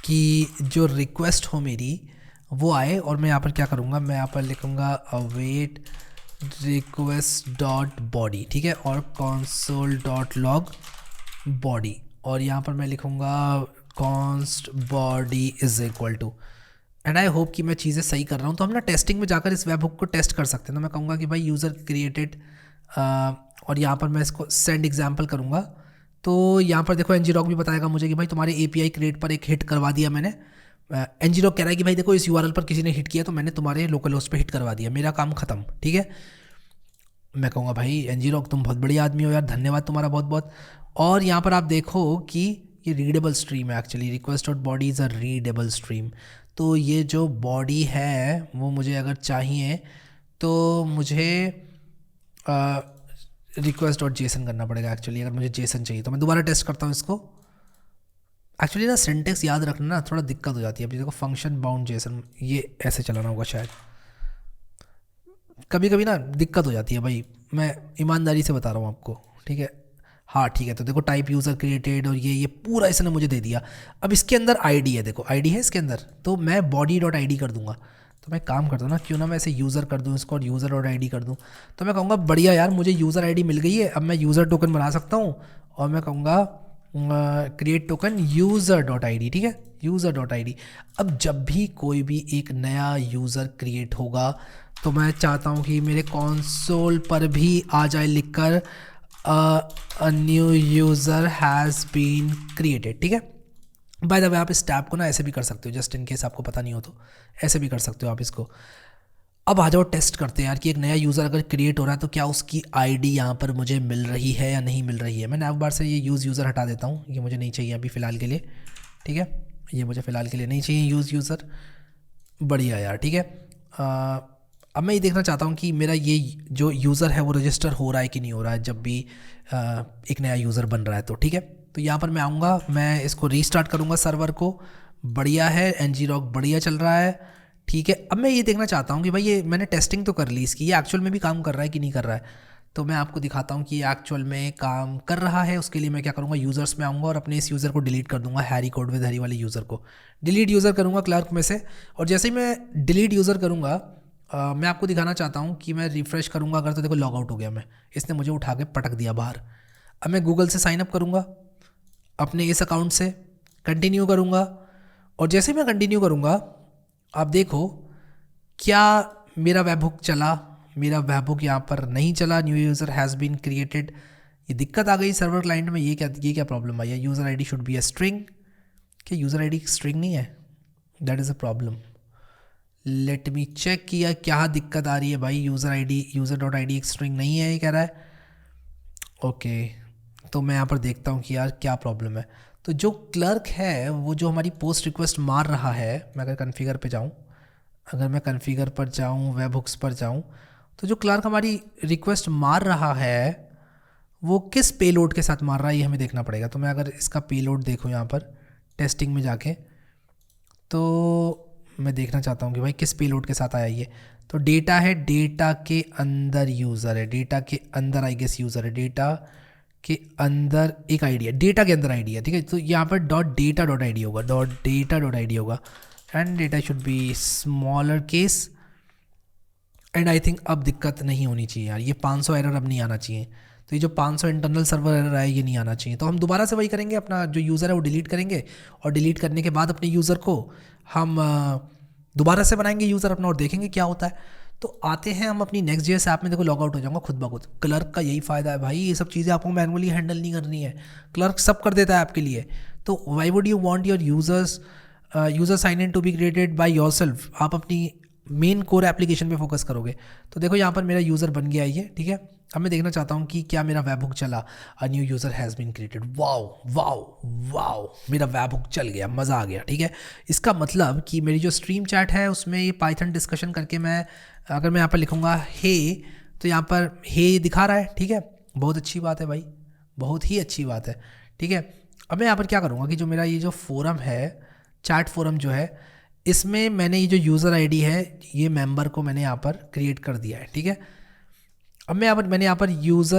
कि जो रिक्वेस्ट हो मेरी वो आए, और मैं यहाँ पर क्या करूँगा, मैं यहाँ पर लिखूँगा अवेट रिक्वेस्ट डॉट बॉडी, ठीक है, और console डॉट लॉग बॉडी, और यहाँ पर मैं लिखूँगा const body is equal to, and I hope कि मैं चीज़ें सही कर रहा हूँ। तो हम ना टेस्टिंग में जाकर इस वेबहुक को टेस्ट कर सकते हैं। तो मैं कहूँगा कि भाई यूज़र क्रिएटेड, और यहाँ पर मैं इसको सेंड एग्जाम्पल करूँगा। तो यहाँ पर देखो ngrok भी बताएगा मुझे कि भाई तुम्हारे API क्रिएट पर एक हिट करवा दिया मैंने। ngrok कह रहा है कि भाई देखो इस URL पर किसी ने हिट किया, तो मैंने तुम्हारे लोकल होस्ट पे हिट करवा दिया, मेरा काम खत्म, ठीक है। मैं कहूँगा भाई ngrok तुम बहुत बढ़िया आदमी हो यार, धन्यवाद तुम्हारा बहुत बहुत। और यहाँ पर आप देखो कि ये रीडेबल स्ट्रीम है actually, request dot body is a readable stream. तो ये जो बॉडी है वो मुझे अगर चाहिए तो मुझे रिक्वेस्ट डॉट जेसन करना पड़ेगा एक्चुअली। अगर मुझे जेसन चाहिए तो मैं दोबारा टेस्ट करता हूँ इसको। एक्चुअली ना सिंटेक्स याद रखना ना थोड़ा दिक्कत हो जाती है। अभी देखो फंक्शन बाउंड जेसन, ये ऐसे चलाना होगा शायद, कभी कभी ना दिक्कत हो जाती है भाई, मैं ईमानदारी से बता रहा हूँ आपको, ठीक है। हाँ ठीक है, तो देखो टाइप यूज़र क्रिएटेड, और ये पूरा इसने मुझे दे दिया। अब इसके अंदर आईडी है, देखो आईडी है इसके अंदर, तो मैं बॉडी डॉट आई डी कर दूंगा। तो मैं काम करता हूँ ना, क्यों ना मैं ऐसे यूज़र कर दूँ इसको, और यूज़र डॉट आई डी कर दूँ। तो मैं कहूँगा बढ़िया यार, मुझे यूज़र आई डी मिल गई है, अब मैं यूज़र टोकन बना सकता हूँ, और मैं कहूँगा create token user dot I D, ठीक है, यूज़र डॉट आई डी। अब जब भी कोई भी एक नया यूज़र क्रिएट होगा तो मैं चाहता हूँ कि मेरे कंसोल पर भी आ जाए लिखकर a new user has been created, ठीक है। बाय द वे आप इस टैब को ना ऐसे भी कर सकते हो, जस्ट इन केस आपको पता नहीं हो तो ऐसे भी कर सकते हो आप इसको। अब आ जाओ टेस्ट करते हैं यार कि एक नया यूज़र अगर क्रिएट हो रहा है तो क्या उसकी आईडी यहाँ पर मुझे मिल रही है या नहीं मिल रही है। मैं एक बार से ये यूज़ यूज़र हटा देता हूँ, ये मुझे नहीं चाहिए अभी फ़िलहाल के लिए, ठीक है, ये मुझे फ़िलहाल के लिए नहीं चाहिए यूज़ यूज़र। बढ़िया यार, ठीक है। अब मैं ये देखना चाहता हूँ कि मेरा ये जो यूज़र है वो रजिस्टर हो रहा है कि नहीं हो रहा है, जब भी एक नया यूज़र बन रहा है तो, ठीक है। तो यहाँ पर मैं आऊँगा, मैं इसको रीस्टार्ट करूँगा सर्वर को, बढ़िया है, ngrok बढ़िया चल रहा है, ठीक है। अब मैं ये देखना चाहता हूँ कि भाई ये मैंने टेस्टिंग तो कर ली इसकी, ये एक्चुअल में भी काम कर रहा है कि नहीं कर रहा है। तो मैं आपको दिखाता हूँ कि ये एक्चुअल में काम कर रहा है। उसके लिए मैं क्या करूँगा, यूज़र्स में आऊँगा और अपने इस यूज़र को डिलीट कर दूँगा, हैरी कोड विद हैरी वाले यूज़र को डिलीट यूज़र करूँगा क्लर्क में से। और जैसे ही मैं डिलीट यूज़र करूँगा, मैं आपको दिखाना चाहता हूँ कि मैं रिफ़्रेश करूँगा अगर, तो देखो लॉग आउट हो गया मैं, इसने मुझे उठा के पटक दिया बाहर। अब मैं गूगल से साइनअप करूँगा अपने इस अकाउंट से, कंटिन्यू करूँगा, और जैसे ही मैं कंटिन्यू करूँगा आप देखो क्या मेरा वेबहुक चला, मेरा वेबहुक यहाँ पर नहीं चला, new user has been created, ये दिक्कत आ गई सर्वर क्लाइंट में। ये क्या प्रॉब्लम आई है, user ID should be a string, क्या यूज़र आईडी स्ट्रिंग नहीं है, that is a problem. Let me check किया क्या दिक्कत आ रही है भाई, user ID user dot I D एक स्ट्रिंग नहीं है ये कह रहा है। ओके, तो मैं यहाँ पर देखता हूँ कि यार क्या प्रॉब्लम है। तो जो क्लर्क है वो जो हमारी पोस्ट रिक्वेस्ट मार रहा है, मैं अगर कन्फिगर पे जाऊँ, अगर मैं कॉन्फ़िगर पर जाऊँ, वेब हुक्स पर जाऊँ, तो जो क्लर्क हमारी रिक्वेस्ट मार रहा है वो किस पेलोड के साथ मार रहा है ये हमें देखना पड़ेगा। तो मैं अगर इसका पेलोड देखूँ यहाँ पर टेस्टिंग में जाके, तो मैं देखना चाहता हूँ कि भाई किस पेलोड के साथ आया ये। तो डेटा है, डेटा के अंदर यूज़र है, डेटा के अंदर आई गेस यूज़र है, डेटा के अंदर एक आईडी है, डेटा के अंदर आईडी है, ठीक है। तो यहाँ पर dot data dot I D होगा, dot data dot I D होगा, and data should be smaller case. And I think अब दिक्कत नहीं होनी चाहिए यार, ये 500 एरर अब नहीं आना चाहिए। तो ये जो 500 इंटरनल सर्वर एरर है ये नहीं आना चाहिए। तो हम दोबारा से वही करेंगे, अपना जो यूज़र है वो डिलीट करेंगे, और डिलीट करने के बाद अपने यूज़र को हम दोबारा से बनाएंगे यूज़र अपना, और देखेंगे क्या होता है। तो आते हैं हम अपनी नेक्स्ट जेएस ऐप में, देखो लॉग आउट हो जाऊंगा खुद ब खुद। क्लर्क का यही फ़ायदा है भाई, ये सब चीज़ें आपको मैनुअली हैंडल नहीं करनी है, क्लर्क सब कर देता है आपके लिए। तो why would you want your user sign in to be created by yourself. आप अपनी मेन कोर एप्लीकेशन पे फोकस करोगे। तो देखो यहाँ पर मेरा यूज़र बन गया ये, ठीक है। अब मैं देखना चाहता हूँ कि क्या मेरा वेब हुक चला। A new user has been created, wow wow wow, मेरा वेब हुक चल गया, मज़ा आ गया, ठीक है। इसका मतलब कि मेरी जो स्ट्रीम चैट है उसमें ये पाइथन डिस्कशन करके मैं, अगर मैं यहाँ पर लिखूँगा हे, तो यहाँ पर हे दिखा रहा है, ठीक है। बहुत अच्छी बात है भाई, बहुत ही अच्छी बात है, ठीक है। अब मैं यहाँ पर क्या करूँगा कि जो मेरा ये जो फोरम है, चैट फोरम जो है, इसमें मैंने ये जो यूज़र आईडी है, ये मेंबर को मैंने यहाँ पर क्रिएट कर दिया है, ठीक है। अब मैंने यहाँ पर यूज़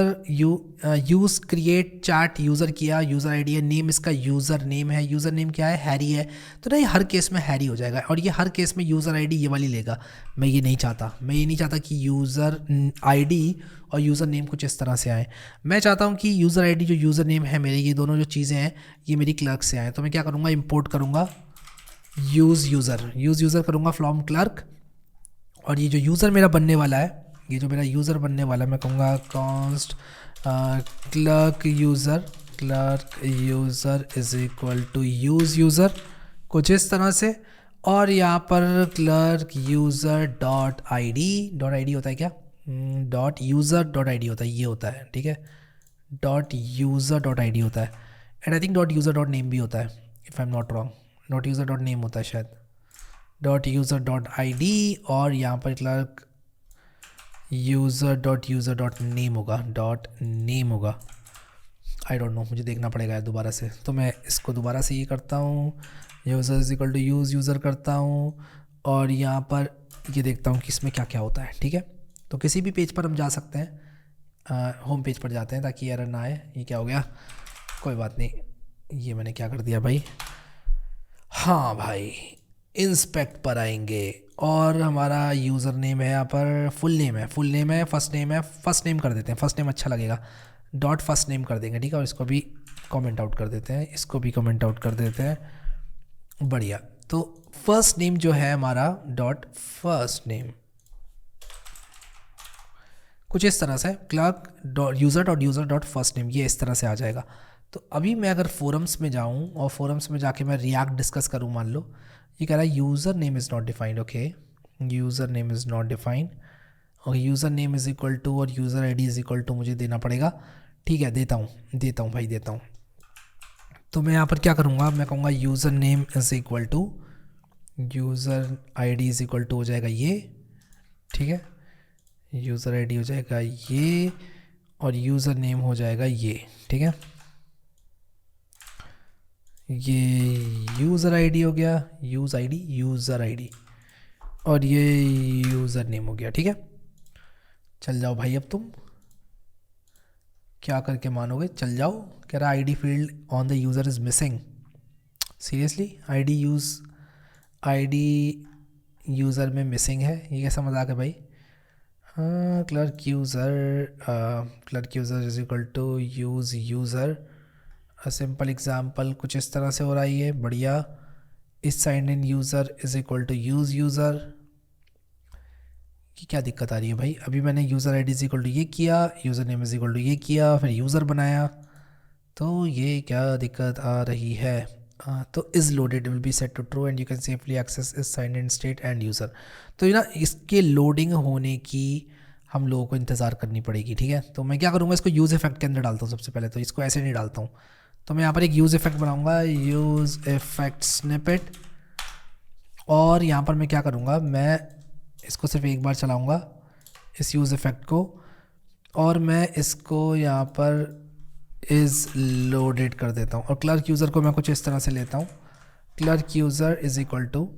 क्रिएट चैट यूज़र किया, यूज़र आईडी है, नेम इसका यूज़र नेम है, यूज़र नेम क्या है, हैरी है। तो ना ये हर केस में हैरी हो जाएगा, और ये हर केस में यूज़र आईडी ये वाली लेगा। मैं ये नहीं चाहता कि यूज़र आईडी और यूज़र नेम कुछ इस तरह से आए। मैं चाहता हूँ कि यूज़र आईडी जो यूज़र नेम है मेरे, ये दोनों जो चीज़ें हैं ये मेरी क्लर्क से आए। तो मैं क्या करूँगा, इंपोर्ट करूँगा यूज़ यूज़र करूँगा फ्रॉम क्लर्क, और ये जो यूज़र मेरा बनने वाला है, ये जो मेरा यूज़र बनने वाला है, मैं कहूँगा const Clerk user is equal to user, कुछ इस तरह से। और यहाँ पर Clerk user dot I D होता है क्या, dot user dot I D होता है, ये होता है, ठीक है। Dot user dot I D होता है, and I think dot user dot name भी होता है, if I am not wrong. Dot user dot name होता है शायद, dot user dot I D, और यहाँ पर क्लर्क यूज़र डॉट नेम होगा, आई डोंट नो, मुझे देखना पड़ेगा दोबारा से। तो मैं इसको दोबारा से ये करता हूँ, user is equal to user करता हूँ, और यहाँ पर ये देखता हूँ कि इसमें क्या क्या होता है, ठीक है। तो किसी भी पेज पर हम जा सकते हैं, होम पेज पर जाते हैं ताकि एरर ना आए। ये क्या हो गया, कोई बात नहीं, ये मैंने क्या कर दिया भाई, हाँ भाई, इंस्पेक्ट पर आएंगे, और हमारा यूज़र नेम है यहाँ पर, फुल नेम है, फर्स्ट नेम कर देते हैं, फर्स्ट नेम अच्छा लगेगा, डॉट फर्स्ट नेम कर देंगे, ठीक है। और इसको भी कमेंट आउट कर देते हैं, बढ़िया। तो फर्स्ट नेम जो है हमारा, डॉट फर्स्ट नेम, कुछ इस तरह से, clerk user dot first name, ये इस तरह से आ जाएगा। तो अभी मैं अगर फोरम्स में जाऊँ और फोरम्स में जाके मैं रिएक्ट डिस्कस करूँ, मान लो ये कह रहा है user name is not defined, okay, user name is not defined, और user name is equal to और user ID is equal to मुझे देना पड़ेगा, ठीक है। देता हूँ। तो मैं यहाँ पर क्या करूँगा, मैं कहूँगा user name is equal to user ID is equal to हो जाएगा ये, ठीक है। यूज़र आईडी हो जाएगा ये, और यूज़र नेम हो जाएगा ये, ठीक है। ये यूज़र आईडी हो गया, यूज़र आईडी, और ये यूज़र नेम हो गया, ठीक है। चल जाओ भाई, अब तुम क्या करके मानोगे, चल जाओ। कह रहा ID field on the user is missing, seriously ID user में मिसिंग है, ये कैसा मजाक है भाई। हाँ, Clerk user is equal to user, simple example कुछ इस तरह से हो रहा है ये, बढ़िया। इस sign in user is equal to user की क्या दिक्कत आ रही है भाई। अभी मैंने user ID is equal to ये किया, user name is equal to ये किया, फिर यूज़र बनाया, तो ये क्या दिक्कत आ रही है। तो is loaded will be set to true and you can safely access is sign in state and user. तो ये ना, इसके लोडिंग होने की हम लोगों को इंतज़ार करनी पड़ेगी, ठीक है। तो मैं क्या करूँगा, इसको यूज़ इफेक्ट के अंदर डालता हूँ सबसे पहले, तो इसको ऐसे नहीं डालता हूँ। तो मैं यहाँ पर एक यूज़ इफेक्ट बनाऊँगा, यूज़ इफेक्ट स्निपेट, और यहाँ पर मैं क्या करूँगा, मैं इसको सिर्फ एक बार चलाऊँगा इस यूज़ इफ़ेक्ट को, और मैं इसको यहाँ पर इज़ लोडेड कर देता हूँ। और क्लर्क यूज़र को मैं कुछ इस तरह से लेता हूँ, Clerk user is equal to,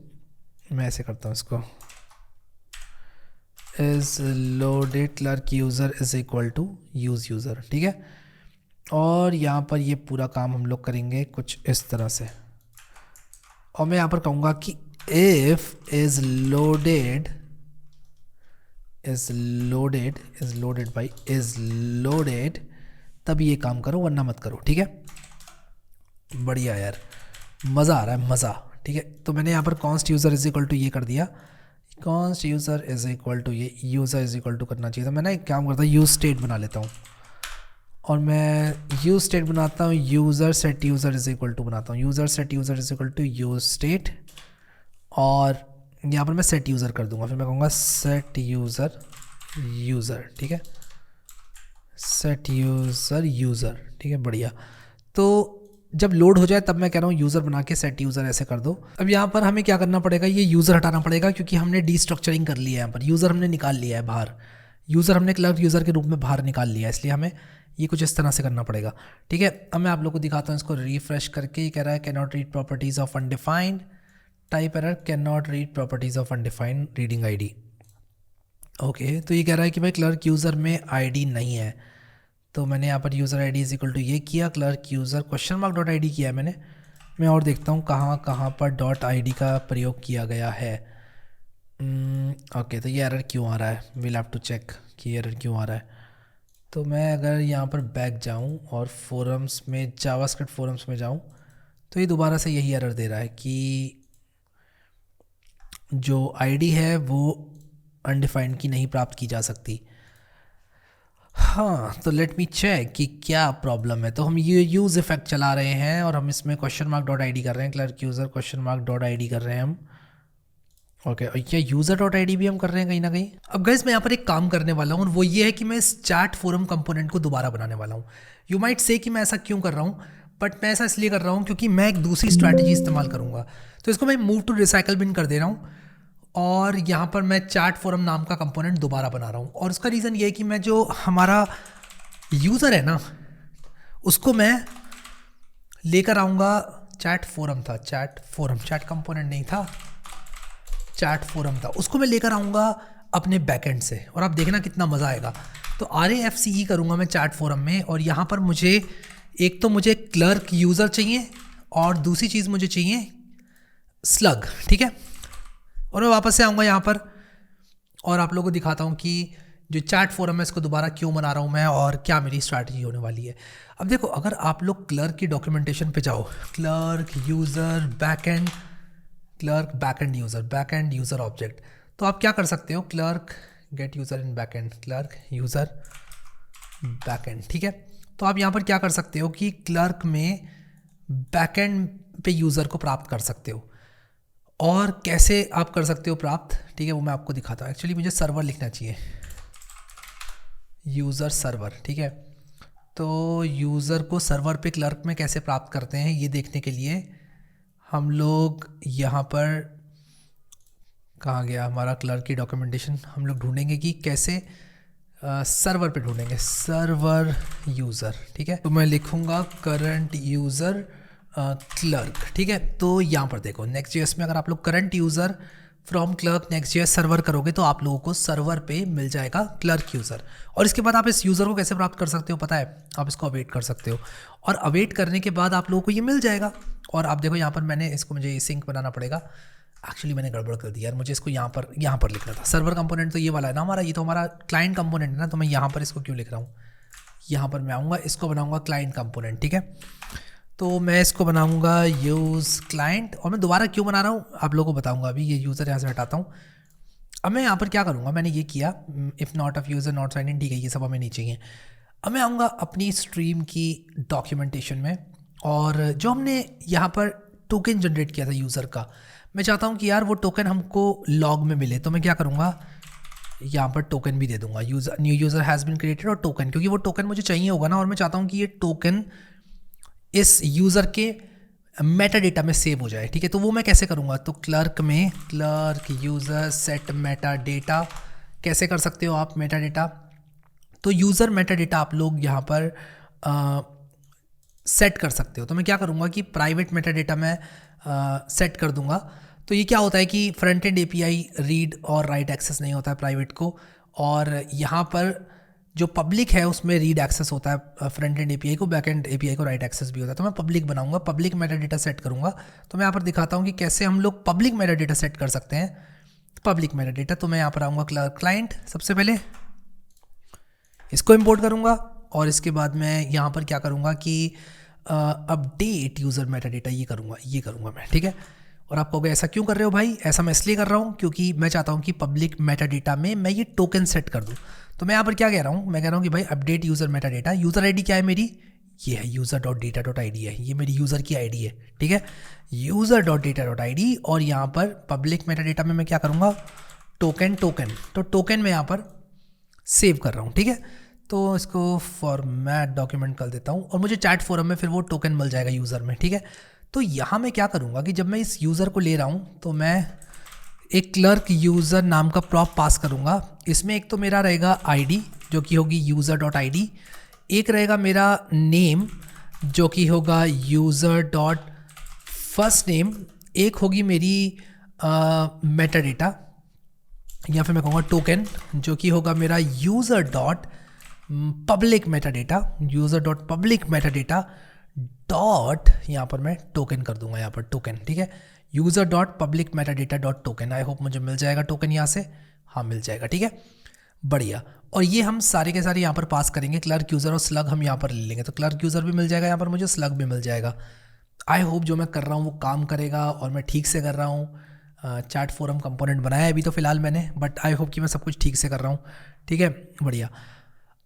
मैं ऐसे करता हूँ इसको, is loaded Clerk user is equal to use user, ठीक है। और यहाँ पर ये पूरा काम हम लोग करेंगे कुछ इस तरह से, और मैं यहाँ पर कहूँगा कि if is loaded by is loaded, तब ये काम करो वरना मत करो, ठीक है। बढ़िया यार, मज़ा आ रहा है, मज़ा, ठीक है। तो मैंने यहाँ पर const user is equal to ये कर दिया, const user is equal to ये यूज़र इज इक्वल टू करना चाहिए था। मैं ना एक काम करता हूँ, यूज़ स्टेट बना लेता हूँ, और मैं यूज़ स्टेट बनाता हूँ user set user is equal to बनाता हूँ, user set user is equal to use state, और यहाँ पर मैं सेट यूज़र कर दूंगा, फिर मैं कहूँगा सेट यूज़र यूज़र, ठीक है, सेट यूज़र यूज़र, ठीक है, बढ़िया। तो जब लोड हो जाए तब मैं कह रहा हूँ यूज़र बना के सेट यूज़र ऐसे कर दो। अब यहाँ पर हमें क्या करना पड़ेगा, ये यूज़र हटाना पड़ेगा क्योंकि हमने डीस्ट्रक्चरिंग कर लिया है, यहाँ पर यूज़र हमने निकाल लिया है बाहर, यूज़र हमने क्लर्क यूज़र के रूप में बाहर निकाल लिया है, इसलिए हमें ये कुछ इस तरह से करना पड़ेगा, ठीक है। अब मैं आप लोग को दिखाता हूँ इसको रिफ्रेश करके। ये कह रहा है can not read properties of undefined, type error can not read properties of undefined reading ID. Okay, तो ये कह रहा है कि भाई क्लर्क यूज़र में आईडी नहीं है, तो मैंने यहाँ पर user ID is equal to ये किया, Clerk user question mark dot ID किया है मैंने। मैं और देखता हूँ कहाँ कहाँ पर डॉट आईडी का प्रयोग किया गया है। ओके, तो ये एरर क्यों आ रहा है, विल हैव टू चेक कि एरर क्यों आ रहा है। तो मैं अगर यहाँ पर बैक जाऊँ और फोरम्स में, जावास्क्रिप्ट फोरम्स में जाऊँ, तो ये दोबारा से यही एरर दे रहा है कि जो आईडी है वो अनडिफाइंड की नहीं प्राप्त की जा सकती। हाँ, तो लेट मी चेक कि क्या प्रॉब्लम है। तो हम ये यूज़ इफेक्ट चला रहे हैं और हम इसमें क्वेश्चन मार्क डॉट आईडी कर रहे हैं, clerk user question mark dot ID कर रहे हैं हम। ओके, और क्या यूज़र डॉट आईडी भी हम कर रहे हैं कहीं ना कहीं। अब गाइस मैं यहाँ पर एक काम करने वाला हूँ, वो ये है कि मैं इस चैट फोरम कंपोनेंट को दोबारा बनाने वाला हूँ। यू माइट से कि मैं ऐसा क्यों कर रहा हूँ, बट मैं ऐसा इसलिए कर रहा हूँ क्योंकि मैं एक दूसरी स्ट्रैटेजी इस्तेमाल करूँगा। तो इसको मैं मूव टू रिसाइकल बिन कर दे रहा हूँ, और यहाँ पर मैं चैट फोरम नाम का कंपोनेंट दोबारा बना रहा हूँ। और उसका रीज़न ये है कि मैं जो हमारा यूज़र है ना, उसको मैं लेकर आऊँगा, चैट फोरम था, चैट फोरम, चैट कंपोनेंट नहीं था, चैट फोरम था, उसको मैं लेकर आऊँगा अपने बैकएंड से, और आप देखना कितना मज़ा आएगा। तो RAFCE करूँगा मैं चैट फोरम में, और यहाँ पर मुझे एक तो मुझे क्लर्क यूज़र चाहिए, और दूसरी चीज़ मुझे चाहिए स्लग, ठीक है। और मैं वापस से आऊँगा यहाँ पर, और आप लोगों को दिखाता हूँ कि जो चैट फोरम है इसको दोबारा क्यों बना रहा हूँ मैं, और क्या मेरी स्ट्रैटेजी होने वाली है। अब देखो, अगर आप लोग क्लर्क की डॉक्यूमेंटेशन पे जाओ, clerk user backend, clerk backend user object, तो आप क्या कर सकते हो, क्लर्क गेट यूज़र इन बैकएंड, क्लर्क यूज़र बैकएंड, ठीक है। तो आप यहाँ पर क्या कर सकते हो कि क्लर्क में बैकएंड पे यूज़र को प्राप्त कर सकते हो। और कैसे आप कर सकते हो प्राप्त, ठीक है, वो मैं आपको दिखाता हूँ। एक्चुअली मुझे सर्वर लिखना चाहिए, यूज़र सर्वर, ठीक है। तो यूज़र को सर्वर पे क्लर्क में कैसे प्राप्त करते हैं ये देखने के लिए हम लोग यहाँ पर, कहाँ गया हमारा क्लर्क की डॉक्यूमेंटेशन, हम लोग ढूंढेंगे कि कैसे सर्वर पे ढूंढेंगे, सर्वर यूज़र, ठीक है। तो मैं लिखूँगा करंट यूज़र क्लर्क, ठीक है। तो यहाँ पर देखो नेक्स्ट.js में अगर आप लोग current user from Clerk next js server करोगे तो आप लोगों को सर्वर पे मिल जाएगा क्लर्क यूज़र। और इसके बाद आप इस यूज़र को कैसे प्राप्त कर सकते हो पता है, आप इसको अवेट कर सकते हो, और अवेट करने के बाद आप लोगों को ये मिल जाएगा। और आप देखो यहाँ पर मैंने इसको, मुझे सिंक बनाना पड़ेगा, एक्चुअली मैंने गड़बड़ कर दिया यार, मुझे इसको यहाँ पर लिखना था। सर्वर कंपोनेंट तो ये वाला है ना हमारा, ये तो हमारा क्लाइंट कंपोनेंट है ना, तो मैं यहाँ पर इसको क्यों लिख रहा हूँ, यहाँ पर मैं आऊँगा, इसको बनाऊँगा क्लाइंट कंपोनेंट, ठीक है। तो मैं इसको बनाऊँगा यूज़ क्लाइंट, और मैं दोबारा क्यों बना रहा हूँ आप लोगों को बताऊँगा अभी। ये यूज़र यहाँ से हटाता हूँ। अब मैं यहाँ पर क्या करूँगा, मैंने ये किया if not of user not sign in, ठीक है, ये सब हमें नहीं चाहिए। अब मैं आऊँगा अपनी स्ट्रीम की डॉक्यूमेंटेशन में, और जो हमने यहाँ पर टोकन जनरेट किया था यूज़र का, मैं चाहता हूँ कि यार वो टोकन हमको लॉग में मिले। तो मैं क्या करूँगा, यहाँ पर टोकन भी दे दूँगा, user new user has been created, और टोकन, क्योंकि वो टोकन मुझे चाहिए होगा ना, और मैं चाहता हूँ कि ये टोकन इस यूज़र के मेटा डेटा में सेव हो जाए, ठीक है। तो वो मैं कैसे करूँगा, तो क्लर्क में clerk user set Meta data कैसे कर सकते हो आप मेटा डेटा। तो यूज़र मेटा डेटा आप लोग यहाँ पर सेट कर सकते हो। तो मैं क्या करूँगा कि प्राइवेट मेटा डेटा मैं सेट कर दूँगा। तो ये क्या होता है कि फ्रंट एंड एपीआई रीड और राइट एक्सेस नहीं होता है प्राइवेट को, और यहाँ पर जो पब्लिक है उसमें रीड एक्सेस होता है फ्रंट एंड एपीआई को, बैक एंड एपीआई को राइट एक्सेस भी होता है। तो मैं पब्लिक बनाऊंगा, पब्लिक मेटा डेटा सेट करूँगा। तो मैं यहाँ पर दिखाता हूँ कि कैसे हम लोग पब्लिक मेटा डेटा सेट कर सकते हैं। पब्लिक मेटा डेटा, तो मैं यहाँ पर आऊँगा क्लाइंट, सबसे पहले इसको इम्पोर्ट करूँगा, और इसके बाद मैं यहाँ पर क्या करूँगा कि अपडेट यूज़र मेटा डेटा ये करूँगा मैं, ठीक है। और आप कहोगे ऐसा क्यों कर रहे हो भाई, ऐसा मैं इसलिए कर रहा हूँ क्योंकि मैं चाहता हूँ कि पब्लिक मेटा डेटा में मैं ये टोकन सेट कर दूँ। तो मैं यहाँ पर क्या कह रहा हूँ, मैं कह रहा हूँ कि भाई update user Meta data, user ID क्या है मेरी, ये है user.data.id है, ये मेरी यूज़र की आईडी है, ठीक है, user.data.id। और यहाँ पर पब्लिक मेटा डेटा में मैं क्या करूँगा, टोकन। तो टोकन मैं यहाँ पर सेव कर रहा हूँ, ठीक है। तो इसको फॉर्मेट डॉक्यूमेंट कर देता हूँ, और मुझे चैट फोरम में फिर वो टोकन मिल जाएगा यूज़र में, ठीक है। तो यहाँ मैं क्या करूँगा कि जब मैं इस यूज़र को ले रहा हूँ तो मैं एक क्लर्क यूज़र नाम का प्रॉप पास करूँगा। इसमें एक तो मेरा रहेगा आईडी जो कि होगी user.id, एक रहेगा मेरा नेम जो कि होगा user.firstname, एक होगी मेरी मेटा डेटा या फिर मैं कहूँगा टोकन जो कि होगा मेरा user.public metadata, user.public metadata dot, यहाँ पर मैं टोकन कर दूंगा, यहाँ पर टोकन, ठीक है, user.public metadata dot token. I hope मुझे मिल जाएगा टोकन यहाँ से, हाँ मिल जाएगा, ठीक है, बढ़िया। और ये हम सारे के सारे यहाँ पर पास करेंगे, क्लर्क यूज़र और स्लग हम यहाँ पर ले लेंगे। तो क्लर्क यूज़र भी मिल जाएगा यहाँ पर मुझे, स्लग भी मिल जाएगा। आई होप जो मैं कर रहा हूँ वो काम करेगा और मैं ठीक से कर रहा हूँ। चैट फोरम कंपोनेंट बनाया है अभी तो फिलहाल मैंने, बट आई होप कि मैं सब कुछ ठीक से कर रहा हूँ, ठीक है, बढ़िया।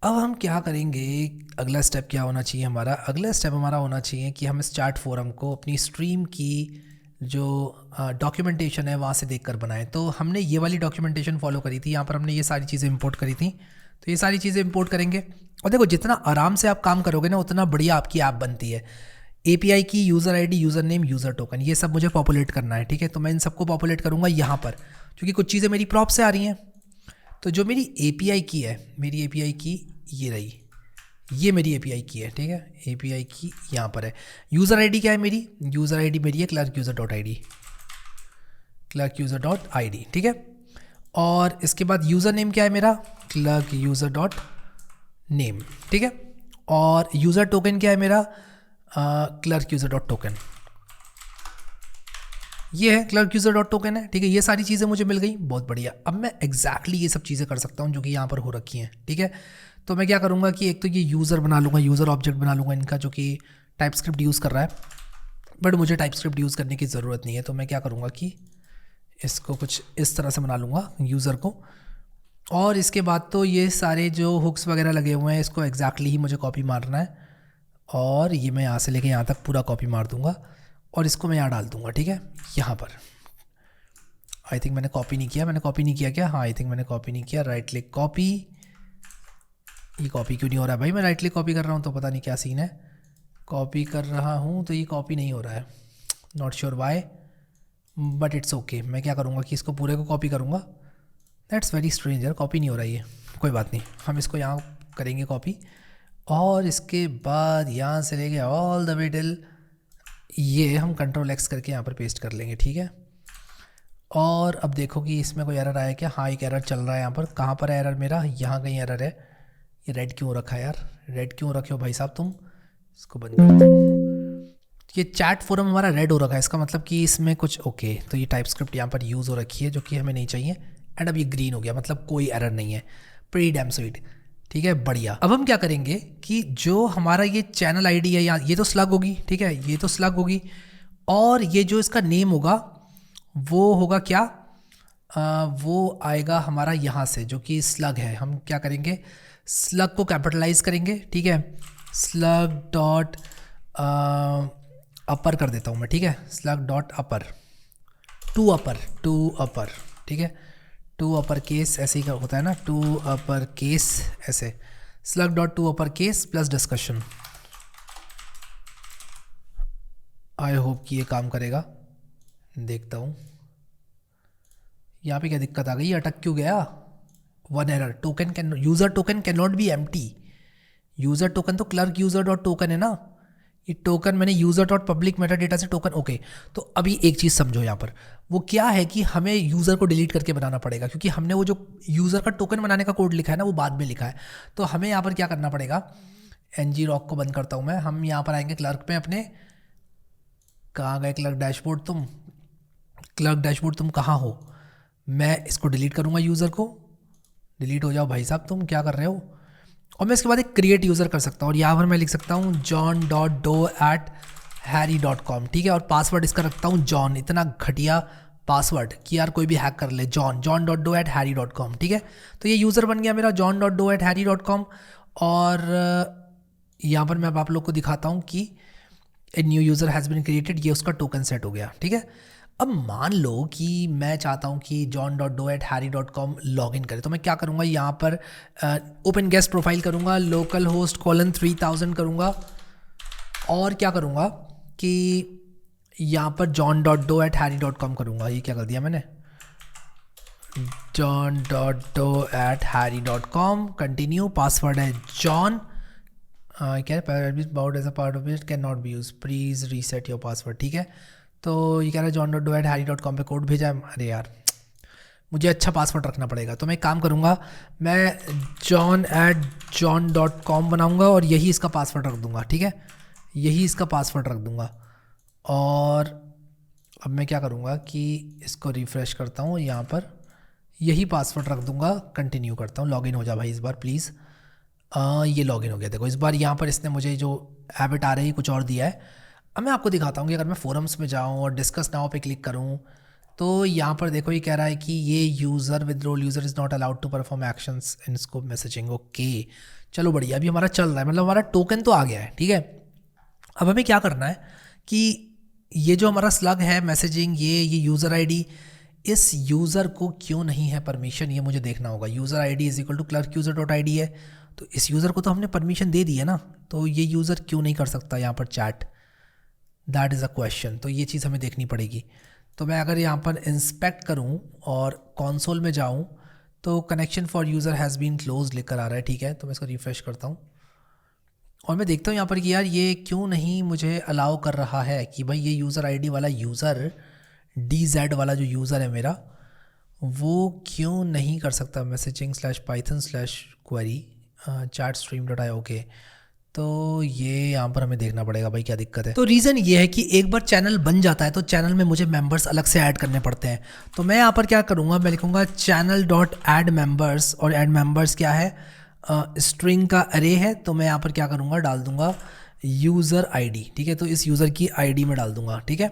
अब हम क्या करेंगे, अगला स्टेप क्या होना चाहिए हमारा, अगला स्टेप हमारा होना चाहिए कि हम इस चैट फोरम को अपनी स्ट्रीम की जो डॉक्यूमेंटेशन है वहाँ से देखकर बनाएं। तो हमने ये वाली डॉक्यूमेंटेशन फॉलो करी थी, यहाँ पर हमने ये सारी चीज़ें इंपोर्ट करी थी। तो ये सारी चीज़ें इंपोर्ट करेंगे, और देखो जितना आराम से आप काम करोगे ना उतना बढ़िया आपकी ऐप बनती है। एपीआई की user ID, user name, user token, ये सब मुझे पॉपुलेट करना है, ठीक है। तो मैं इन सबको पॉपुलेट करूँगा यहाँ पर, क्योंकि कुछ चीज़ें मेरी प्रॉप से आ रही हैं। तो जो मेरी एपीआई की है, मेरी एपीआई की ये रही, ये मेरी एपीआई की है, ठीक है, एपीआई की यहाँ पर है। यूज़र आईडी क्या है मेरी, यूज़र आईडी मेरी है clerk user dot I D, clerk user dot I D, ठीक है। और इसके बाद यूज़र नेम क्या है मेरा, क्लर्क यूज़र डॉट नेम, ठीक है। और यूज़र टोकन क्या है मेरा, क्लर्क यूज़र डॉट टोकन, ये है क्लर्क यूज़र डॉट टोकन है, ठीक है। ये सारी चीज़ें मुझे मिल गई, बहुत बढ़िया। अब मैं एग्जैक्टली ये सब चीज़ें कर सकता हूँ जो कि यहाँ पर हो रखी हैं, ठीक है। तो मैं क्या करूँगा कि एक तो ये यूज़र बना लूँगा, यूज़र ऑब्जेक्ट बना लूँगा इनका जो कि टाइपस्क्रिप्ट यूज़ कर रहा है, बट मुझे टाइपस्क्रिप्ट यूज़ करने की ज़रूरत नहीं है। तो मैं क्या करूँगा कि इसको कुछ इस तरह से बना लूँगा यूज़र को, और इसके बाद तो ये सारे जो हुक्स वगैरह लगे हुए हैं इसको एग्जैक्टली ही मुझे कॉपी मारना है, और ये मैं यहाँ से लेके यहाँ तक पूरा कॉपी मार दूँगा, और इसको मैं यहाँ डाल दूँगा, ठीक है, यहाँ पर। आई थिंक मैंने कॉपी नहीं किया, क्या, हाँ आई थिंक मैंने कॉपी नहीं किया। राइट क्लिक कॉपी, ये कॉपी क्यों नहीं हो रहा है भाई, मैं राइट क्लिक कॉपी कर रहा हूँ तो पता नहीं क्या सीन है, कॉपी कर रहा हूँ तो ये कॉपी नहीं हो रहा है, not sure why, but it's okay. मैं क्या करूँगा कि इसको पूरे को कॉपी करूँगा, दैट्स वेरी स्ट्रेंज यार, कॉपी नहीं हो रहा है ये, कोई बात नहीं, हम इसको यहाँ करेंगे कॉपी, और इसके बाद यहाँ से लेके ऑल द वे टिल ये हम कंट्रोल एक्स करके यहाँ पर पेस्ट कर लेंगे, ठीक है। और अब देखो कि इसमें कोई एरर आया क्या, हाँ एक एरर चल रहा है यहाँ पर, कहाँ पर है एरर मेरा, यहाँ कहीं एरर है। ये रेड क्यों रखा है यार, रेड क्यों रखे हो भाई साहब तुम, इसको बंद कर दो। ये चैट फोरम हमारा रेड हो रखा है, इसका मतलब कि इसमें कुछ ओके। तो ये टाइपस्क्रिप्ट यहाँ पर यूज़ हो रखी है जो कि हमें नहीं चाहिए, एंड अब ये ग्रीन हो गया, मतलब कोई एरर नहीं है, प्री डैम स्वीट, ठीक है, बढ़िया। अब हम क्या करेंगे कि जो हमारा ये चैनल आईडी है, यहाँ ये तो स्लग होगी, ठीक है, ये तो स्लग होगी, और ये जो इसका नेम होगा वो होगा क्या, वो आएगा हमारा यहाँ से जो कि स्लग है। हम क्या करेंगे, स्लग को कैपिटलाइज करेंगे, ठीक है, स्लग डॉट अपर कर देता हूँ मैं, ठीक है, स्लग डॉट अपर, टू अपर, ठीक है, टू अपर केस ऐसे ही होता है ना, टू अपर केस ऐसे, slug dot to upper case plus discussion. I hope कि ये काम करेगा, देखता हूँ। यहाँ पे क्या दिक्कत आ गई, अटक क्यों गया? One error, token can user token can not be empty. User token तो क्लर्क यूज़र डॉट टोकन है ना, ये टोकन मैंने user dot public Meta data से टोकन। ओके, तो अभी एक चीज़ समझो यहाँ पर, वो क्या है कि हमें यूज़र को डिलीट करके बनाना पड़ेगा, क्योंकि हमने वो जो यूज़र का टोकन बनाने का कोड लिखा है ना वो बाद में लिखा है। तो हमें यहाँ पर क्या करना पड़ेगा, ng-rock को बंद करता हूँ मैं, हम यहाँ पर आएंगे क्लर्क पे अपने, कहाँ गए क्लर्क डैशबोर्ड, तुम क्लर्क डैशबोर्ड तुम कहाँ हो? मैं इसको डिलीट करूँगा, यूज़र को। डिलीट हो जाओ भाई साहब, तुम क्या कर रहे हो? और मैं इसके बाद एक क्रिएट यूज़र कर सकता हूँ और यहाँ पर मैं लिख सकता हूँ john.doe@harry.com, ठीक है। और पासवर्ड इसका रखता हूँ जॉन, इतना घटिया पासवर्ड कि यार कोई भी हैक कर ले, john.doe@harry.com, ठीक है। तो ये यूज़र बन गया मेरा john.doe@harry.com। और यहाँ पर मैं अब आप लोग को दिखाता हूँ कि a new user has been created, ये उसका टोकन सेट हो गया, ठीक है। अब मान लो कि मैं चाहता हूँ कि john.doe@harry.com लॉग इन करे, तो मैं क्या करूँगा, यहाँ पर ओपन गेस्ट प्रोफाइल करूँगा, लोकल होस्ट :3000 करूँगा, और क्या करूँगा कि यहाँ पर john.doe@harry.com करूँगा। ये क्या कर दिया मैंने, john.doe@harry.com, कंटिन्यू, पासवर्ड है जॉन, क्या है, about as a part of it can not be use, please reset your password, ठीक है। तो ये कह रहा है john.doe@harry.com पे कोड भेजा है। अरे यार मुझे अच्छा पासवर्ड रखना पड़ेगा, तो मैं एक काम करूँगा, मैं john@john.com बनाऊँगा और यही इसका पासवर्ड रख दूँगा, ठीक है, यही इसका पासवर्ड रख दूँगा। और अब मैं क्या करूँगा कि इसको रिफ़्रेश करता हूँ, यहाँ पर यही पासवर्ड रख दूँगा, कंटिन्यू करता हूँ। लॉगिन हो जा भाई इस बार प्लीज़। ये लॉगिन हो गया, देखो इस बार यहाँ पर इसने मुझे जो हैबिट आ रही है कुछ और दिया है। अब मैं आपको दिखाता हूँ कि अगर मैं फोरम्स में जाऊँ और डिस्कस नाउ पे क्लिक करूँ, तो यहाँ पर देखो ये कह रहा है कि ये user with role user is not allowed to perform actions in scope messaging. Okay चलो बढ़िया, अभी हमारा चल रहा है, मतलब हमारा टोकन तो आ गया है, ठीक है। अब हमें क्या करना है कि ये जो हमारा स्लग है मैसेजिंग, ये यूज़र आईडी, इस यूज़र को क्यों नहीं है परमिशन, ये मुझे देखना होगा। User ID is equal to clerk user dot I D है, तो इस यूज़र को तो हमने परमिशन दे दी है ना, तो ये यूज़र क्यों नहीं कर सकता यहाँ पर chat, that is a question. तो ये चीज़ हमें देखनी पड़ेगी। तो मैं अगर यहाँ पर इंस्पेक्ट करूँ और कॉन्सोल में जाऊँ, तो connection for user has been close लिखकर आ रहा है, ठीक है। तो मैं इसको रिफ़्रेश करता हूँ और मैं देखता हूँ यहाँ पर कि यार ये क्यों नहीं मुझे अलाउ कर रहा है कि भाई ये यूज़र आईडी वाला यूज़र, DZ वाला जो यूज़र है मेरा, वो क्यों नहीं कर सकता messaging/python/query chatstream.io। ओके, तो ये यहाँ पर हमें देखना पड़ेगा भाई क्या दिक्कत है। तो रीज़न ये है कि एक बार चैनल बन जाता है तो चैनल में मुझे मेंबर्स अलग से ऐड करने पड़ते हैं। तो मैं यहाँ पर क्या करूँगा, मैं लिखूँगा channel.add_members, और ऐड मेंबर्स क्या है, स्ट्रिंग का अरे है, तो मैं यहाँ पर क्या करूँगा, डाल दूँगा यूज़र आईडी, ठीक है। तो इस यूज़र की आईडी में डाल दूँगा, ठीक है।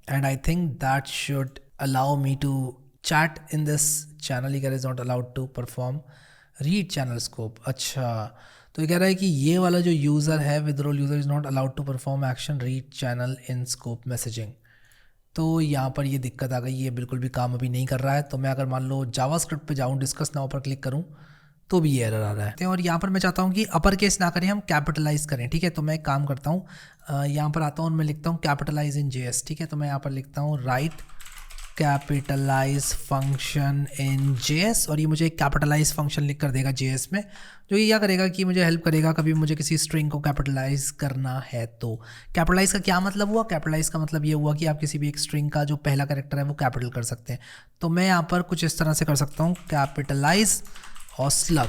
And I think that should allow me to chat in this channel. He is not allowed to perform read channel scope. अच्छा, तो ये कह रहा है कि ये वाला जो यूज़र है with role user is not allowed to perform action read channel in scope messaging. तो यहाँ पर ये दिक्कत आ गई, ये बिल्कुल भी काम अभी नहीं कर रहा है। तो मैं अगर मान लो जावास्क्रिप्ट पे जाऊँ, डिस्कस नाउ पर क्लिक करूँ, तो भी ये एरर आ रहा है। और यहाँ पर मैं चाहता हूँ कि अपर केस ना करें, हम कैपिटलाइज करें, ठीक है। तो मैं एक काम करता हूँ, यहाँ पर आता हूँ और मैं लिखता हूँ कैपिटलाइज इन JS, ठीक है। तो मैं यहाँ पर लिखता हूँ write capitalise function in JS, और ये मुझे एक कैपिटलाइज फंक्शन लिख कर देगा JS में, जो ये क्या करेगा कि मुझे हेल्प करेगा कभी मुझे किसी स्ट्रिंग को कैपिटलाइज करना है। तो कैपिटलाइज का क्या मतलब हुआ, कैपिटलाइज का मतलब ये हुआ कि आप किसी भी एक स्ट्रिंग का जो पहला कैरेक्टर है वो कैपिटल कर सकते हैं। तो मैं यहाँ पर कुछ इस तरह से कर सकता हूँ, कैपिटलाइज और स्लग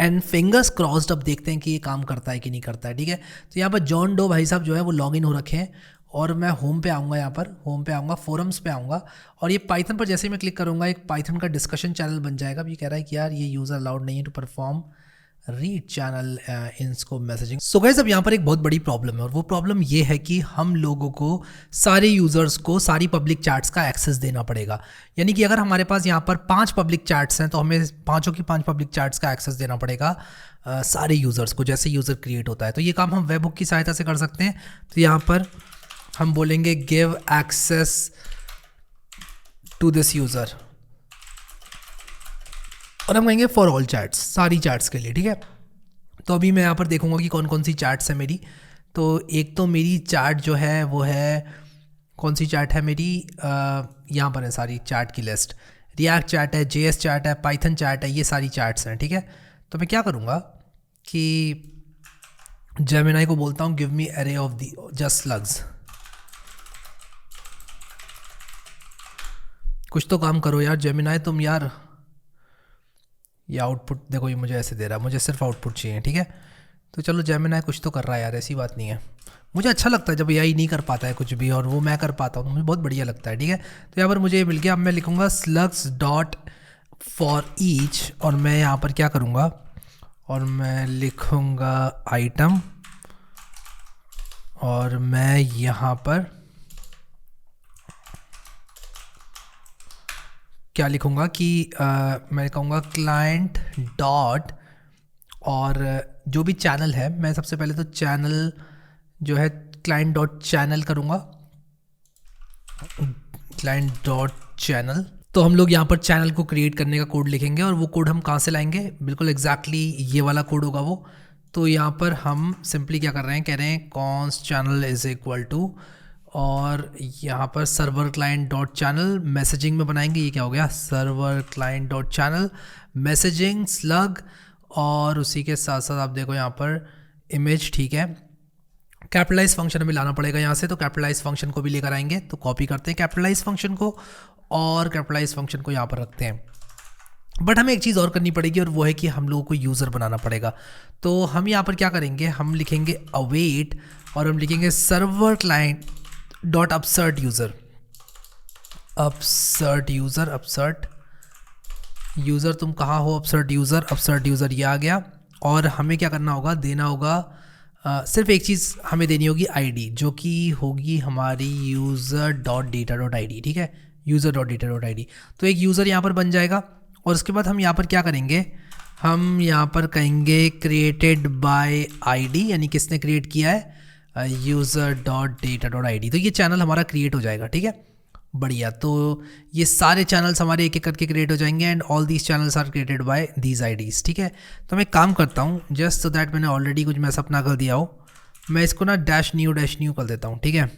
एंड फिंगर्स क्रॉस्ड। अब देखते हैं कि ये काम करता है कि नहीं करता है, ठीक है। तो यहाँ पर जॉन डो भाई साहब जो है वो लॉगिन हो रखे हैं, और मैं होम पे आऊँगा, यहाँ पर होम पे आऊँगा, फोरम्स पे आऊँगा, और ये पाइथन पर जैसे ही मैं क्लिक करूँगा एक पाइथन का डिस्कशन चैनल बन जाएगा। अब ये कह रहा है कि यार ये यूज़र अलाउड नहीं है to perform read channel in scope messaging. So guys, अब यहाँ पर एक बहुत बड़ी प्रॉब्लम है, और वो प्रॉब्लम ये है कि हम लोगों को सारे यूज़र्स को सारी पब्लिक चैट्स का एक्सेस देना पड़ेगा। यानी कि अगर हमारे पास यहाँ पर 5 पब्लिक चैट्स हैं तो हमें पाँचों की 5 पब्लिक चैट्स का एक्सेस देना पड़ेगा सारे यूज़र्स को, जैसे यूज़र क्रिएट होता है। तो ये काम हम वेबहुक की सहायता से कर सकते हैं। तो यहाँ पर हम बोलेंगे give access to this user, और हम कहेंगे फॉर ऑल चैट्स, सारी चैट्स के लिए, ठीक है। तो अभी मैं यहाँ पर देखूंगा कि कौन कौन सी चैट्स है मेरी। तो एक तो मेरी चैट जो है वो है कौन सी चैट है मेरी, यहाँ पर है सारी चैट की लिस्ट। रिएक्ट चैट है, जेएस चैट है, पाइथन चैट है, ये सारी चैट्स हैं, ठीक है। तो मैं क्या करूँगा कि जेमिनाई को बोलता हूँ give me array of the just slugs. कुछ तो काम करो यार जेमिनाई तुम यार। ये आउटपुट देखो, ये मुझे ऐसे दे रहा है, मुझे सिर्फ आउटपुट चाहिए, ठीक है। तो चलो जेमिनाई कुछ तो कर रहा है यार, ऐसी बात नहीं है। मुझे अच्छा लगता है जब एआई नहीं कर पाता है कुछ भी और वो मैं कर पाता हूँ, तो मुझे बहुत बढ़िया लगता है, ठीक है। तो यहाँ पर मुझे ये मिल गया। अब मैं लिखूँगा स्लग्स डॉट फॉर ईच, और मैं यहाँ पर क्या करूँगा, और मैं लिखूँगा आइटम, और मैं यहाँ पर क्या लिखूँगा कि मैं कहूँगा क्लाइंट डॉट, और जो भी चैनल है, मैं सबसे पहले तो चैनल जो है क्लाइंट डॉट चैनल करूँगा, क्लाइंट डॉट चैनल। तो हम लोग यहाँ पर चैनल को क्रिएट करने का कोड लिखेंगे, और वो कोड हम कहाँ से लाएंगे, बिल्कुल एग्जैक्टली ये वाला कोड होगा वो। तो यहाँ पर हम सिंपली क्या कर रहे हैं, कह रहे हैं const channel is equal to, और यहाँ पर server client dot channel messaging में बनाएंगे। ये क्या हो गया, server client dot channel messaging slug, और उसी के साथ साथ आप देखो यहाँ पर इमेज, ठीक है। कैपिटलाइज फंक्शन हमें लाना पड़ेगा यहाँ से, तो कैपिटलाइज फंक्शन को भी लेकर आएंगे। तो कॉपी करते हैं कैपिटलाइज फंक्शन को, और कैपिटलाइज फंक्शन को यहाँ पर रखते हैं। बट हमें एक चीज़ और करनी पड़ेगी, और वो है कि हम लोगों को यूज़र बनाना पड़ेगा। तो हम यहाँ पर क्या करेंगे, हम लिखेंगे अवेट, और हम लिखेंगे server client dot upsert user, upsert user, upsert user तुम कहाँ हो, अपसर्ट यूज़र, अपसर्ट यूज़र ये आ गया। और हमें क्या करना होगा, देना होगा सिर्फ एक चीज़ हमें देनी होगी आईडी, जो कि होगी हमारी user dot data dot I D, ठीक है, user dot data dot I D. तो एक यूज़र यहाँ पर बन जाएगा, और उसके बाद हम यहाँ पर क्या करेंगे, हम यहाँ पर कहेंगे क्रिएटेड बाय आईडी, यानी किसने क्रिएट किया है, user dot data dot I D. तो ये चैनल हमारा क्रिएट हो जाएगा, ठीक है, बढ़िया। तो ये सारे चैनल्स हमारे एक एक करके क्रिएट हो जाएंगे, and all these channels are created by these IDs, ठीक है। तो मैं एक काम करता हूँ, जस्ट सो दैट मैंने ऑलरेडी कुछ मैसअप ना कर दिया हो, मैं इसको ना डैश न्यू कर देता हूँ, ठीक है।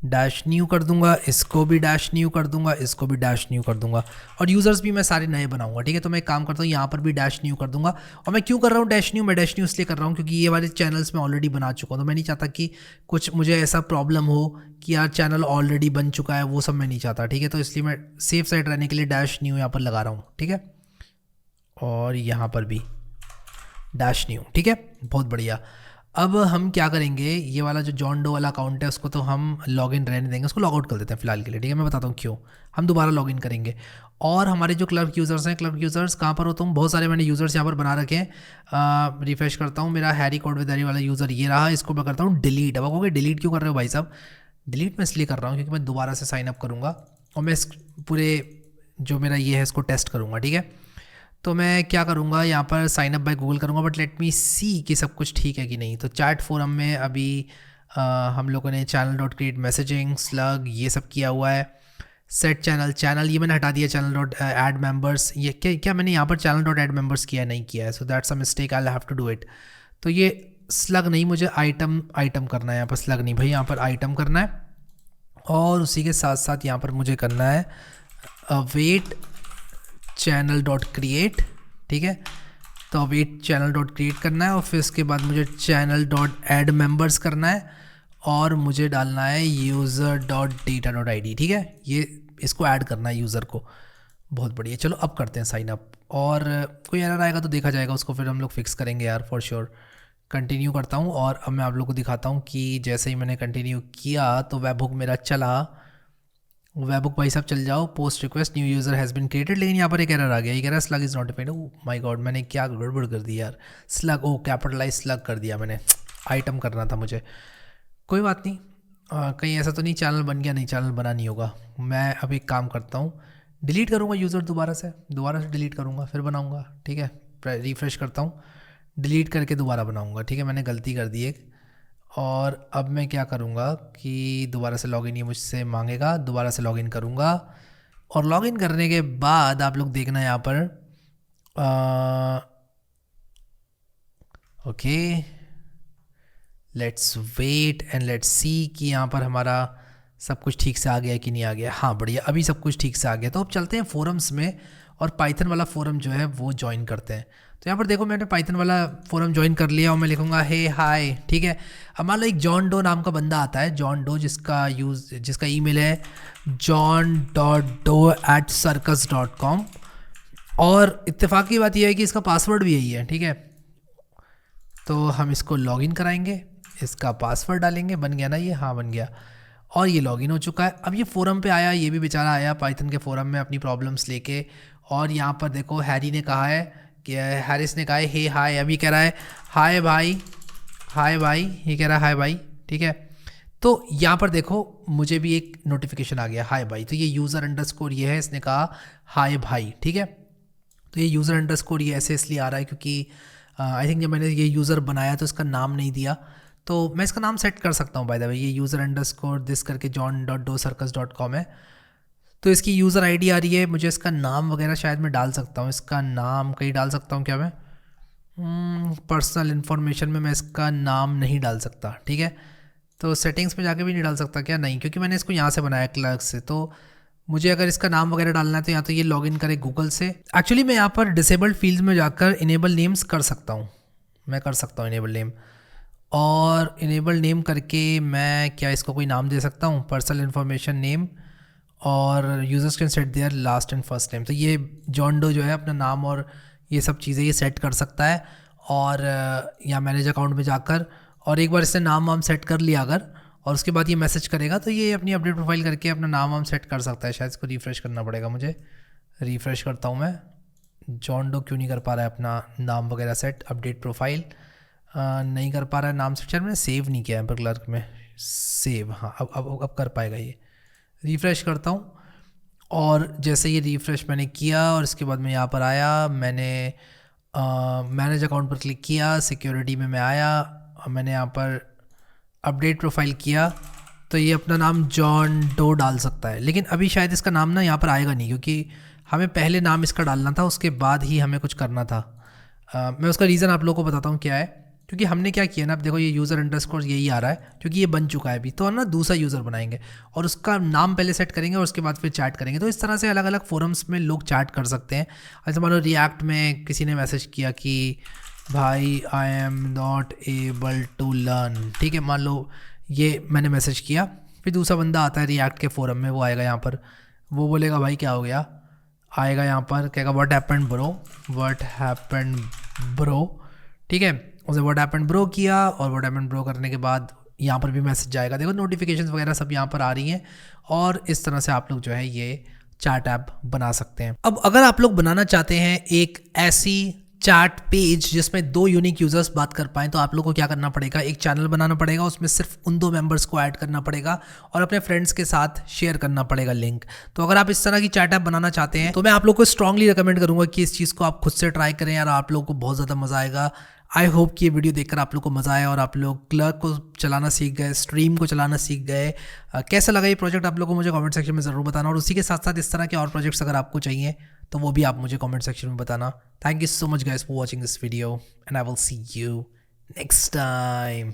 डैश न्यू कर दूंगा, इसको भी डैश न्यू कर दूंगा, इसको भी डैश न्यू कर दूंगा, और यूज़र्स भी मैं सारे नए बनाऊंगा, ठीक है। तो मैं एक काम करता हूँ, यहाँ पर भी डैश न्यू कर दूंगा। और मैं क्यों कर रहा हूँ डैश न्यू, मैं डैश न्यू इसलिए कर रहा हूँ क्योंकि ये वाले चैनल्स मैं ऑलरेडी बना चुका हूँ, तो मैं नहीं चाहता कि कुछ मुझे ऐसा प्रॉब्लम हो कि यार चैनल ऑलरेडी बन चुका है, वो सब मैं नहीं चाहता, ठीक है। तो इसलिए मैं सेफ साइड रहने के लिए डैश न्यू यहाँ पर लगा रहा हूँ, ठीक है। और यहाँ पर भी डैश न्यू, ठीक है, बहुत बढ़िया। अब हम क्या करेंगे, ये वाला जो जॉन डो वाला अकाउंट है उसको तो हम लॉगिन रहने देंगे, उसको लॉगआउट कर देते हैं फिलहाल के लिए, ठीक है। मैं बताता हूँ क्यों, हम दोबारा लॉगिन करेंगे। और हमारे जो क्लर्क यूज़र्स हैं, क्लर्क यूज़र्स कहाँ पर हो तुम, बहुत सारे मैंने यूज़र्स यहाँ पर बना रखे हैं। रिफ्रेश करता हूँ, मेरा हैरी कोड विद हैरी वाला यूज़र ये रहा, इसको मैं करता हूँ डिलीट। अब कहोगे डिलीट क्यों कर रहे हो भाई साहब, डिलीट मैं इसलिए कर रहा हूँ क्योंकि मैं दोबारा से साइन अप करूँगा, और मैं इस पूरे जो मेरा ये है इसको टेस्ट करूँगा, ठीक है। तो मैं क्या करूँगा, यहाँ पर साइन अप बाय गूगल करूँगा, बट लेट मी सी कि सब कुछ ठीक है कि नहीं। तो चैट फोरम में अभी हम लोगों ने channel dot create messaging slug ये सब किया हुआ है। सेट चैनल, चैनल ये मैंने हटा दिया, चैनल डॉट ऐड मेंबर्स, ये क्या मैंने यहाँ पर चैनल डॉट ऐड मेंबर्स किया नहीं किया है, so that's a mistake, I have to do it. तो ये स्लग नहीं, मुझे आइटम करना है, यहाँ पर स्लग नहीं भाई, यहाँ पर आइटम करना है। और उसी के साथ साथ यहाँ पर मुझे करना है वेट चैनल डॉट क्रिएट, ठीक है। तो वेट चैनल डॉट क्रिएट करना है, और फिर इसके बाद मुझे चैनल डॉट ऐड मेंबर्स करना है, और मुझे डालना है user dot data dot I D, ठीक है। ये इसको ऐड करना है यूज़र को, बहुत बढ़िया। चलो अब करते हैं साइन अप, और कोई एरर आएगा तो देखा जाएगा, उसको फिर हम लोग फिक्स करेंगे यार फॉर श्योर। कंटिन्यू करता हूँ, और अब मैं आप लोग को दिखाता हूँ कि जैसे ही मैंने कंटिन्यू किया तो वेबहुक मेरा चला। वेबहुक भाई साहब चल जाओ, post request new user has been created, लेकिन यहाँ पर एक एरर आ गया, ये कह रहा है slug is not defined. Oh my God, मैंने क्या गड़बड़ कर दी यार, स्लग, ओ कैपिटलाइज स्लग कर दिया मैंने, आइटम करना था मुझे। कोई बात नहीं, कहीं ऐसा तो नहीं चैनल बन गया, नहीं चैनल बना नहीं होगा। मैं अभी एक काम करता हूँ, डिलीट करूँगा यूज़र दोबारा से डिलीट करूँगा, फिर बनाऊँगा, ठीक है। रिफ्रेश करता हूँ, डिलीट करके दोबारा बनाऊँगा, ठीक है। मैंने गलती कर दी एक, और अब मैं क्या करूँगा कि दोबारा से लॉगिन ये मुझसे मांगेगा, दोबारा से लॉगिन करूँगा, और लॉगिन करने के बाद आप लोग देखना यहाँ पर okay, let's wait and let's see कि यहाँ पर हमारा सब कुछ ठीक से आ गया कि नहीं आ गया? हाँ बढ़िया, अभी सब कुछ ठीक से आ गया। तो अब चलते हैं फोरम्स में और पाइथन वाला फोरम जो है वो ज्वाइन करते हैं। तो यहाँ पर देखो मैंने पाइथन वाला फोरम ज्वाइन कर लिया और मैं लिखूँगा हे हाय, ठीक है। अब मान लो एक जॉन डो नाम का बंदा आता है, जॉन डो, जिसका ईमेल है john.doe@circus.com, और इत्तेफाक की बात यह है कि इसका पासवर्ड भी यही है, ठीक है। तो हम इसको लॉगिन कराएंगे, इसका पासवर्ड डालेंगे, बन गया ना ये? हाँ बन गया, और ये लॉगिन हो चुका है। अब ये फोरम पे आया, ये भी बेचारा आया पाइथन के फोरम में अपनी प्रॉब्लम्स लेके, और यहाँ पर देखो हैरी ने कहा है कि हैरिस ने कहा है हे हाय, अभी कह रहा है हाय भाई, हाय भाई, ये कह रहा है हाय भाई, ठीक है। तो यहाँ पर देखो मुझे भी एक नोटिफिकेशन आ गया हाय भाई, तो ये यूज़र अंडरस्कोर ये है, इसने कहा हाय भाई, ठीक है। तो ये यूज़र अंडरस्कोर ये ऐसे इसलिए आ रहा है क्योंकि आई थिंक जब मैंने ये यूज़र बनाया तो इसका नाम नहीं दिया, तो मैं इसका नाम सेट कर सकता हूँ। बाय द वे ये यूज़र अंडरस्कोर दिस करके john.docircus.com है, तो इसकी यूज़र आईडी आ रही है। मुझे इसका नाम वगैरह शायद मैं डाल सकता हूँ, इसका नाम कहीं डाल सकता हूँ क्या मैं? पर्सनल इन्फॉर्मेशन में मैं इसका नाम नहीं डाल सकता, ठीक है। तो सेटिंग्स में जाके भी नहीं डाल सकता क्या? नहीं, क्योंकि मैंने इसको यहाँ से बनाया क्लर्क से। तो मुझे अगर इसका नाम वगैरह डालना है तो या तो ये लॉगिन करे गूगल से। एक्चुअली मैं यहाँ पर डिसेबल्ड फील्ड में जाकर इनेबल नेम्स कर सकता हूँ, मैं कर सकता हूँ इनेबल नेम, और इनेबल नेम करके मैं क्या इसको कोई नाम दे सकता हूँ, पर्सनल इन्फॉर्मेशन नेम, और users can set their last and first name. तो ये जॉन डो जो है अपना नाम और ये सब चीज़ें ये सेट कर सकता है, और या मैनेज अकाउंट में जाकर, और एक बार इसने नाम वाम सेट कर लिया अगर, और उसके बाद ये मैसेज करेगा तो ये अपनी अपडेट प्रोफाइल करके अपना नाम वाम सेट कर सकता है। शायद इसको रिफ़्रेश करना पड़ेगा मुझे, रिफ़्रेश करता हूँ मैं। जॉन डो क्यों नहीं कर पा रहा है अपना नाम वगैरह सेट, अपडेट प्रोफाइल नहीं कर पा रहा है नाम सेट। शायद मैंने सेव नहीं किया है पर क्लर्क में, सेव, हाँ अब कर पाएगा ये। रिफ़्रेश करता हूँ, और जैसे ये रिफ़्रेश मैंने किया और इसके बाद मैं यहाँ पर आया, मैंने मैनेज अकाउंट पर क्लिक किया, सिक्योरिटी में मैं आया, मैंने यहाँ पर अपडेट प्रोफाइल किया, तो ये अपना नाम जॉन डो डाल सकता है। लेकिन अभी शायद इसका नाम ना यहाँ पर आएगा नहीं, क्योंकि हमें पहले नाम इसका डालना था, उसके बाद ही हमें कुछ करना था। मैं उसका रीज़न आप लोगों को बताता हूँ क्या है। क्योंकि हमने क्या किया ना, अब देखो ये यूज़र अंडरस्कोर यही आ रहा है क्योंकि ये बन चुका है अभी, तो हम ना दूसरा यूज़र बनाएंगे और उसका नाम पहले सेट करेंगे और उसके बाद फिर चैट करेंगे। तो इस तरह से अलग अलग फोरम्स में लोग चैट कर सकते हैं। जैसे मान लो रिएक्ट में किसी ने मैसेज किया कि भाई I am not able to learn, ठीक है, मान लो ये मैंने मैसेज किया, फिर दूसरा बंदा आता है रिएक्ट के फोरम में, वो आएगा यहाँ पर, वो बोलेगा भाई क्या हो गया, आएगा यहाँ पर कहेगा what happened bro, what happened bro, ठीक है, उसे व्हाट हैपेंड ब्रो किया, और व्हाट हैपेंड ब्रो करने के बाद यहाँ पर भी मैसेज जाएगा। देखो नोटिफिकेशंस वगैरह सब यहाँ पर आ रही हैं, और इस तरह से आप लोग जो है ये चैट ऐप बना सकते हैं। अब अगर आप लोग बनाना चाहते हैं एक ऐसी चैट पेज जिसमें 2 यूनिक यूजर्स बात कर पाएँ, तो आप लोगों को क्या करना पड़ेगा, एक चैनल बनाना पड़ेगा, उसमें सिर्फ उन 2 मेंबर्स को ऐड करना पड़ेगा और अपने फ्रेंड्स के साथ शेयर करना पड़ेगा लिंक। तो अगर आप इस तरह की चैट ऐप बनाना चाहते हैं तो मैं आप लोग को स्ट्रांगली रिकमेंड करूंगा कि इस चीज़ को आप खुद से ट्राई करें यार, आप लोगों को बहुत ज़्यादा मज़ा आएगा। आई होप कि ये वीडियो देखकर आप लोग को मज़ा आया और आप लोग क्लर्क को चलाना सीख गए, स्ट्रीम को चलाना सीख गए। कैसा लगा ये प्रोजेक्ट आप लोगों को मुझे कमेंट सेक्शन में ज़रूर बताना, और उसी के साथ साथ इस तरह के और प्रोजेक्ट्स अगर आपको चाहिए तो वो भी आप मुझे कमेंट सेक्शन में बताना। Thank you so much guys for watching this video and I will see you next time.